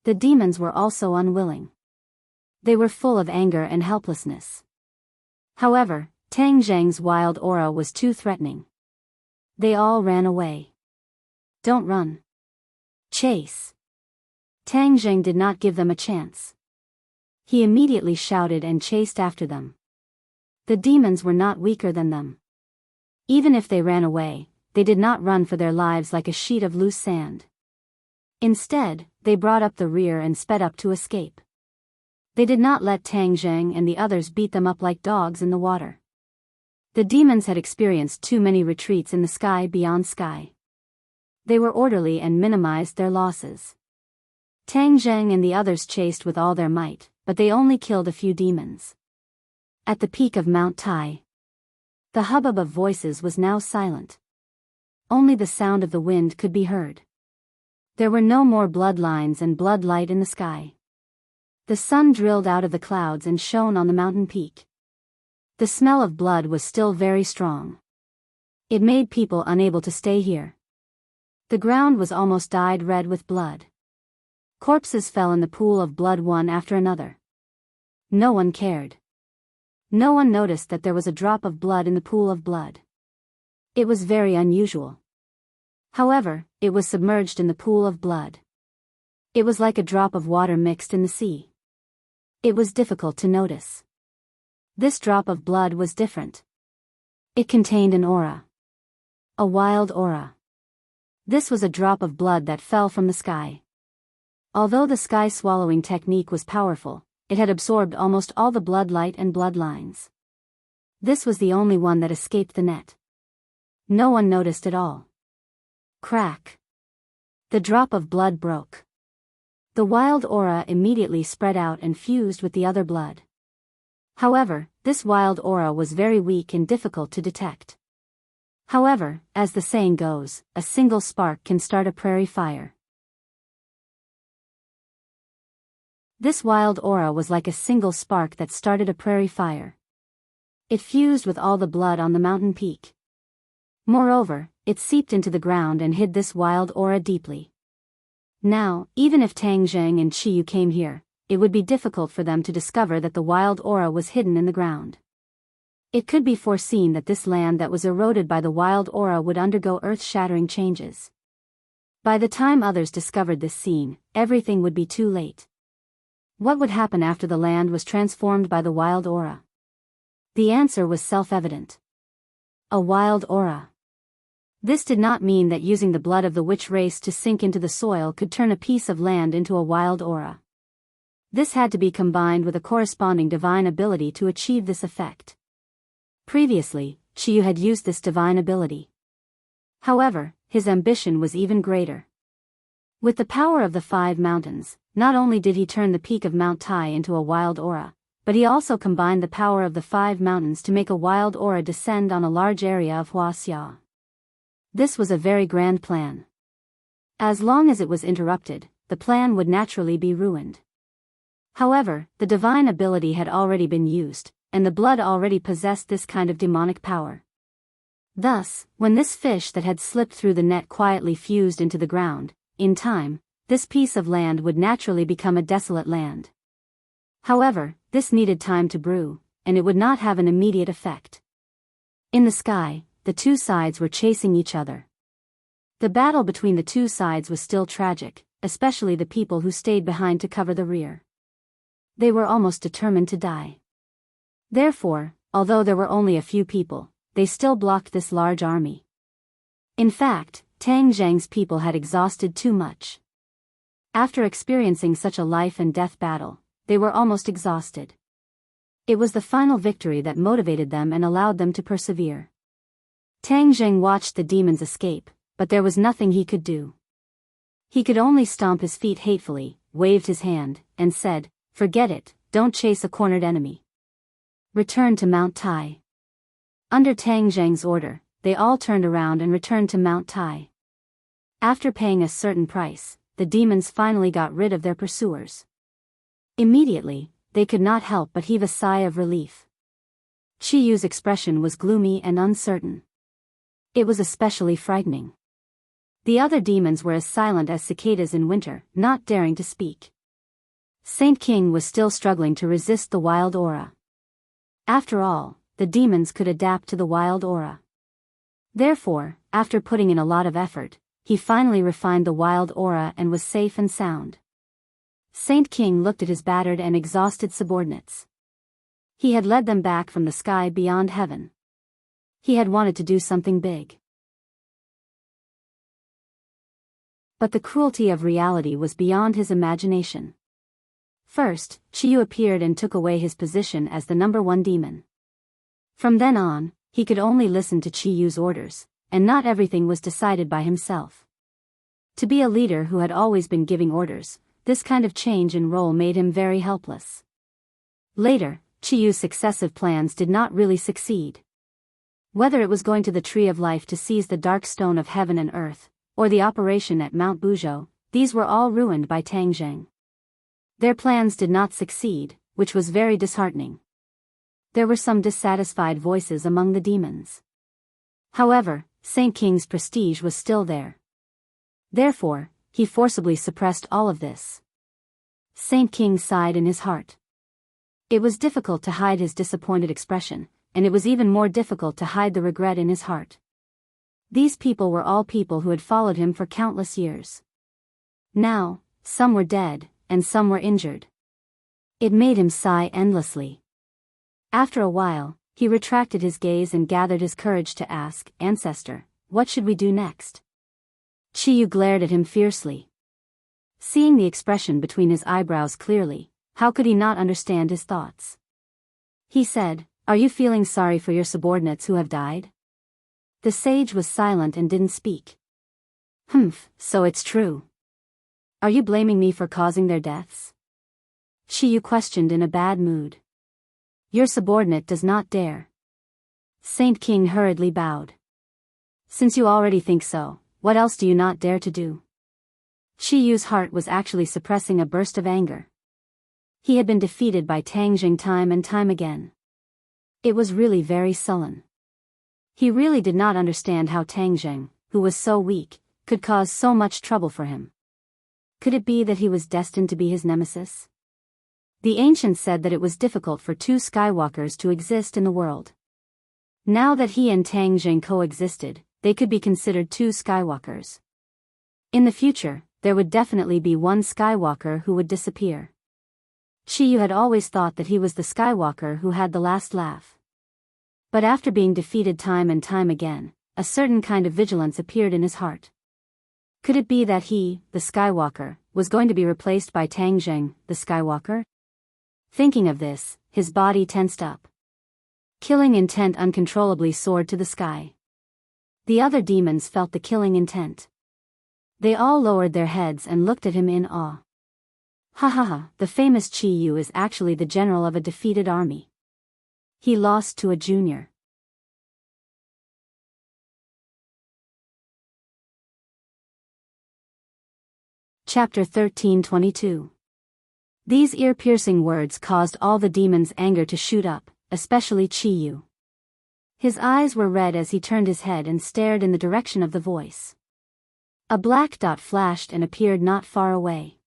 The demons were also unwilling. They were full of anger and helplessness. However, Tang Jing's wild aura was too threatening. They all ran away. Don't run. Chase. Tang Jing did not give them a chance. He immediately shouted and chased after them. The demons were not weaker than them. Even if they ran away, they did not run for their lives like a sheet of loose sand. Instead, they brought up the rear and sped up to escape. They did not let Tang Zheng and the others beat them up like dogs in the water. The demons had experienced too many retreats in the sky beyond sky. They were orderly and minimized their losses. Tang Zheng and the others chased with all their might, but they only killed a few demons. At the peak of Mount Tai, the hubbub of voices was now silent. Only the sound of the wind could be heard. There were no more bloodlines and blood light in the sky. The sun drilled out of the clouds and shone on the mountain peak. The smell of blood was still very strong. It made people unable to stay here. The ground was almost dyed red with blood. Corpses fell in the pool of blood one after another. No one cared. No one noticed that there was a drop of blood in the pool of blood. It was very unusual. However, it was submerged in the pool of blood. It was like a drop of water mixed in the sea. It was difficult to notice. This drop of blood was different. It contained an aura. A wild aura. This was a drop of blood that fell from the sky. Although the sky swallowing technique was powerful, it had absorbed almost all the blood light and bloodlines. This was the only one that escaped the net. No one noticed at all. Crack. The drop of blood broke. The wild aura immediately spread out and fused with the other blood. However, this wild aura was very weak and difficult to detect. However, as the saying goes, a single spark can start a prairie fire. This wild aura was like a single spark that started a prairie fire. It fused with all the blood on the mountain peak. Moreover, it seeped into the ground and hid this wild aura deeply. Now, even if Tang Zheng and Qiyu came here, it would be difficult for them to discover that the wild aura was hidden in the ground. It could be foreseen that this land that was eroded by the wild aura would undergo earth-shattering changes. By the time others discovered this scene, everything would be too late. What would happen after the land was transformed by the wild aura? The answer was self-evident. A wild aura. This did not mean that using the blood of the witch race to sink into the soil could turn a piece of land into a wild aura. This had to be combined with a corresponding divine ability to achieve this effect. Previously, Qiyu had used this divine ability. However, his ambition was even greater. With the power of the 5 mountains, not only did he turn the peak of Mount Tai into a wild aura, but he also combined the power of the 5 mountains to make a wild aura descend on a large area of Huaxia. This was a very grand plan. As long as it was interrupted, the plan would naturally be ruined. However, the divine ability had already been used, and the blood already possessed this kind of demonic power. Thus, when this fish that had slipped through the net quietly fused into the ground, in time, this piece of land would naturally become a desolate land. However, this needed time to brew, and it would not have an immediate effect. In the sky, the two sides were chasing each other. The battle between the two sides was still tragic, especially the people who stayed behind to cover the rear. They were almost determined to die. Therefore, although there were only a few people, they still blocked this large army. In fact, Tang Zheng's people had exhausted too much. After experiencing such a life and death battle, they were almost exhausted. It was the final victory that motivated them and allowed them to persevere. Tang Zheng watched the demons escape, but there was nothing he could do. He could only stomp his feet hatefully, waved his hand, and said, "Forget it, don't chase a cornered enemy. Return to Mount Tai." Under Tang Zheng's order, they all turned around and returned to Mount Tai. After paying a certain price, the demons finally got rid of their pursuers. Immediately, they could not help but heave a sigh of relief. Qiyu's expression was gloomy and uncertain. It was especially frightening. The other demons were as silent as cicadas in winter, not daring to speak. Saint King was still struggling to resist the wild aura. After all, the demons could adapt to the wild aura. Therefore, after putting in a lot of effort, he finally refined the wild aura and was safe and sound. Saint King looked at his battered and exhausted subordinates. He had led them back from the sky beyond heaven. He had wanted to do something big. But the cruelty of reality was beyond his imagination. First, Chiyu appeared and took away his position as the #1 demon. From then on, he could only listen to Chiyu's orders, and not everything was decided by himself. To be a leader who had always been giving orders, this kind of change in role made him very helpless. Later, Chiyu's successive plans did not really succeed. Whether it was going to the Tree of Life to seize the dark stone of heaven and earth, or the operation at Mount Buzhou, these were all ruined by Tang Zheng. Their plans did not succeed, which was very disheartening. There were some dissatisfied voices among the demons. However, Saint King's prestige was still there. Therefore, he forcibly suppressed all of this. Saint King sighed in his heart. It was difficult to hide his disappointed expression, and it was even more difficult to hide the regret in his heart. These people were all people who had followed him for countless years. Now, some were dead, and some were injured. It made him sigh endlessly. After a while, he retracted his gaze and gathered his courage to ask, "Ancestor, what should we do next?" Chiyu glared at him fiercely. Seeing the expression between his eyebrows clearly, how could he not understand his thoughts? He said, "Are you feeling sorry for your subordinates who have died?" The sage was silent and didn't speak. "Humph, so it's true. Are you blaming me for causing their deaths?" Chiyu questioned in a bad mood. "Your subordinate does not dare." Saint King hurriedly bowed. "Since you already think so, what else do you not dare to do?" Chiyu's heart was actually suppressing a burst of anger. He had been defeated by Tang Zheng time and time again. It was really very sullen. He really did not understand how Tang Zheng, who was so weak, could cause so much trouble for him. Could it be that he was destined to be his nemesis? The ancients said that it was difficult for two Skywalkers to exist in the world. Now that he and Tang Zheng coexisted, they could be considered two Skywalkers. In the future, there would definitely be one Skywalker who would disappear. Chiyu had always thought that he was the Skywalker who had the last laugh. But after being defeated time and time again, a certain kind of vigilance appeared in his heart. Could it be that he, the Skywalker, was going to be replaced by Tang Zheng, the Skywalker? Thinking of this, his body tensed up. Killing intent uncontrollably soared to the sky. The other demons felt the killing intent. They all lowered their heads and looked at him in awe. Ha ha ha, the famous Chiyu is actually the general of a defeated army. He lost to a junior. Chapter 13:22. These ear-piercing words caused all the demons' anger to shoot up, especially Chiyu. His eyes were red as he turned his head and stared in the direction of the voice. A black dot flashed and appeared not far away.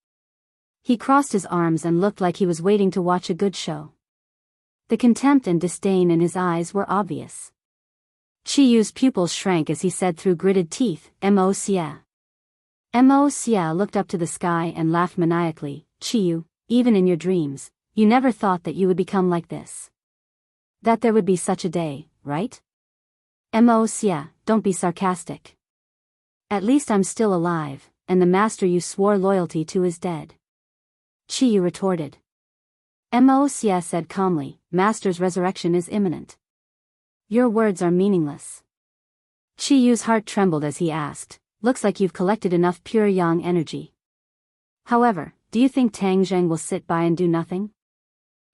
He crossed his arms and looked like he was waiting to watch a good show. The contempt and disdain in his eyes were obvious. Chiyu's pupils shrank as he said through gritted teeth, "Mo Xia." Mo Xia looked up to the sky and laughed maniacally. "Chiyu, even in your dreams, you never thought that you would become like this. That there would be such a day, right? Mo Xia, don't be sarcastic. At least I'm still alive, and the master you swore loyalty to is dead." Chiyu retorted. Mo Xia said calmly, "Master's resurrection is imminent. Your words are meaningless." Chiyu's heart trembled as he asked, "Looks like you've collected enough pure yang energy. However, do you think Tang Zheng will sit by and do nothing?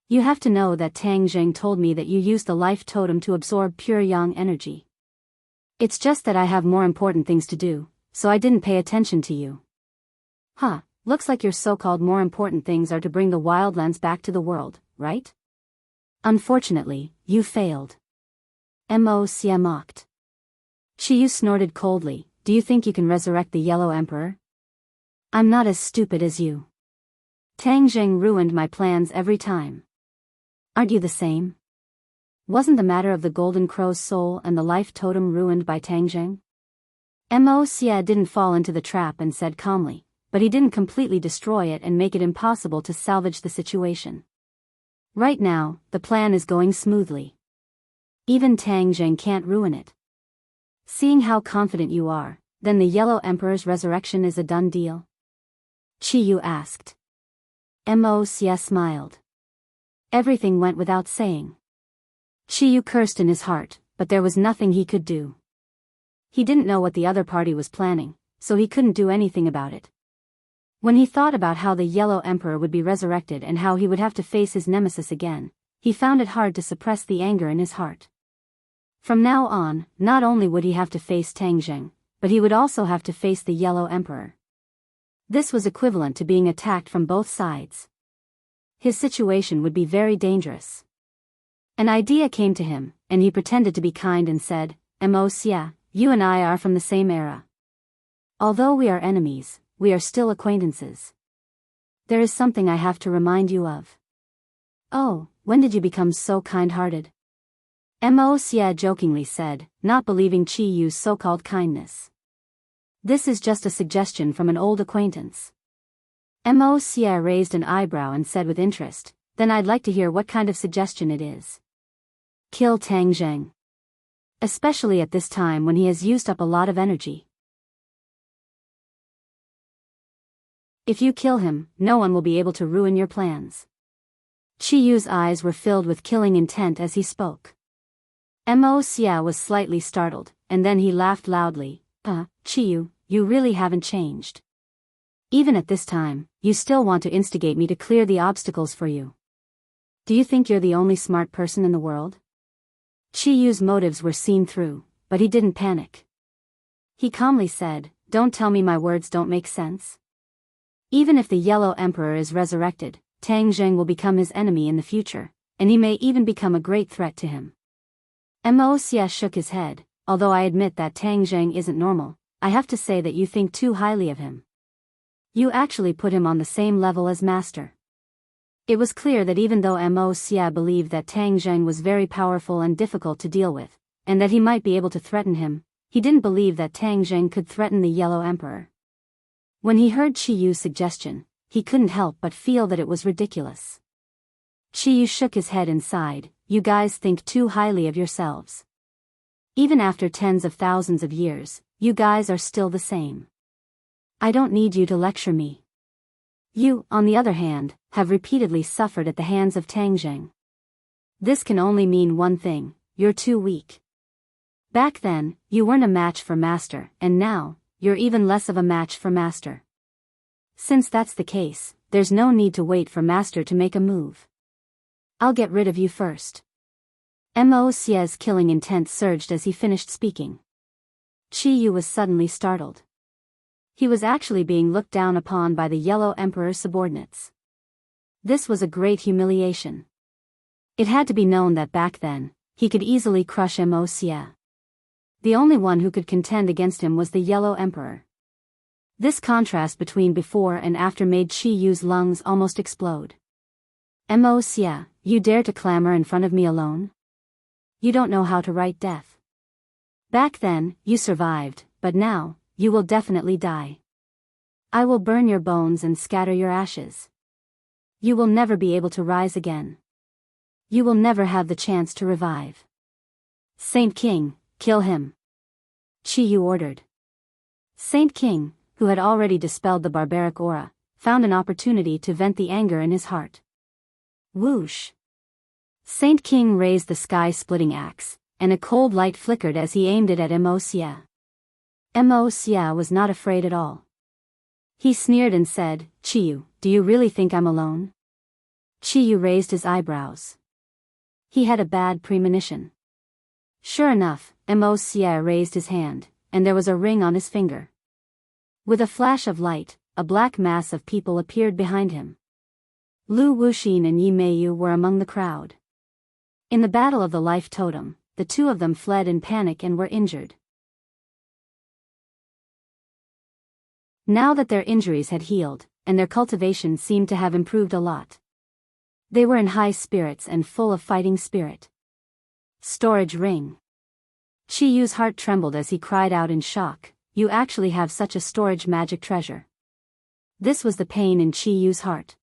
You have to know that Tang Zheng told me that you used the life totem to absorb pure yang energy. It's just that I have more important things to do, so I didn't pay attention to you." "Huh, looks like your so-called more important things are to bring the wildlands back to the world, right? Unfortunately, you failed." Mo Xia mocked. Chiyu snorted coldly, "Do you think you can resurrect the Yellow Emperor? I'm not as stupid as you. Tang Zheng ruined my plans every time. Aren't you the same? Wasn't the matter of the Golden Crow's soul and the life totem ruined by Tang Zheng?" Mo Xia didn't fall into the trap and said calmly, "But he didn't completely destroy it and make it impossible to salvage the situation. Right now, the plan is going smoothly. Even Tang Zheng can't ruin it. Seeing how confident you are, Then the Yellow Emperor's resurrection is a done deal? Chi Yu asked. Mo Xie smiled. Everything went without saying. Chi Yu cursed in his heart, but there was nothing he could do. He didn't know what the other party was planning, so he couldn't do anything about it. When he thought about how the Yellow Emperor would be resurrected and how he would have to face his nemesis again, he found it hard to suppress the anger in his heart. From now on, not only would he have to face Tang Zheng, but he would also have to face the Yellow Emperor. This was equivalent to being attacked from both sides. His situation would be very dangerous. An idea came to him, and he pretended to be kind and said, Mo Xie, you and I are from the same era. Although we are enemies, we are still acquaintances. There is something I have to remind you of. Oh, when did you become so kind-hearted? Mo Xie jokingly said, not believing Chi Yu's so-called kindness. This is just a suggestion from an old acquaintance. Mo Xie raised an eyebrow and said with interest, then I'd like to hear what kind of suggestion it is. Kill Tang Zheng. Especially at this time when he has used up a lot of energy. If you kill him, no one will be able to ruin your plans. Chi Yu's eyes were filled with killing intent as he spoke. Mo Xie was slightly startled, and then he laughed loudly. Chi Yu, you really haven't changed. Even at this time, you still want to instigate me to clear the obstacles for you. Do you think you're the only smart person in the world? Chi Yu's motives were seen through, but he didn't panic. He calmly said, don't tell me my words don't make sense. Even if the Yellow Emperor is resurrected, Tang Zheng will become his enemy in the future, and he may even become a great threat to him. Mo Xie shook his head. Although I admit that Tang Zheng isn't normal, I have to say that you think too highly of him. You actually put him on the same level as Master. It was clear that even though Mo Xie believed that Tang Zheng was very powerful and difficult to deal with, and that he might be able to threaten him, he didn't believe that Tang Zheng could threaten the Yellow Emperor. When he heard Chi Yu's suggestion, he couldn't help but feel that it was ridiculous. Chi Yu shook his head and sighed, you guys think too highly of yourselves. Even after tens of thousands of years, you guys are still the same. I don't need you to lecture me. You, on the other hand, have repeatedly suffered at the hands of Tang Zheng. This can only mean one thing, you're too weak. Back then, you weren't a match for Master, and now, you're even less of a match for Master. Since that's the case, there's no need to wait for Master to make a move. I'll get rid of you first. Mo Xie's killing intent surged as he finished speaking. Chi Yu was suddenly startled. He was actually being looked down upon by the Yellow Emperor's subordinates. This was a great humiliation. It had to be known that back then, he could easily crush Mo Xie. The only one who could contend against him was the Yellow Emperor. This contrast between before and after made Chi Yu's lungs almost explode. Mo Xie, you dare to clamor in front of me alone? You don't know how to write death. Back then, you survived, but now, you will definitely die. I will burn your bones and scatter your ashes. You will never be able to rise again. You will never have the chance to revive. Saint King, kill him. Chi Yu ordered. Saint King, who had already dispelled the barbaric aura, found an opportunity to vent the anger in his heart. Whoosh! Saint King raised the sky-splitting axe, and a cold light flickered as he aimed it at Mo Xie. Mo Xie was not afraid at all. He sneered and said, Chi Yu, do you really think I'm alone? Chi Yu raised his eyebrows. He had a bad premonition. Sure enough, Mo Xie raised his hand, and there was a ring on his finger. With a flash of light, a black mass of people appeared behind him. Lu Wuxin and Yi Meiyu were among the crowd. In the Battle of the Life Totem, the two of them fled in panic and were injured. Now that their injuries had healed, and their cultivation seemed to have improved a lot, they were in high spirits and full of fighting spirit. Storage ring. Chi Yu's heart trembled as he cried out in shock, you actually have such a storage magic treasure. This was the pain in Chi Yu's heart.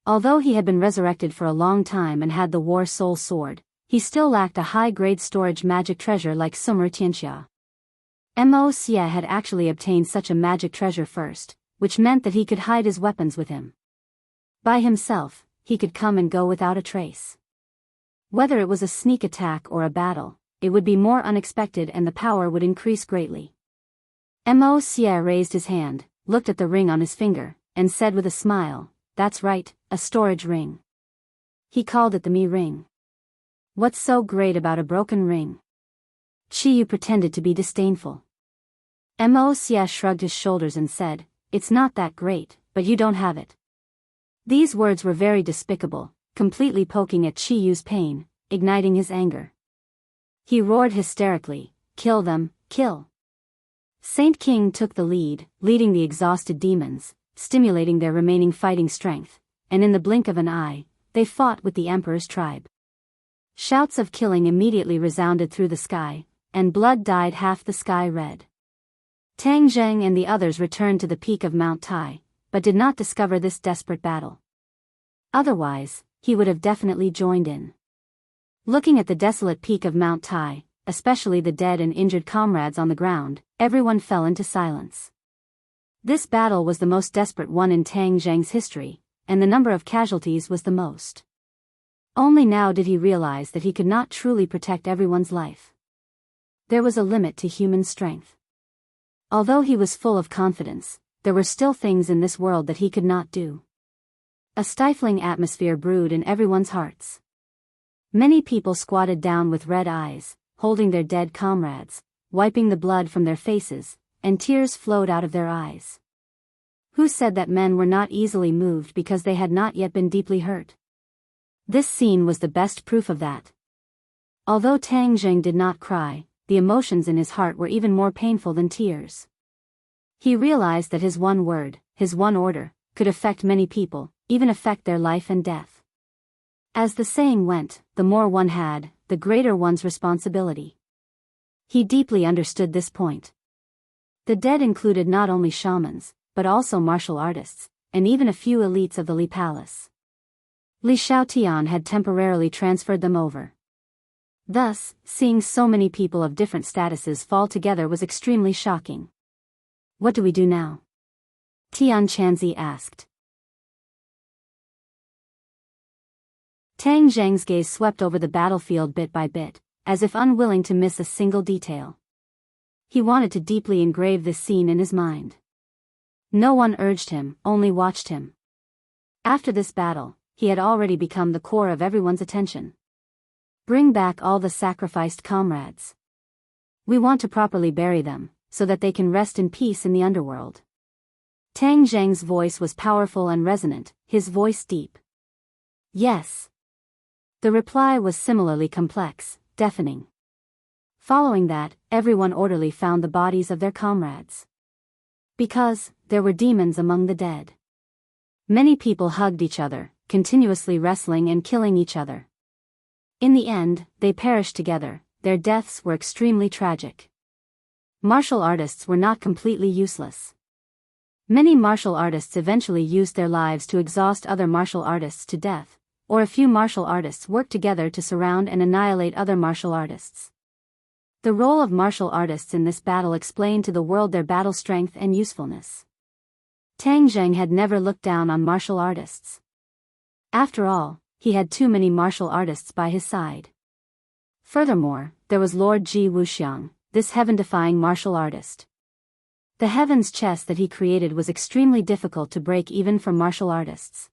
Although he had been resurrected for a long time and had the War Soul Sword, he still lacked a high-grade storage magic treasure like Summer Tianxia. Mo Xie had actually obtained such a magic treasure first, which meant that he could hide his weapons with him. By himself, he could come and go without a trace. Whether it was a sneak attack or a battle, it would be more unexpected and the power would increase greatly. Mo Xie raised his hand, looked at the ring on his finger, and said with a smile, "That's right, a storage ring." He called it the Mi ring. "What's so great about a broken ring?" Qiyu pretended to be disdainful. Mo Xie shrugged his shoulders and said, "It's not that great, but you don't have it." These words were very despicable, completely poking at Qiyu's pain, igniting his anger. He roared hysterically, "Kill them, kill!" Saint King took the lead, leading the exhausted demons, stimulating their remaining fighting strength, and in the blink of an eye, they fought with the Emperor's tribe. Shouts of killing immediately resounded through the sky, and blood dyed half the sky red. Tang Zheng and the others returned to the peak of Mount Tai, but did not discover this desperate battle. Otherwise, he would have definitely joined in. Looking at the desolate peak of Mount Tai, especially the dead and injured comrades on the ground, everyone fell into silence. This battle was the most desperate one in Tang Zheng's history, and the number of casualties was the most. Only now did he realize that he could not truly protect everyone's life. There was a limit to human strength. Although he was full of confidence, there were still things in this world that he could not do. A stifling atmosphere brewed in everyone's hearts. Many people squatted down with red eyes, holding their dead comrades, wiping the blood from their faces, and tears flowed out of their eyes. Who said that men were not easily moved because they had not yet been deeply hurt? This scene was the best proof of that. Although Tang Zheng did not cry, the emotions in his heart were even more painful than tears. He realized that his one word, his one order, could affect many people, even affect their life and death. As the saying went, the more one had, the greater one's responsibility. He deeply understood this point. The dead included not only shamans, but also martial artists, and even a few elites of the Li Palace. Li Xiaotian had temporarily transferred them over. Thus, seeing so many people of different statuses fall together was extremely shocking. "What do we do now?" Tian Chanzi asked. Tang Zheng's gaze swept over the battlefield bit by bit, as if unwilling to miss a single detail. He wanted to deeply engrave this scene in his mind. No one urged him, only watched him. After this battle, he had already become the core of everyone's attention. Bring back all the sacrificed comrades. We want to properly bury them, so that they can rest in peace in the underworld. Tang Zheng's voice was powerful and resonant, his voice deep. Yes. The reply was similarly complex, deafening. Following that, everyone orderly found the bodies of their comrades. Because, there were demons among the dead. Many people hugged each other, continuously wrestling and killing each other. In the end, they perished together, their deaths were extremely tragic. Martial artists were not completely useless. Many martial artists eventually used their lives to exhaust other martial artists to death, or a few martial artists worked together to surround and annihilate other martial artists. The role of martial artists in this battle explained to the world their battle strength and usefulness. Tang Zheng had never looked down on martial artists. After all, he had too many martial artists by his side. Furthermore, there was Lord Ji Wuxiang, this heaven-defying martial artist. The heaven's chess that he created was extremely difficult to break even for martial artists.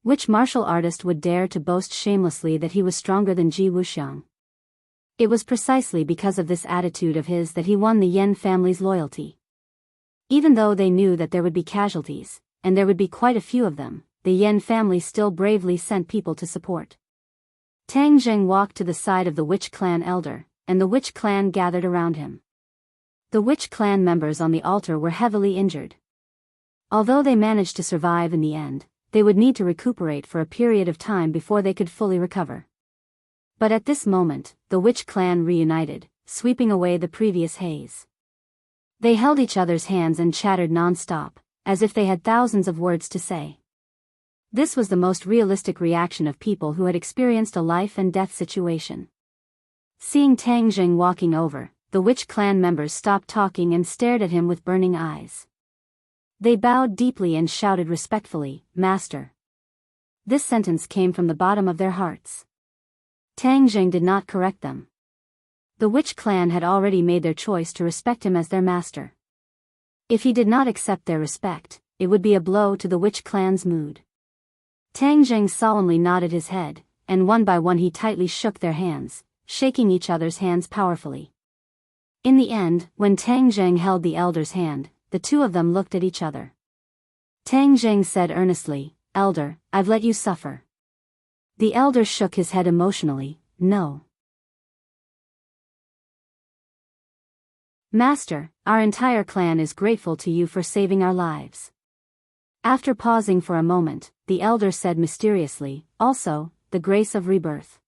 Which martial artist would dare to boast shamelessly that he was stronger than Ji Wuxiang? It was precisely because of this attitude of his that he won the Yan family's loyalty. Even though they knew that there would be casualties, and there would be quite a few of them, the Yan family still bravely sent people to support. Tang Zheng walked to the side of the Witch clan elder, and the Witch clan gathered around him. The Witch clan members on the altar were heavily injured. Although they managed to survive in the end, they would need to recuperate for a period of time before they could fully recover. But at this moment, the Witch clan reunited, sweeping away the previous haze. They held each other's hands and chattered non-stop, as if they had thousands of words to say. This was the most realistic reaction of people who had experienced a life and death situation. Seeing Tang Zheng walking over, the witch clan members stopped talking and stared at him with burning eyes. They bowed deeply and shouted respectfully, "Master." This sentence came from the bottom of their hearts. Tang Jing did not correct them. The witch clan had already made their choice to respect him as their master. If he did not accept their respect, it would be a blow to the witch clan's mood. Tang Jing solemnly nodded his head, and one by one he tightly shook their hands, shaking each other's hands powerfully. In the end, when Tang Jing held the elder's hand, the two of them looked at each other. Tang Jing said earnestly, "Elder, I've let you suffer." The elder shook his head emotionally, "No. Master, our entire clan is grateful to you for saving our lives." After pausing for a moment, the elder said mysteriously, "Also, the grace of rebirth."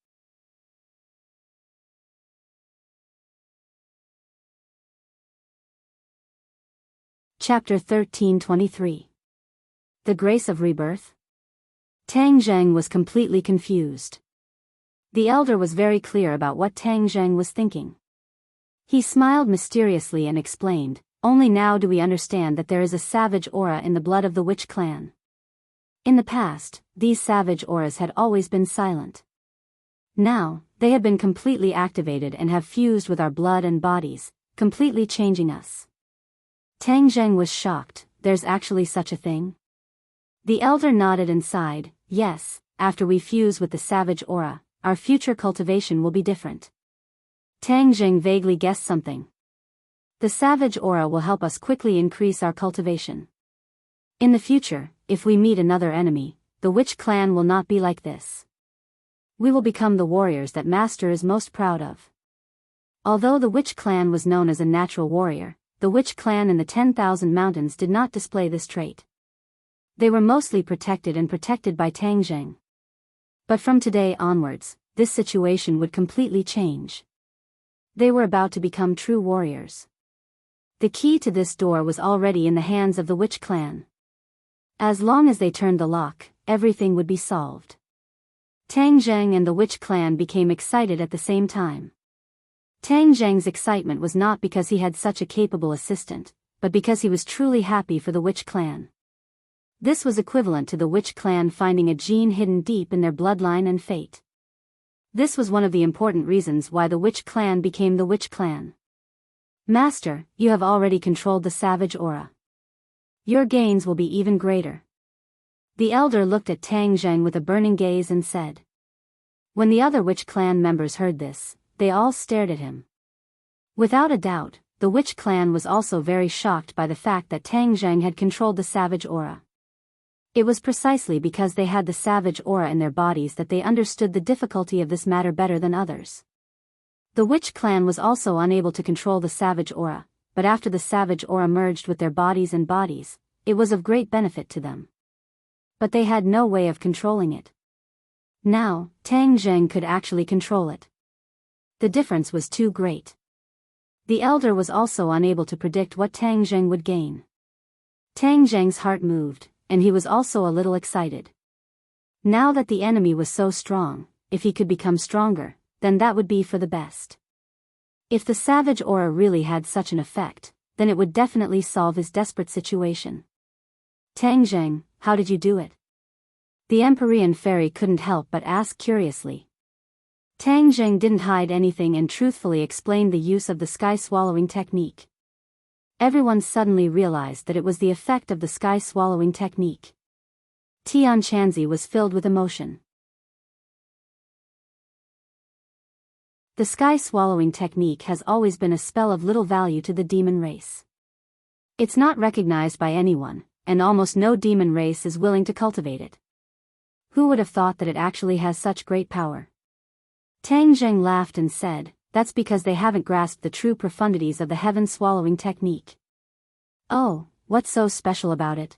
Chapter 13:23. The Grace of Rebirth? Tang Zheng was completely confused. The elder was very clear about what Tang Zheng was thinking. He smiled mysteriously and explained, "Only now do we understand that there is a savage aura in the blood of the witch clan. In the past, these savage auras had always been silent. Now, they have been completely activated and have fused with our blood and bodies, completely changing us." Tang Zheng was shocked. "There's actually such a thing?" The elder nodded and sighed, "Yes, after we fuse with the savage aura, our future cultivation will be different." Tang Jing vaguely guessed something. "The savage aura will help us quickly increase our cultivation. In the future, if we meet another enemy, the witch clan will not be like this. We will become the warriors that Master is most proud of." Although the witch clan was known as a natural warrior, the witch clan in the 10,000 mountains did not display this trait. They were mostly protected by Tang Jing. But from today onwards, this situation would completely change. They were about to become true warriors. The key to this door was already in the hands of the witch clan. As long as they turned the lock, everything would be solved. Tang Zheng and the witch clan became excited at the same time. Tang Zheng's excitement was not because he had such a capable assistant, but because he was truly happy for the witch clan. This was equivalent to the witch clan finding a gene hidden deep in their bloodline and fate. This was one of the important reasons why the witch clan became the witch clan. "Master, you have already controlled the savage aura. Your gains will be even greater." The elder looked at Tang Zheng with a burning gaze and said. When the other witch clan members heard this, they all stared at him. Without a doubt, the witch clan was also very shocked by the fact that Tang Zheng had controlled the savage aura. It was precisely because they had the savage aura in their bodies that they understood the difficulty of this matter better than others. The witch clan was also unable to control the savage aura, but after the savage aura merged with their bodies, it was of great benefit to them. But they had no way of controlling it. Now, Tang Zheng could actually control it. The difference was too great. The elder was also unable to predict what Tang Zheng would gain. Tang Zheng's heart moved, and he was also a little excited. Now that the enemy was so strong, if he could become stronger, then that would be for the best. If the savage aura really had such an effect, then it would definitely solve his desperate situation. "Tang Zheng, how did you do it?" The Empyrean fairy couldn't help but ask curiously. Tang Zheng didn't hide anything and truthfully explained the use of the sky-swallowing technique. Everyone suddenly realized that it was the effect of the sky-swallowing technique. Tian Chanzi was filled with emotion. The sky-swallowing technique has always been a spell of little value to the demon race. It's not recognized by anyone, and almost no demon race is willing to cultivate it. Who would have thought that it actually has such great power? Tang Zheng laughed and said, "That's because they haven't grasped the true profundities of the heaven-swallowing technique." "Oh, what's so special about it?"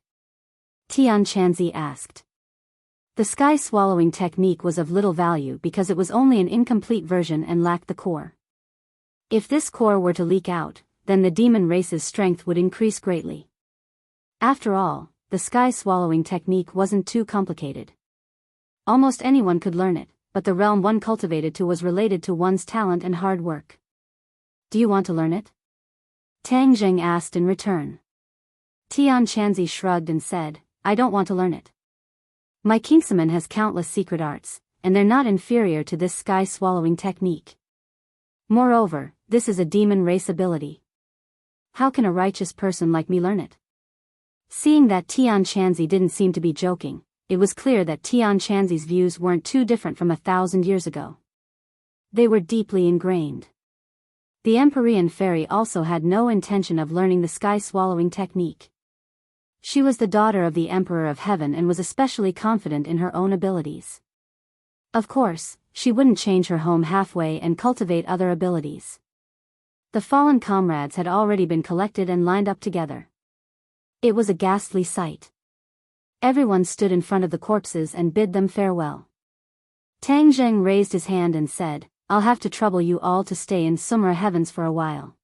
Tian Chanzi asked. The sky-swallowing technique was of little value because it was only an incomplete version and lacked the core. If this core were to leak out, then the demon race's strength would increase greatly. After all, the sky-swallowing technique wasn't too complicated. Almost anyone could learn it, but the realm one cultivated to was related to one's talent and hard work. Do you want to learn it? Tang Jing asked in return. Tian Chanzi shrugged and said, I don't want to learn it. My Kingsaman has countless secret arts, and they're not inferior to this sky-swallowing technique. Moreover, this is a demon race ability. How can a righteous person like me learn it? Seeing that Tian Chanzi didn't seem to be joking, it was clear that Tian Chanzi's views weren't too different from 1,000 years ago. They were deeply ingrained. The Empyrean fairy also had no intention of learning the sky-swallowing technique. She was the daughter of the Emperor of Heaven and was especially confident in her own abilities. Of course, she wouldn't change her home halfway and cultivate other abilities. The fallen comrades had already been collected and lined up together. It was a ghastly sight. Everyone stood in front of the corpses and bid them farewell. Tang Zheng raised his hand and said, I'll have to trouble you all to stay in Sumera Heavens for a while.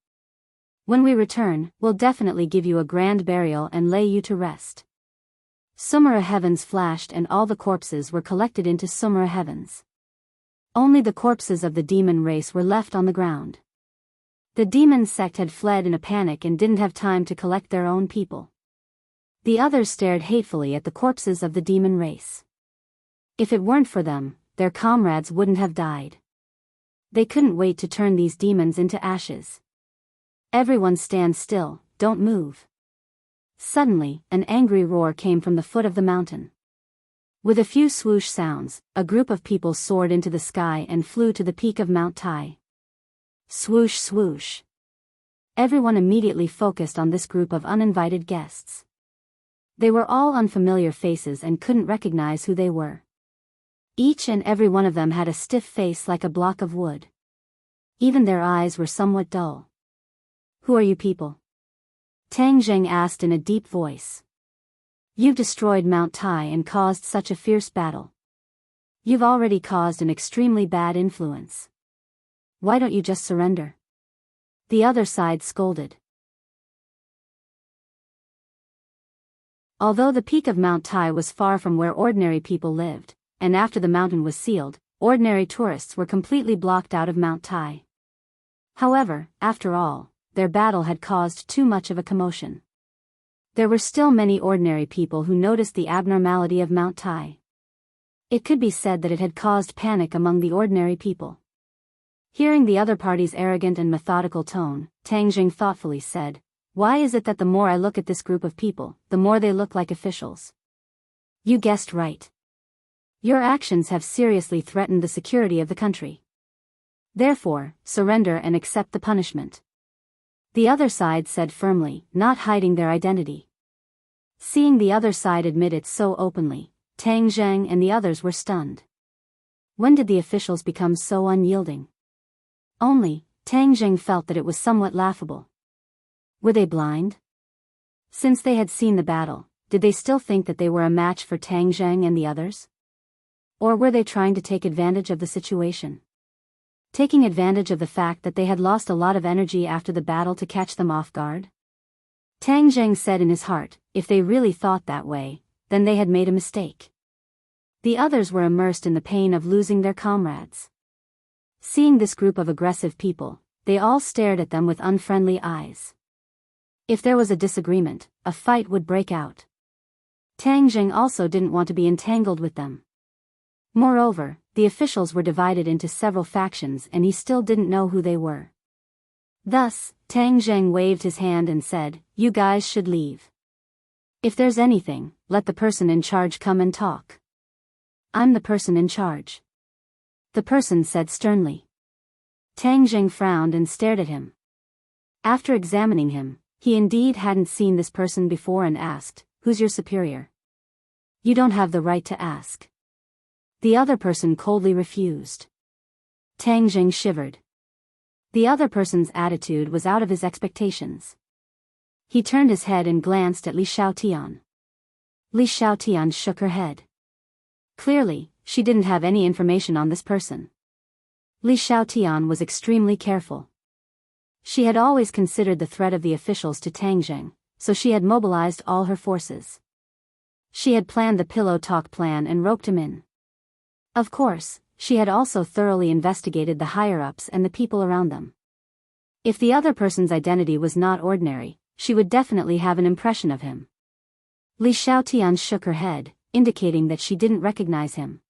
When we return, we'll definitely give you a grand burial and lay you to rest. Sumera Heavens flashed and all the corpses were collected into Sumera Heavens. Only the corpses of the demon race were left on the ground. The demon sect had fled in a panic and didn't have time to collect their own people. The others stared hatefully at the corpses of the demon race. If it weren't for them, their comrades wouldn't have died. They couldn't wait to turn these demons into ashes. Everyone stand still, don't move. Suddenly, an angry roar came from the foot of the mountain. With a few swoosh sounds, a group of people soared into the sky and flew to the peak of Mount Tai. Swoosh swoosh. Everyone immediately focused on this group of uninvited guests. They were all unfamiliar faces and couldn't recognize who they were. Each and every one of them had a stiff face like a block of wood. Even their eyes were somewhat dull. Who are you people? Tang Zheng asked in a deep voice. You've destroyed Mount Tai and caused such a fierce battle. You've already caused an extremely bad influence. Why don't you just surrender? The other side scolded. Although the peak of Mount Tai was far from where ordinary people lived, and after the mountain was sealed, ordinary tourists were completely blocked out of Mount Tai. However, after all, their battle had caused too much of a commotion. There were still many ordinary people who noticed the abnormality of Mount Tai. It could be said that it had caused panic among the ordinary people. Hearing the other party's arrogant and methodical tone, Tang Jing thoughtfully said, Why is it that the more I look at this group of people, the more they look like officials? You guessed right. Your actions have seriously threatened the security of the country. Therefore, surrender and accept the punishment. The other side said firmly, not hiding their identity. Seeing the other side admit it so openly, Tang Zheng and the others were stunned. When did the officials become so unyielding? Only, Tang Zheng felt that it was somewhat laughable. Were they blind? Since they had seen the battle, did they still think that they were a match for Tang Zheng and the others? Or were they trying to take advantage of the situation? Taking advantage of the fact that they had lost a lot of energy after the battle to catch them off guard? Tang Zheng said in his heart, if they really thought that way, then they had made a mistake. The others were immersed in the pain of losing their comrades. Seeing this group of aggressive people, they all stared at them with unfriendly eyes. If there was a disagreement, a fight would break out. Tang Zheng also didn't want to be entangled with them. Moreover, the officials were divided into several factions and he still didn't know who they were. Thus, Tang Zheng waved his hand and said, You guys should leave. If there's anything, let the person in charge come and talk. I'm the person in charge. The person said sternly. Tang Zheng frowned and stared at him. After examining him, he indeed hadn't seen this person before and asked, Who's your superior? You don't have the right to ask. The other person coldly refused. Tang Zheng shivered. The other person's attitude was out of his expectations. He turned his head and glanced at Li Xiaotian. Li Xiaotian shook her head. Clearly, she didn't have any information on this person. Li Xiaotian was extremely careful. She had always considered the threat of the officials to Tang Zheng, so she had mobilized all her forces. She had planned the pillow talk plan and roped him in. Of course, she had also thoroughly investigated the higher-ups and the people around them. If the other person's identity was not ordinary, she would definitely have an impression of him. Li Xiaotian shook her head, indicating that she didn't recognize him.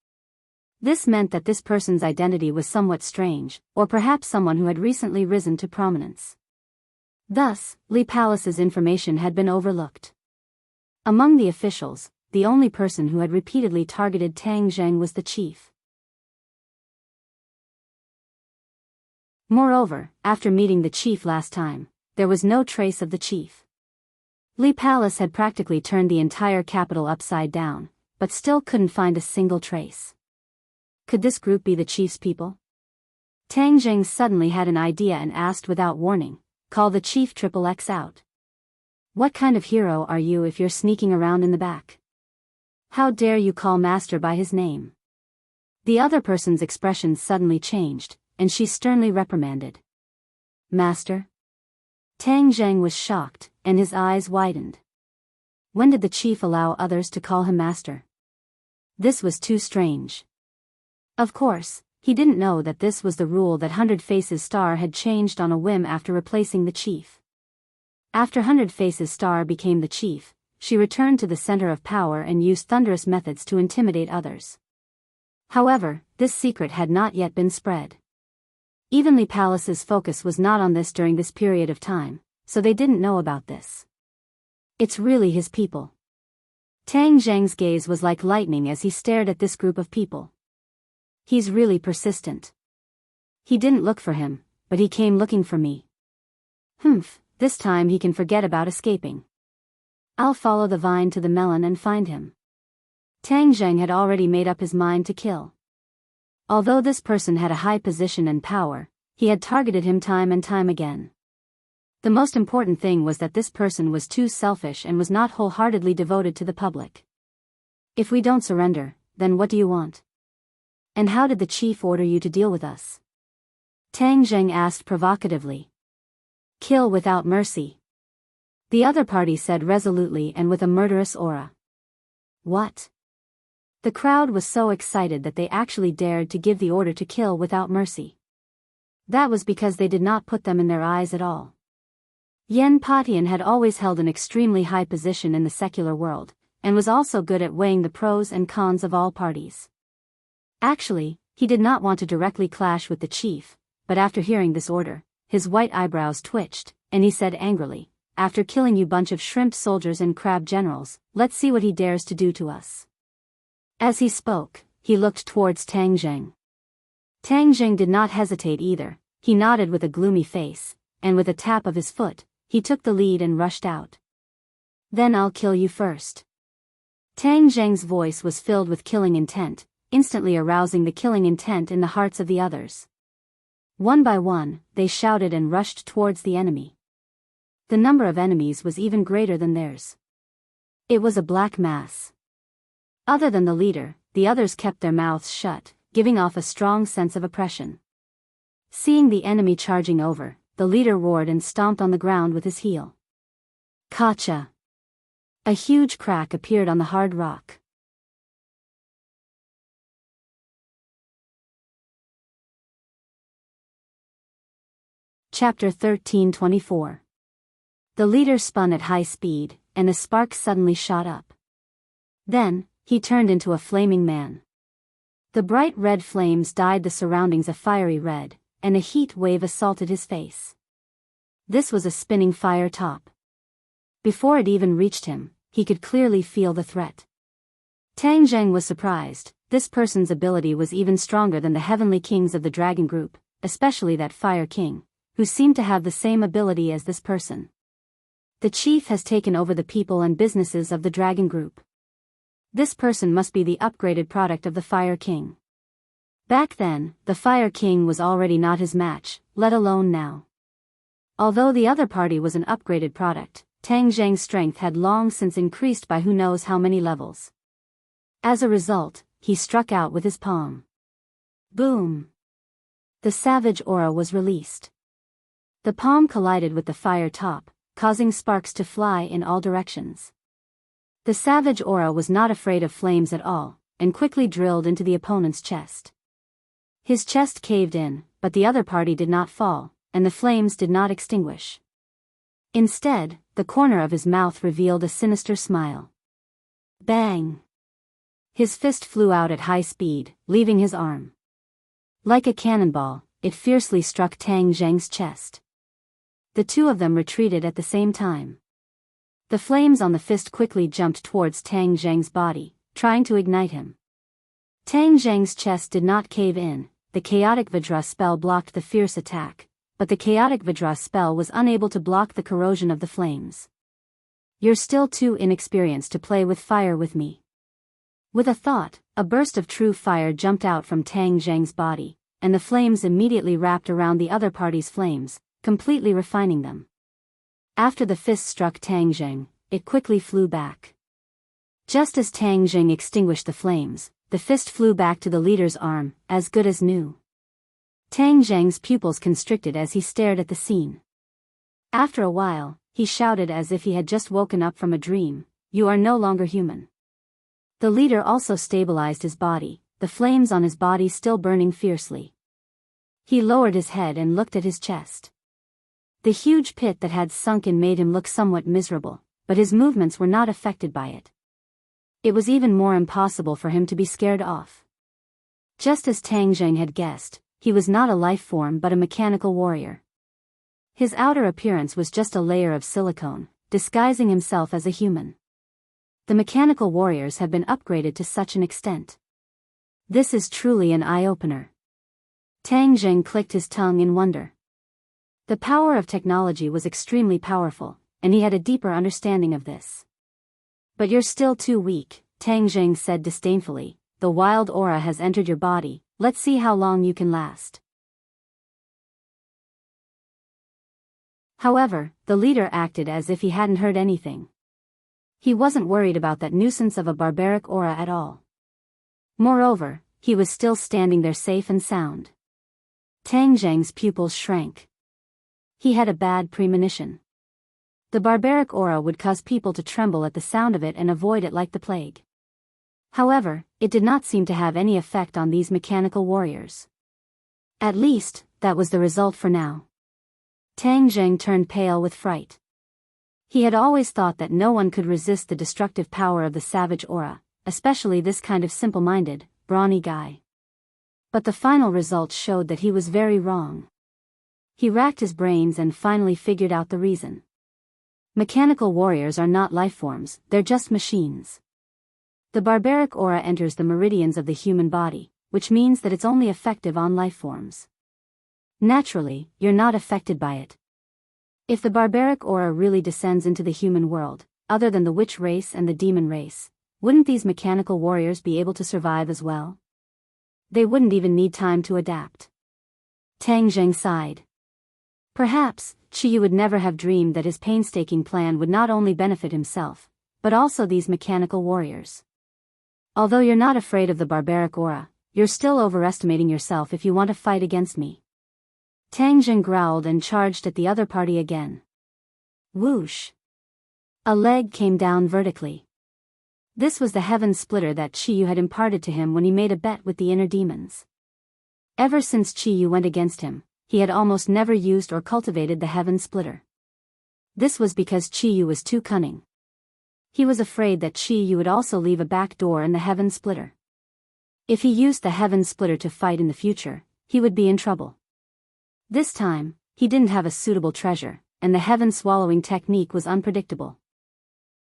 This meant that this person's identity was somewhat strange, or perhaps someone who had recently risen to prominence. Thus, Li Palace's information had been overlooked. Among the officials, the only person who had repeatedly targeted Tang Zheng was the chief. Moreover, after meeting the chief last time, there was no trace of the chief. Li Palace had practically turned the entire capital upside down, but still couldn't find a single trace. Could this group be the chief's people? Tang Zheng suddenly had an idea and asked without warning, "Call the chief XXX out. What kind of hero are you if you're sneaking around in the back? How dare you call master by his name?" The other person's expression suddenly changed, and she sternly reprimanded. "Master?" Tang Zheng was shocked, and his eyes widened. When did the chief allow others to call him master? This was too strange. Of course, he didn't know that this was the rule that Hundred Faces Star had changed on a whim after replacing the chief. After Hundred Faces Star became the chief, she returned to the center of power and used thunderous methods to intimidate others. However, this secret had not yet been spread. Even Li Palace's focus was not on this during this period of time, so they didn't know about this. It's really his people. Tang Zheng's gaze was like lightning as he stared at this group of people. He's really persistent. He didn't look for him, but he came looking for me. This time he can forget about escaping. I'll follow the vine to the melon and find him. Tang Zheng had already made up his mind to kill. Although this person had a high position and power, he had targeted him time and time again. The most important thing was that this person was too selfish and was not wholeheartedly devoted to the public. If we don't surrender, then what do you want? And how did the chief order you to deal with us? Tang Zheng asked provocatively. Kill without mercy. The other party said resolutely and with a murderous aura. What? The crowd was so excited that they actually dared to give the order to kill without mercy. That was because they did not put them in their eyes at all. Yan Patian had always held an extremely high position in the secular world, and was also good at weighing the pros and cons of all parties. Actually, he did not want to directly clash with the chief, but after hearing this order, his white eyebrows twitched, and he said angrily, "After killing you bunch of shrimp soldiers and crab generals, let's see what he dares to do to us." As he spoke, he looked towards Tang Zheng. Tang Zheng did not hesitate either, he nodded with a gloomy face, and with a tap of his foot, he took the lead and rushed out. "Then I'll kill you first." Tang Zheng's voice was filled with killing intent, instantly arousing the killing intent in the hearts of the others. One by one, they shouted and rushed towards the enemy. The number of enemies was even greater than theirs. It was a black mass. Other than the leader, the others kept their mouths shut, giving off a strong sense of oppression. Seeing the enemy charging over, the leader roared and stomped on the ground with his heel. Kacha! A huge crack appeared on the hard rock. Chapter 13:24. The leader spun at high speed, and a spark suddenly shot up. Then, he turned into a flaming man. The bright red flames dyed the surroundings a fiery red, and a heat wave assaulted his face. This was a spinning fire top. Before it even reached him, he could clearly feel the threat. Tang Zheng was surprised. This person's ability was even stronger than the heavenly kings of the dragon group, especially that fire king, who seemed to have the same ability as this person. The chief has taken over the people and businesses of the dragon group. This person must be the upgraded product of the Fire King. Back then, the Fire King was already not his match, let alone now. Although the other party was an upgraded product, Tang Zheng's strength had long since increased by who knows how many levels. As a result, he struck out with his palm. Boom! The savage aura was released. The palm collided with the fire top, causing sparks to fly in all directions. The savage aura was not afraid of flames at all, and quickly drilled into the opponent's chest. His chest caved in, but the other party did not fall, and the flames did not extinguish. Instead, the corner of his mouth revealed a sinister smile. Bang! His fist flew out at high speed, leaving his arm. Like a cannonball, it fiercely struck Tang Zheng's chest. The two of them retreated at the same time. The flames on the fist quickly jumped towards Tang Zheng's body, trying to ignite him. Tang Zheng's chest did not cave in. The chaotic Vajra spell blocked the fierce attack, but the chaotic Vajra spell was unable to block the corrosion of the flames. You're still too inexperienced to play with fire with me. With a thought, a burst of true fire jumped out from Tang Zheng's body, and the flames immediately wrapped around the other party's flames, completely refining them. After the fist struck Tang Zheng, it quickly flew back. Just as Tang Zheng extinguished the flames, the fist flew back to the leader's arm, as good as new. Tang Zheng's pupils constricted as he stared at the scene. After a while, he shouted as if he had just woken up from a dream, "You are no longer human." The leader also stabilized his body, the flames on his body still burning fiercely. He lowered his head and looked at his chest. The huge pit that had sunk in made him look somewhat miserable, but his movements were not affected by it. It was even more impossible for him to be scared off. Just as Tang Zheng had guessed, he was not a life form but a mechanical warrior. His outer appearance was just a layer of silicone, disguising himself as a human. The mechanical warriors have been upgraded to such an extent. This is truly an eye-opener. Tang Zheng clicked his tongue in wonder. The power of technology was extremely powerful, and he had a deeper understanding of this. But you're still too weak, Tang Zheng said disdainfully. The wild aura has entered your body, let's see how long you can last. However, the leader acted as if he hadn't heard anything. He wasn't worried about that nuisance of a barbaric aura at all. Moreover, he was still standing there safe and sound. Tang Zheng's pupils shrank. He had a bad premonition. The barbaric aura would cause people to tremble at the sound of it and avoid it like the plague. However, it did not seem to have any effect on these mechanical warriors. At least, that was the result for now. Tang Zheng turned pale with fright. He had always thought that no one could resist the destructive power of the savage aura, especially this kind of simple-minded, brawny guy. But the final results showed that he was very wrong. He racked his brains and finally figured out the reason. Mechanical warriors are not life forms, they're just machines. The barbaric aura enters the meridians of the human body, which means that it's only effective on life forms. Naturally, you're not affected by it. If the barbaric aura really descends into the human world, other than the witch race and the demon race, wouldn't these mechanical warriors be able to survive as well? They wouldn't even need time to adapt. Tang Zheng sighed. Perhaps, Qiyu would never have dreamed that his painstaking plan would not only benefit himself, but also these mechanical warriors. Although you're not afraid of the barbaric aura, you're still overestimating yourself if you want to fight against me. Tang Zheng growled and charged at the other party again. Whoosh! A leg came down vertically. This was the heaven splitter that Qiyu had imparted to him when he made a bet with the inner demons. Ever since Qiyu went against him, he had almost never used or cultivated the heaven splitter. This was because Qiyu was too cunning. He was afraid that Qiyu would also leave a back door in the heaven splitter. If he used the heaven splitter to fight in the future, he would be in trouble. This time, he didn't have a suitable treasure, and the heaven swallowing technique was unpredictable.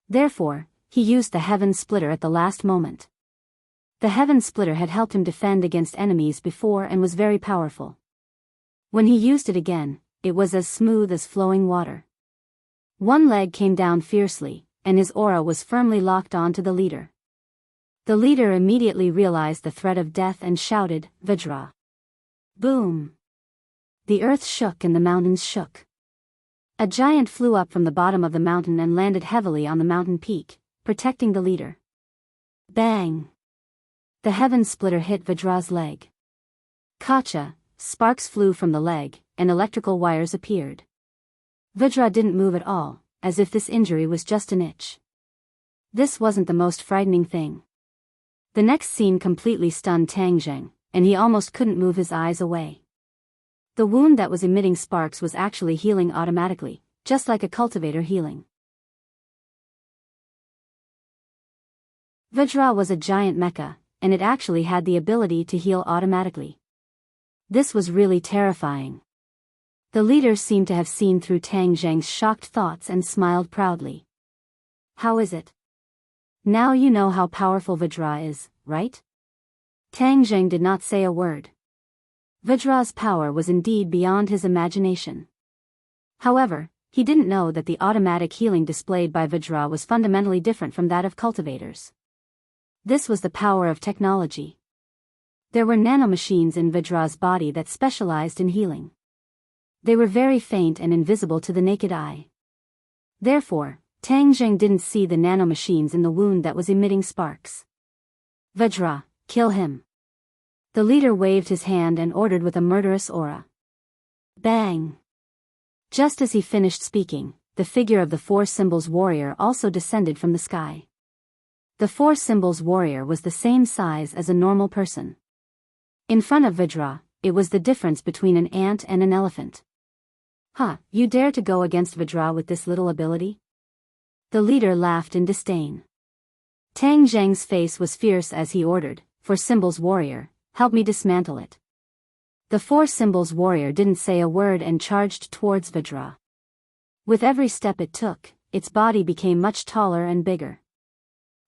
Therefore, he used the heaven splitter at the last moment. The heaven splitter had helped him defend against enemies before and was very powerful. When he used it again, it was as smooth as flowing water. One leg came down fiercely, and his aura was firmly locked on to the leader. The leader immediately realized the threat of death and shouted, "Vajra!" Boom! The earth shook and the mountains shook. A giant flew up from the bottom of the mountain and landed heavily on the mountain peak, protecting the leader. Bang! The heaven splitter hit Vajra's leg. Kacha! Sparks flew from the leg, and electrical wires appeared. Vajra didn't move at all, as if this injury was just an itch. This wasn't the most frightening thing. The next scene completely stunned Tang Zheng, and he almost couldn't move his eyes away. The wound that was emitting sparks was actually healing automatically, just like a cultivator healing. Vajra was a giant mecha, and it actually had the ability to heal automatically. This was really terrifying. The leader seemed to have seen through Tang Zheng's shocked thoughts and smiled proudly. How is it? Now you know how powerful Vajra is, right? Tang Zheng did not say a word. Vajra's power was indeed beyond his imagination. However, he didn't know that the automatic healing displayed by Vajra was fundamentally different from that of cultivators. This was the power of technology. There were nanomachines in Vajra's body that specialized in healing. They were very faint and invisible to the naked eye. Therefore, Tang Zheng didn't see the nanomachines in the wound that was emitting sparks. Vajra, kill him. The leader waved his hand and ordered with a murderous aura. Bang! Just as he finished speaking, the figure of the Four Symbols warrior also descended from the sky. The Four Symbols warrior was the same size as a normal person. In front of Vajra, it was the difference between an ant and an elephant. Huh, you dare to go against Vajra with this little ability? The leader laughed in disdain. Tang Zheng's face was fierce as he ordered, Four Symbols warrior, help me dismantle it. The Four Symbols warrior didn't say a word and charged towards Vajra. With every step it took, its body became much taller and bigger.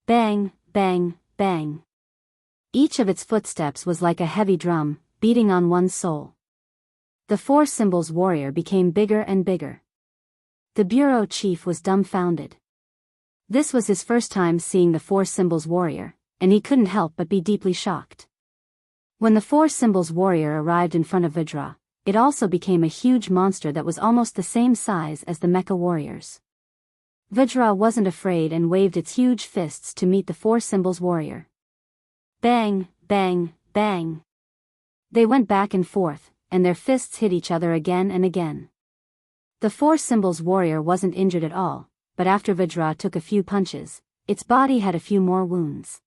Bang, bang, bang. Each of its footsteps was like a heavy drum, beating on one's soul. The Four Symbols warrior became bigger and bigger. The bureau chief was dumbfounded. This was his first time seeing the Four Symbols warrior, and he couldn't help but be deeply shocked. When the Four Symbols warrior arrived in front of Vajra, it also became a huge monster that was almost the same size as the mecha warriors. Vajra wasn't afraid and waved its huge fists to meet the Four Symbols warrior. Bang, bang, bang. They went back and forth, and their fists hit each other again and again. The Four Symbols warrior wasn't injured at all, but after Vajra took a few punches, its body had a few more wounds.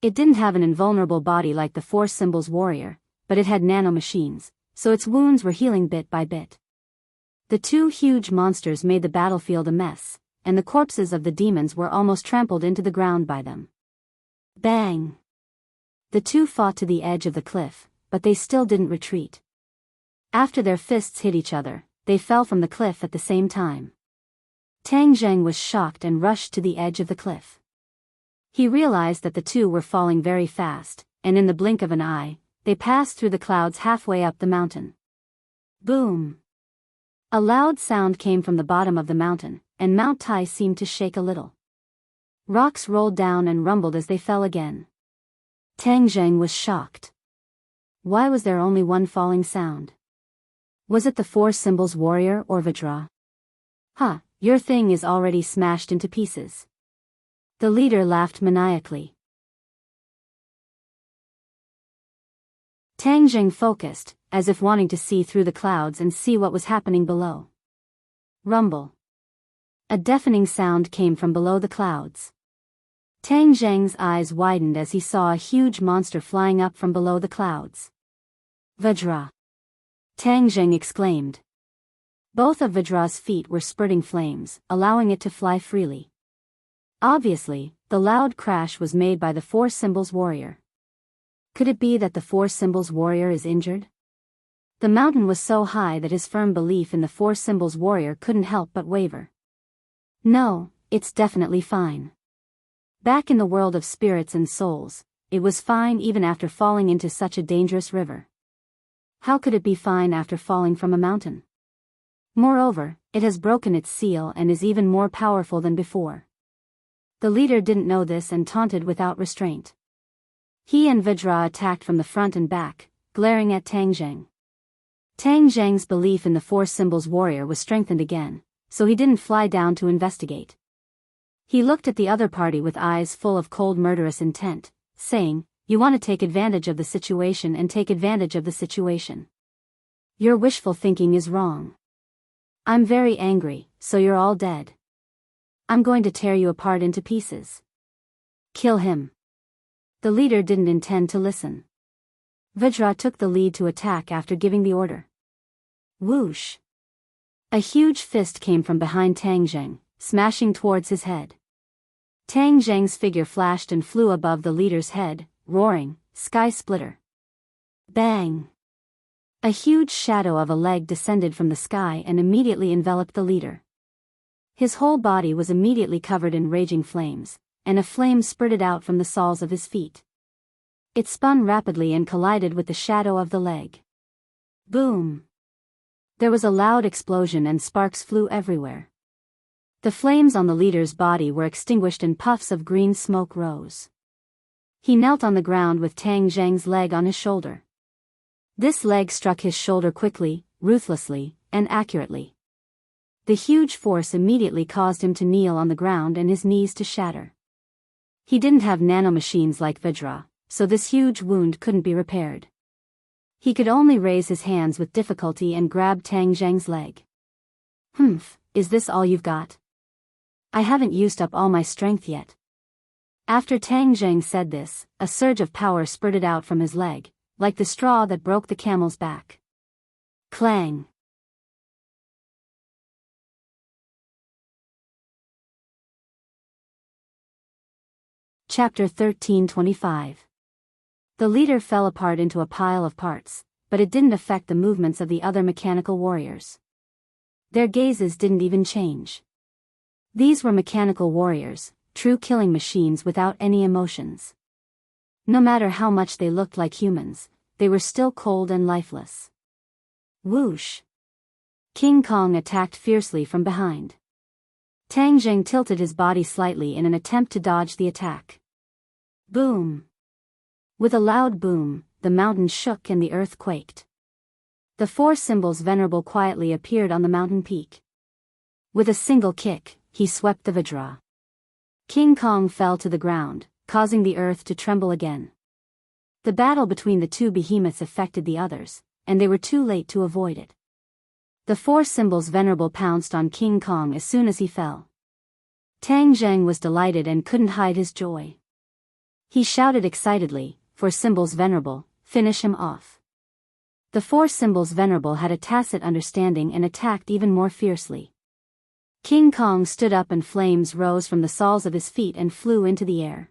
It didn't have an invulnerable body like the Four Symbols warrior, but it had nanomachines, so its wounds were healing bit by bit. The two huge monsters made the battlefield a mess, and the corpses of the demons were almost trampled into the ground by them. Bang! The two fought to the edge of the cliff, but they still didn't retreat. After their fists hit each other, they fell from the cliff at the same time. Tang Zheng was shocked and rushed to the edge of the cliff. He realized that the two were falling very fast, and in the blink of an eye, they passed through the clouds halfway up the mountain. Boom! A loud sound came from the bottom of the mountain, and Mount Tai seemed to shake a little. Rocks rolled down and rumbled as they fell again. Tang Zheng was shocked. Why was there only one falling sound? Was it the Four Symbols warrior or Vajra? Huh, your thing is already smashed into pieces. The leader laughed maniacally. Tang Zheng focused, as if wanting to see through the clouds and see what was happening below. Rumble. A deafening sound came from below the clouds. Tang Zheng's eyes widened as he saw a huge monster flying up from below the clouds. Vajra! Tang Zheng exclaimed. Both of Vajra's feet were spurting flames, allowing it to fly freely. Obviously, the loud crash was made by the Four Symbols warrior. Could it be that the Four Symbols warrior is injured? The mountain was so high that his firm belief in the Four Symbols warrior couldn't help but waver. No, it's definitely fine. Back in the world of spirits and souls, it was fine even after falling into such a dangerous river. How could it be fine after falling from a mountain? Moreover, it has broken its seal and is even more powerful than before. The leader didn't know this and taunted without restraint. He and Vajra attacked from the front and back, glaring at Tang Zheng. Tang Zheng's belief in the Four Symbols warrior was strengthened again, so he didn't fly down to investigate. He looked at the other party with eyes full of cold murderous intent, saying, "You want to take advantage of the situation and take advantage of the situation. Your wishful thinking is wrong. I'm very angry, so you're all dead. I'm going to tear you apart into pieces. Kill him." The leader didn't intend to listen. Vajra took the lead to attack after giving the order. Whoosh! A huge fist came from behind Tang Zheng, smashing towards his head. Tang Zheng's figure flashed and flew above the leader's head, roaring, "Sky Splitter!" Bang! A huge shadow of a leg descended from the sky and immediately enveloped the leader. His whole body was immediately covered in raging flames, and a flame spurted out from the soles of his feet. It spun rapidly and collided with the shadow of the leg. Boom! There was a loud explosion and sparks flew everywhere. The flames on the leader's body were extinguished and puffs of green smoke rose. He knelt on the ground with Tang Zheng's leg on his shoulder. This leg struck his shoulder quickly, ruthlessly, and accurately. The huge force immediately caused him to kneel on the ground and his knees to shatter. He didn't have nanomachines like Vajra, so this huge wound couldn't be repaired. He could only raise his hands with difficulty and grab Tang Zheng's leg. "Humph, is this all you've got? I haven't used up all my strength yet." After Tang Zheng said this, a surge of power spurted out from his leg, like the straw that broke the camel's back. Clang! Chapter 13:25. The leader fell apart into a pile of parts, but it didn't affect the movements of the other mechanical warriors. Their gazes didn't even change. These were mechanical warriors, true killing machines without any emotions. No matter how much they looked like humans, they were still cold and lifeless. Whoosh! King Kong attacked fiercely from behind. Tang Zheng tilted his body slightly in an attempt to dodge the attack. Boom! With a loud boom, the mountain shook and the earth quaked. The four symbols venerable quietly appeared on the mountain peak. With a single kick, he swept the Vajra. King Kong fell to the ground, causing the earth to tremble again. The battle between the two behemoths affected the others, and they were too late to avoid it. The four symbols venerable pounced on King Kong as soon as he fell. Tang Zheng was delighted and couldn't hide his joy. He shouted excitedly, "For symbols venerable, finish him off." The four symbols venerable had a tacit understanding and attacked even more fiercely. King Kong stood up and flames rose from the soles of his feet and flew into the air.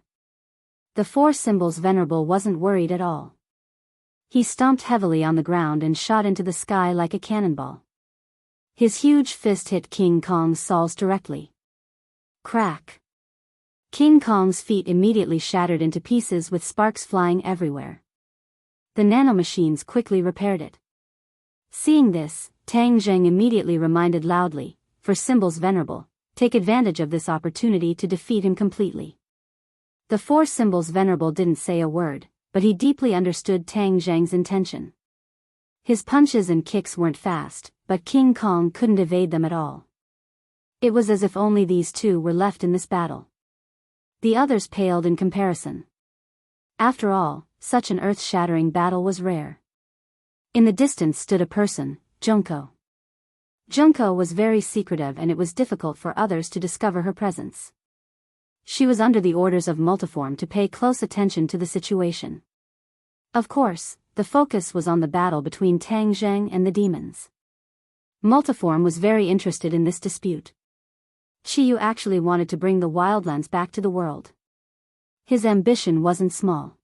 The four symbols venerable wasn't worried at all. He stomped heavily on the ground and shot into the sky like a cannonball. His huge fist hit King Kong's soles directly. Crack! King Kong's feet immediately shattered into pieces with sparks flying everywhere. The nanomachines quickly repaired it. Seeing this, Tang Zheng immediately reminded loudly, "For symbols venerable, take advantage of this opportunity to defeat him completely." The four symbols venerable didn't say a word, but he deeply understood Tang Zheng's intention. His punches and kicks weren't fast, but King Kong couldn't evade them at all. It was as if only these two were left in this battle. The others paled in comparison. After all, such an earth-shattering battle was rare. In the distance stood a person, Junko. Junko was very secretive and it was difficult for others to discover her presence. She was under the orders of Multiform to pay close attention to the situation. Of course, the focus was on the battle between Tang Zheng and the demons. Multiform was very interested in this dispute. Chiyu actually wanted to bring the wildlands back to the world. His ambition wasn't small.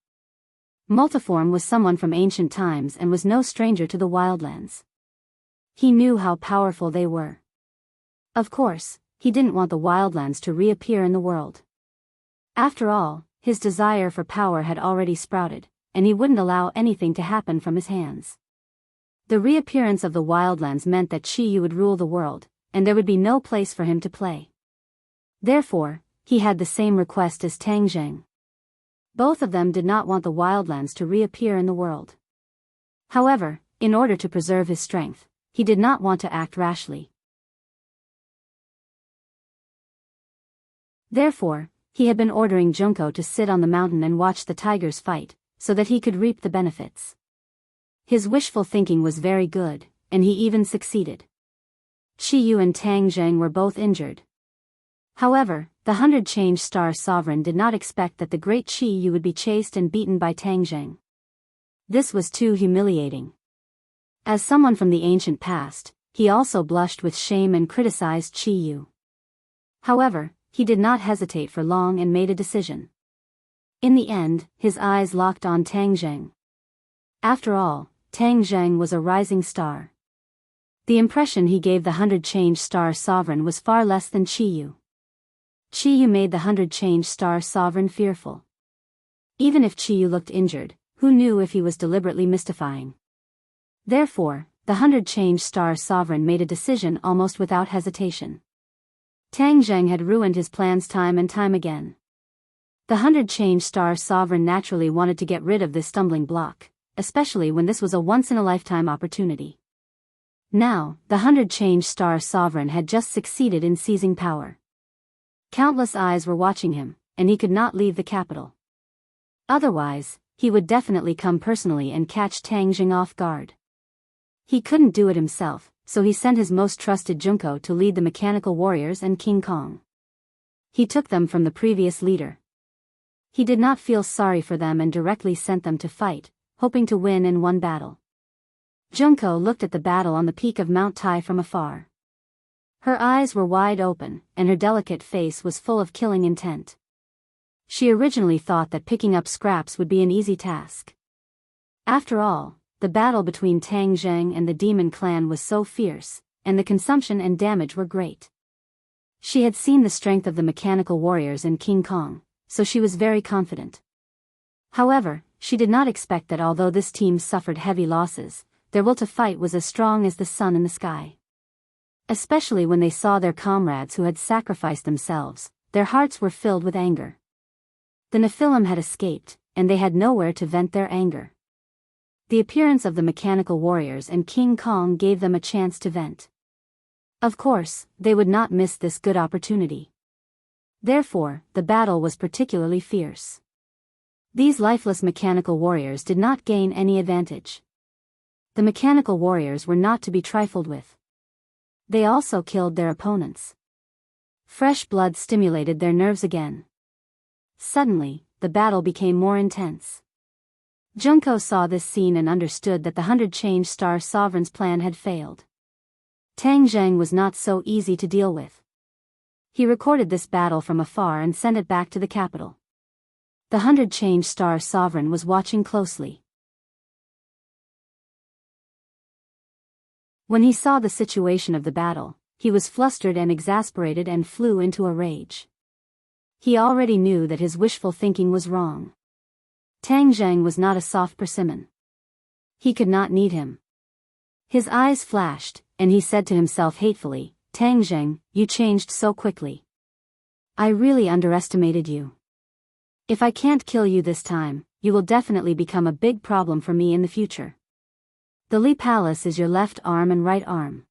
Multiform was someone from ancient times and was no stranger to the wildlands. He knew how powerful they were. Of course, he didn't want the wildlands to reappear in the world. After all, his desire for power had already sprouted, and he wouldn't allow anything to happen from his hands. The reappearance of the wildlands meant that Chiyu would rule the world, and there would be no place for him to play. Therefore, he had the same request as Tang Zheng. Both of them did not want the wildlands to reappear in the world. However, in order to preserve his strength, he did not want to act rashly. Therefore, he had been ordering Junko to sit on the mountain and watch the tigers fight, so that he could reap the benefits. His wishful thinking was very good, and he even succeeded. Chiyu and Tang Zheng were both injured. However, the 100-change-star sovereign did not expect that the great Chiyu would be chased and beaten by Tang Zheng. This was too humiliating. As someone from the ancient past, he also blushed with shame and criticized Qi Yu. However, he did not hesitate for long and made a decision. In the end, his eyes locked on Tang Zheng. After all, Tang Zheng was a rising star. The impression he gave the 100 Star Sovereign was far less than Qi Yu. Qi Yu made the 100 Star Sovereign fearful. Even if Qi Yu looked injured, who knew if he was deliberately mystifying? Therefore, the 100 Star Sovereign made a decision almost without hesitation. Tang Zheng had ruined his plans time and time again. The 100 Star Sovereign naturally wanted to get rid of this stumbling block, especially when this was a once-in-a-lifetime opportunity. Now, the 100 Star Sovereign had just succeeded in seizing power. Countless eyes were watching him, and he could not leave the capital. Otherwise, he would definitely come personally and catch Tang Zheng off guard. He couldn't do it himself, so he sent his most trusted Junko to lead the mechanical warriors and King Kong. He took them from the previous leader. He did not feel sorry for them and directly sent them to fight, hoping to win in one battle. Junko looked at the battle on the peak of Mount Tai from afar. Her eyes were wide open, and her delicate face was full of killing intent. She originally thought that picking up scraps would be an easy task. After all, the battle between Tang Zheng and the demon clan was so fierce, and the consumption and damage were great. She had seen the strength of the mechanical warriors in King Kong, so she was very confident. However, she did not expect that although this team suffered heavy losses, their will to fight was as strong as the sun in the sky. Especially when they saw their comrades who had sacrificed themselves, their hearts were filled with anger. The Nephilim had escaped, and they had nowhere to vent their anger. The appearance of the mechanical warriors and King Kong gave them a chance to vent. Of course, they would not miss this good opportunity. Therefore, the battle was particularly fierce. These lifeless mechanical warriors did not gain any advantage. The mechanical warriors were not to be trifled with. They also killed their opponents. Fresh blood stimulated their nerves again. Suddenly, the battle became more intense. Junko saw this scene and understood that the 100 Star Sovereign's plan had failed. Tang Zheng was not so easy to deal with. He recorded this battle from afar and sent it back to the capital. The 100 Star Sovereign was watching closely. When he saw the situation of the battle, he was flustered and exasperated and flew into a rage. He already knew that his wishful thinking was wrong. Tang Zheng was not a soft persimmon. He could not need him. His eyes flashed, and he said to himself hatefully, "Tang Zheng, you changed so quickly. I really underestimated you. If I can't kill you this time, you will definitely become a big problem for me in the future. The Li Palace is your left arm and right arm.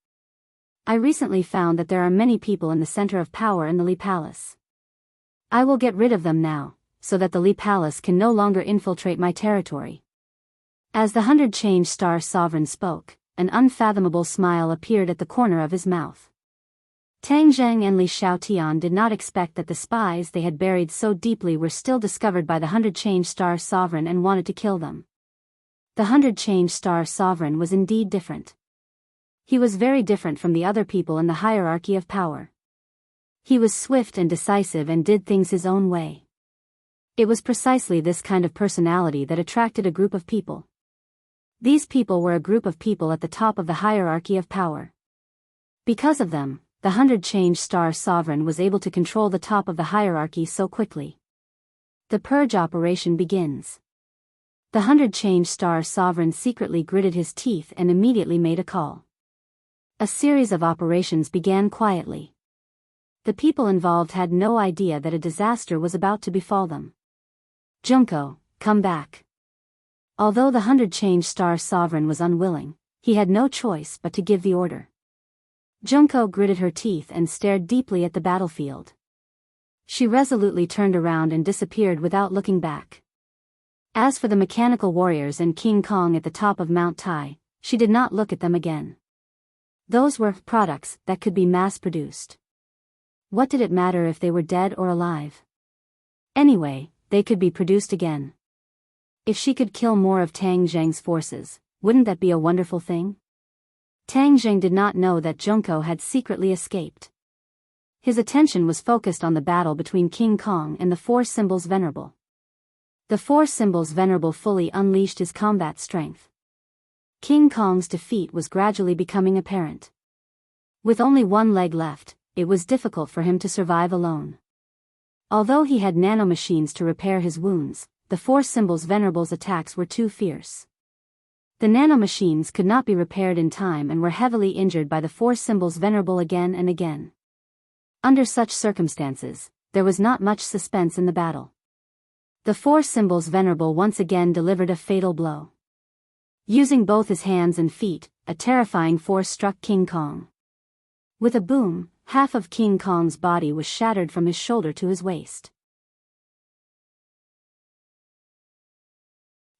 I recently found that there are many people in the center of power in the Li Palace. I will get rid of them now, so that the Li Palace can no longer infiltrate my territory." As the 100 Star Sovereign spoke, an unfathomable smile appeared at the corner of his mouth. Tang Zheng and Li Xiaotian did not expect that the spies they had buried so deeply were still discovered by the 100 Star Sovereign and wanted to kill them. The 100 Star Sovereign was indeed different. He was very different from the other people in the hierarchy of power. He was swift and decisive and did things his own way. It was precisely this kind of personality that attracted a group of people. These people were a group of people at the top of the hierarchy of power. Because of them, the 100 Star Sovereign was able to control the top of the hierarchy so quickly. The purge operation begins. The 100 Star Sovereign secretly gritted his teeth and immediately made a call. A series of operations began quietly. The people involved had no idea that a disaster was about to befall them. "Junko, come back." Although the 100 Star Sovereign was unwilling, he had no choice but to give the order. Junko gritted her teeth and stared deeply at the battlefield. She resolutely turned around and disappeared without looking back. As for the mechanical warriors and King Kong at the top of Mount Tai, she did not look at them again. Those were products that could be mass-produced. What did it matter if they were dead or alive? Anyway, they could be produced again. If she could kill more of Tang Zheng's forces, wouldn't that be a wonderful thing? Tang Jing did not know that Junko had secretly escaped. His attention was focused on the battle between King Kong and the Four Symbols Venerable. The Four Symbols Venerable fully unleashed his combat strength. King Kong's defeat was gradually becoming apparent. With only one leg left, it was difficult for him to survive alone. Although he had nanomachines to repair his wounds, the Four Symbols Venerable's attacks were too fierce. The nanomachines could not be repaired in time and were heavily injured by the Four Symbols Venerable again and again. Under such circumstances, there was not much suspense in the battle. The Four Symbols Venerable once again delivered a fatal blow. Using both his hands and feet, a terrifying force struck King Kong. With a boom, half of King Kong's body was shattered from his shoulder to his waist.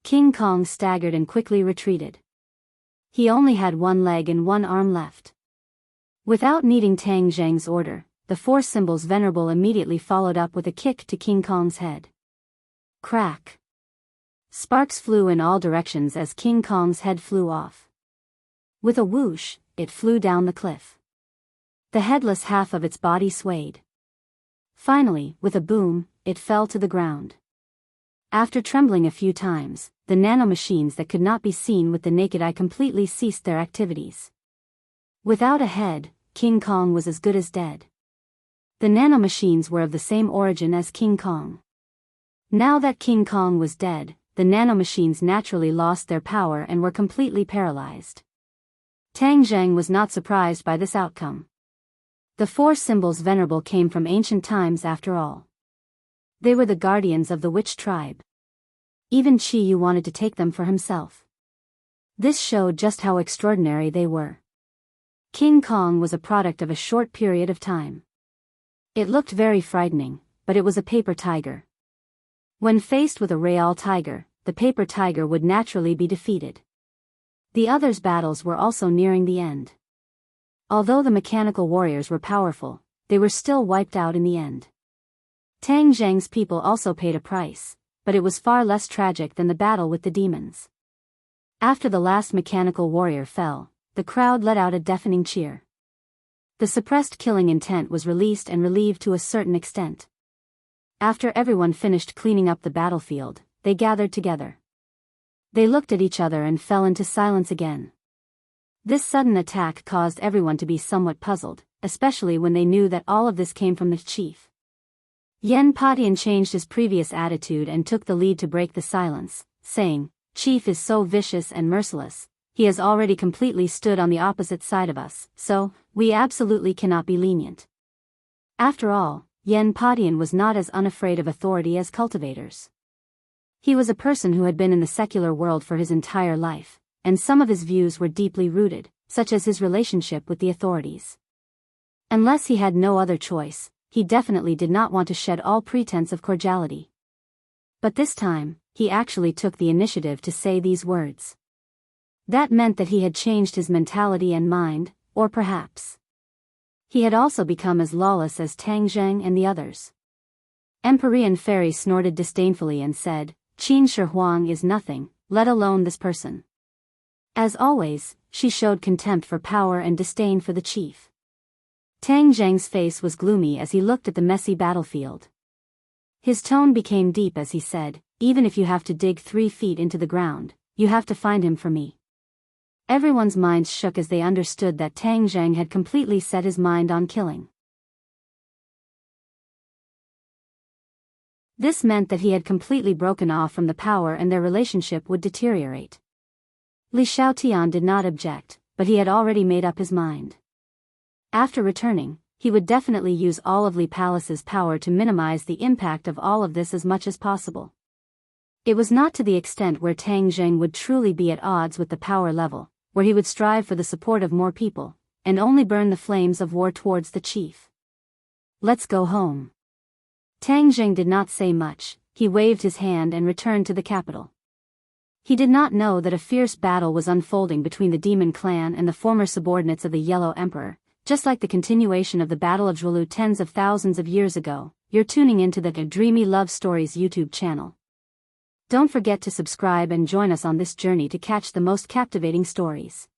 King Kong staggered and quickly retreated. He only had one leg and one arm left. Without needing Tang Zhang's order, the Four Symbols Venerable immediately followed up with a kick to King Kong's head. Crack! Sparks flew in all directions as King Kong's head flew off. With a whoosh, it flew down the cliff. The headless half of its body swayed. Finally, with a boom, it fell to the ground. After trembling a few times, the nanomachines that could not be seen with the naked eye completely ceased their activities. Without a head, King Kong was as good as dead. The nanomachines were of the same origin as King Kong. Now that King Kong was dead, the nanomachines naturally lost their power and were completely paralyzed. Tang Zhang was not surprised by this outcome. The Four Symbols Venerable came from ancient times after all. They were the guardians of the witch tribe. Even Qi Yu wanted to take them for himself. This showed just how extraordinary they were. King Kong was a product of a short period of time. It looked very frightening, but it was a paper tiger. When faced with a real tiger, the paper tiger would naturally be defeated. The others' battles were also nearing the end. Although the mechanical warriors were powerful, they were still wiped out in the end. Tang Zhang's people also paid a price, but it was far less tragic than the battle with the demons. After the last mechanical warrior fell, the crowd let out a deafening cheer. The suppressed killing intent was released and relieved to a certain extent. After everyone finished cleaning up the battlefield, they gathered together. They looked at each other and fell into silence again. This sudden attack caused everyone to be somewhat puzzled, especially when they knew that all of this came from the chief. Yen Patian changed his previous attitude and took the lead to break the silence, saying, "Chief is so vicious and merciless, he has already completely stood on the opposite side of us, so, we absolutely cannot be lenient." After all, Yen Patian was not as unafraid of authority as cultivators. He was a person who had been in the secular world for his entire life, and some of his views were deeply rooted, such as his relationship with the authorities. Unless he had no other choice, he definitely did not want to shed all pretense of cordiality. But this time, he actually took the initiative to say these words. That meant that he had changed his mentality and mind, or perhaps he had also become as lawless as Tang Zhang and the others. Empyrean Fairy snorted disdainfully and said, "Qin Shi Huang is nothing, let alone this person." As always, she showed contempt for power and disdain for the chief. Tang Zhang's face was gloomy as he looked at the messy battlefield. His tone became deep as he said, "Even if you have to dig 3 feet into the ground, you have to find him for me." Everyone's minds shook as they understood that Tang Zhang had completely set his mind on killing. This meant that he had completely broken off from the power and their relationship would deteriorate. Li Xiaotian did not object, but he had already made up his mind. After returning, he would definitely use all of Li Palace's power to minimize the impact of all of this as much as possible. It was not to the extent where Tang Zhang would truly be at odds with the power level, where he would strive for the support of more people, and only burn the flames of war towards the chief. "Let's go home." Tang Zhang did not say much, he waved his hand and returned to the capital. He did not know that a fierce battle was unfolding between the demon clan and the former subordinates of the Yellow Emperor, just like the continuation of the Battle of Zhuolu tens of thousands of years ago. You're tuning into the Dreamy Love Stories YouTube channel. Don't forget to subscribe and join us on this journey to catch the most captivating stories.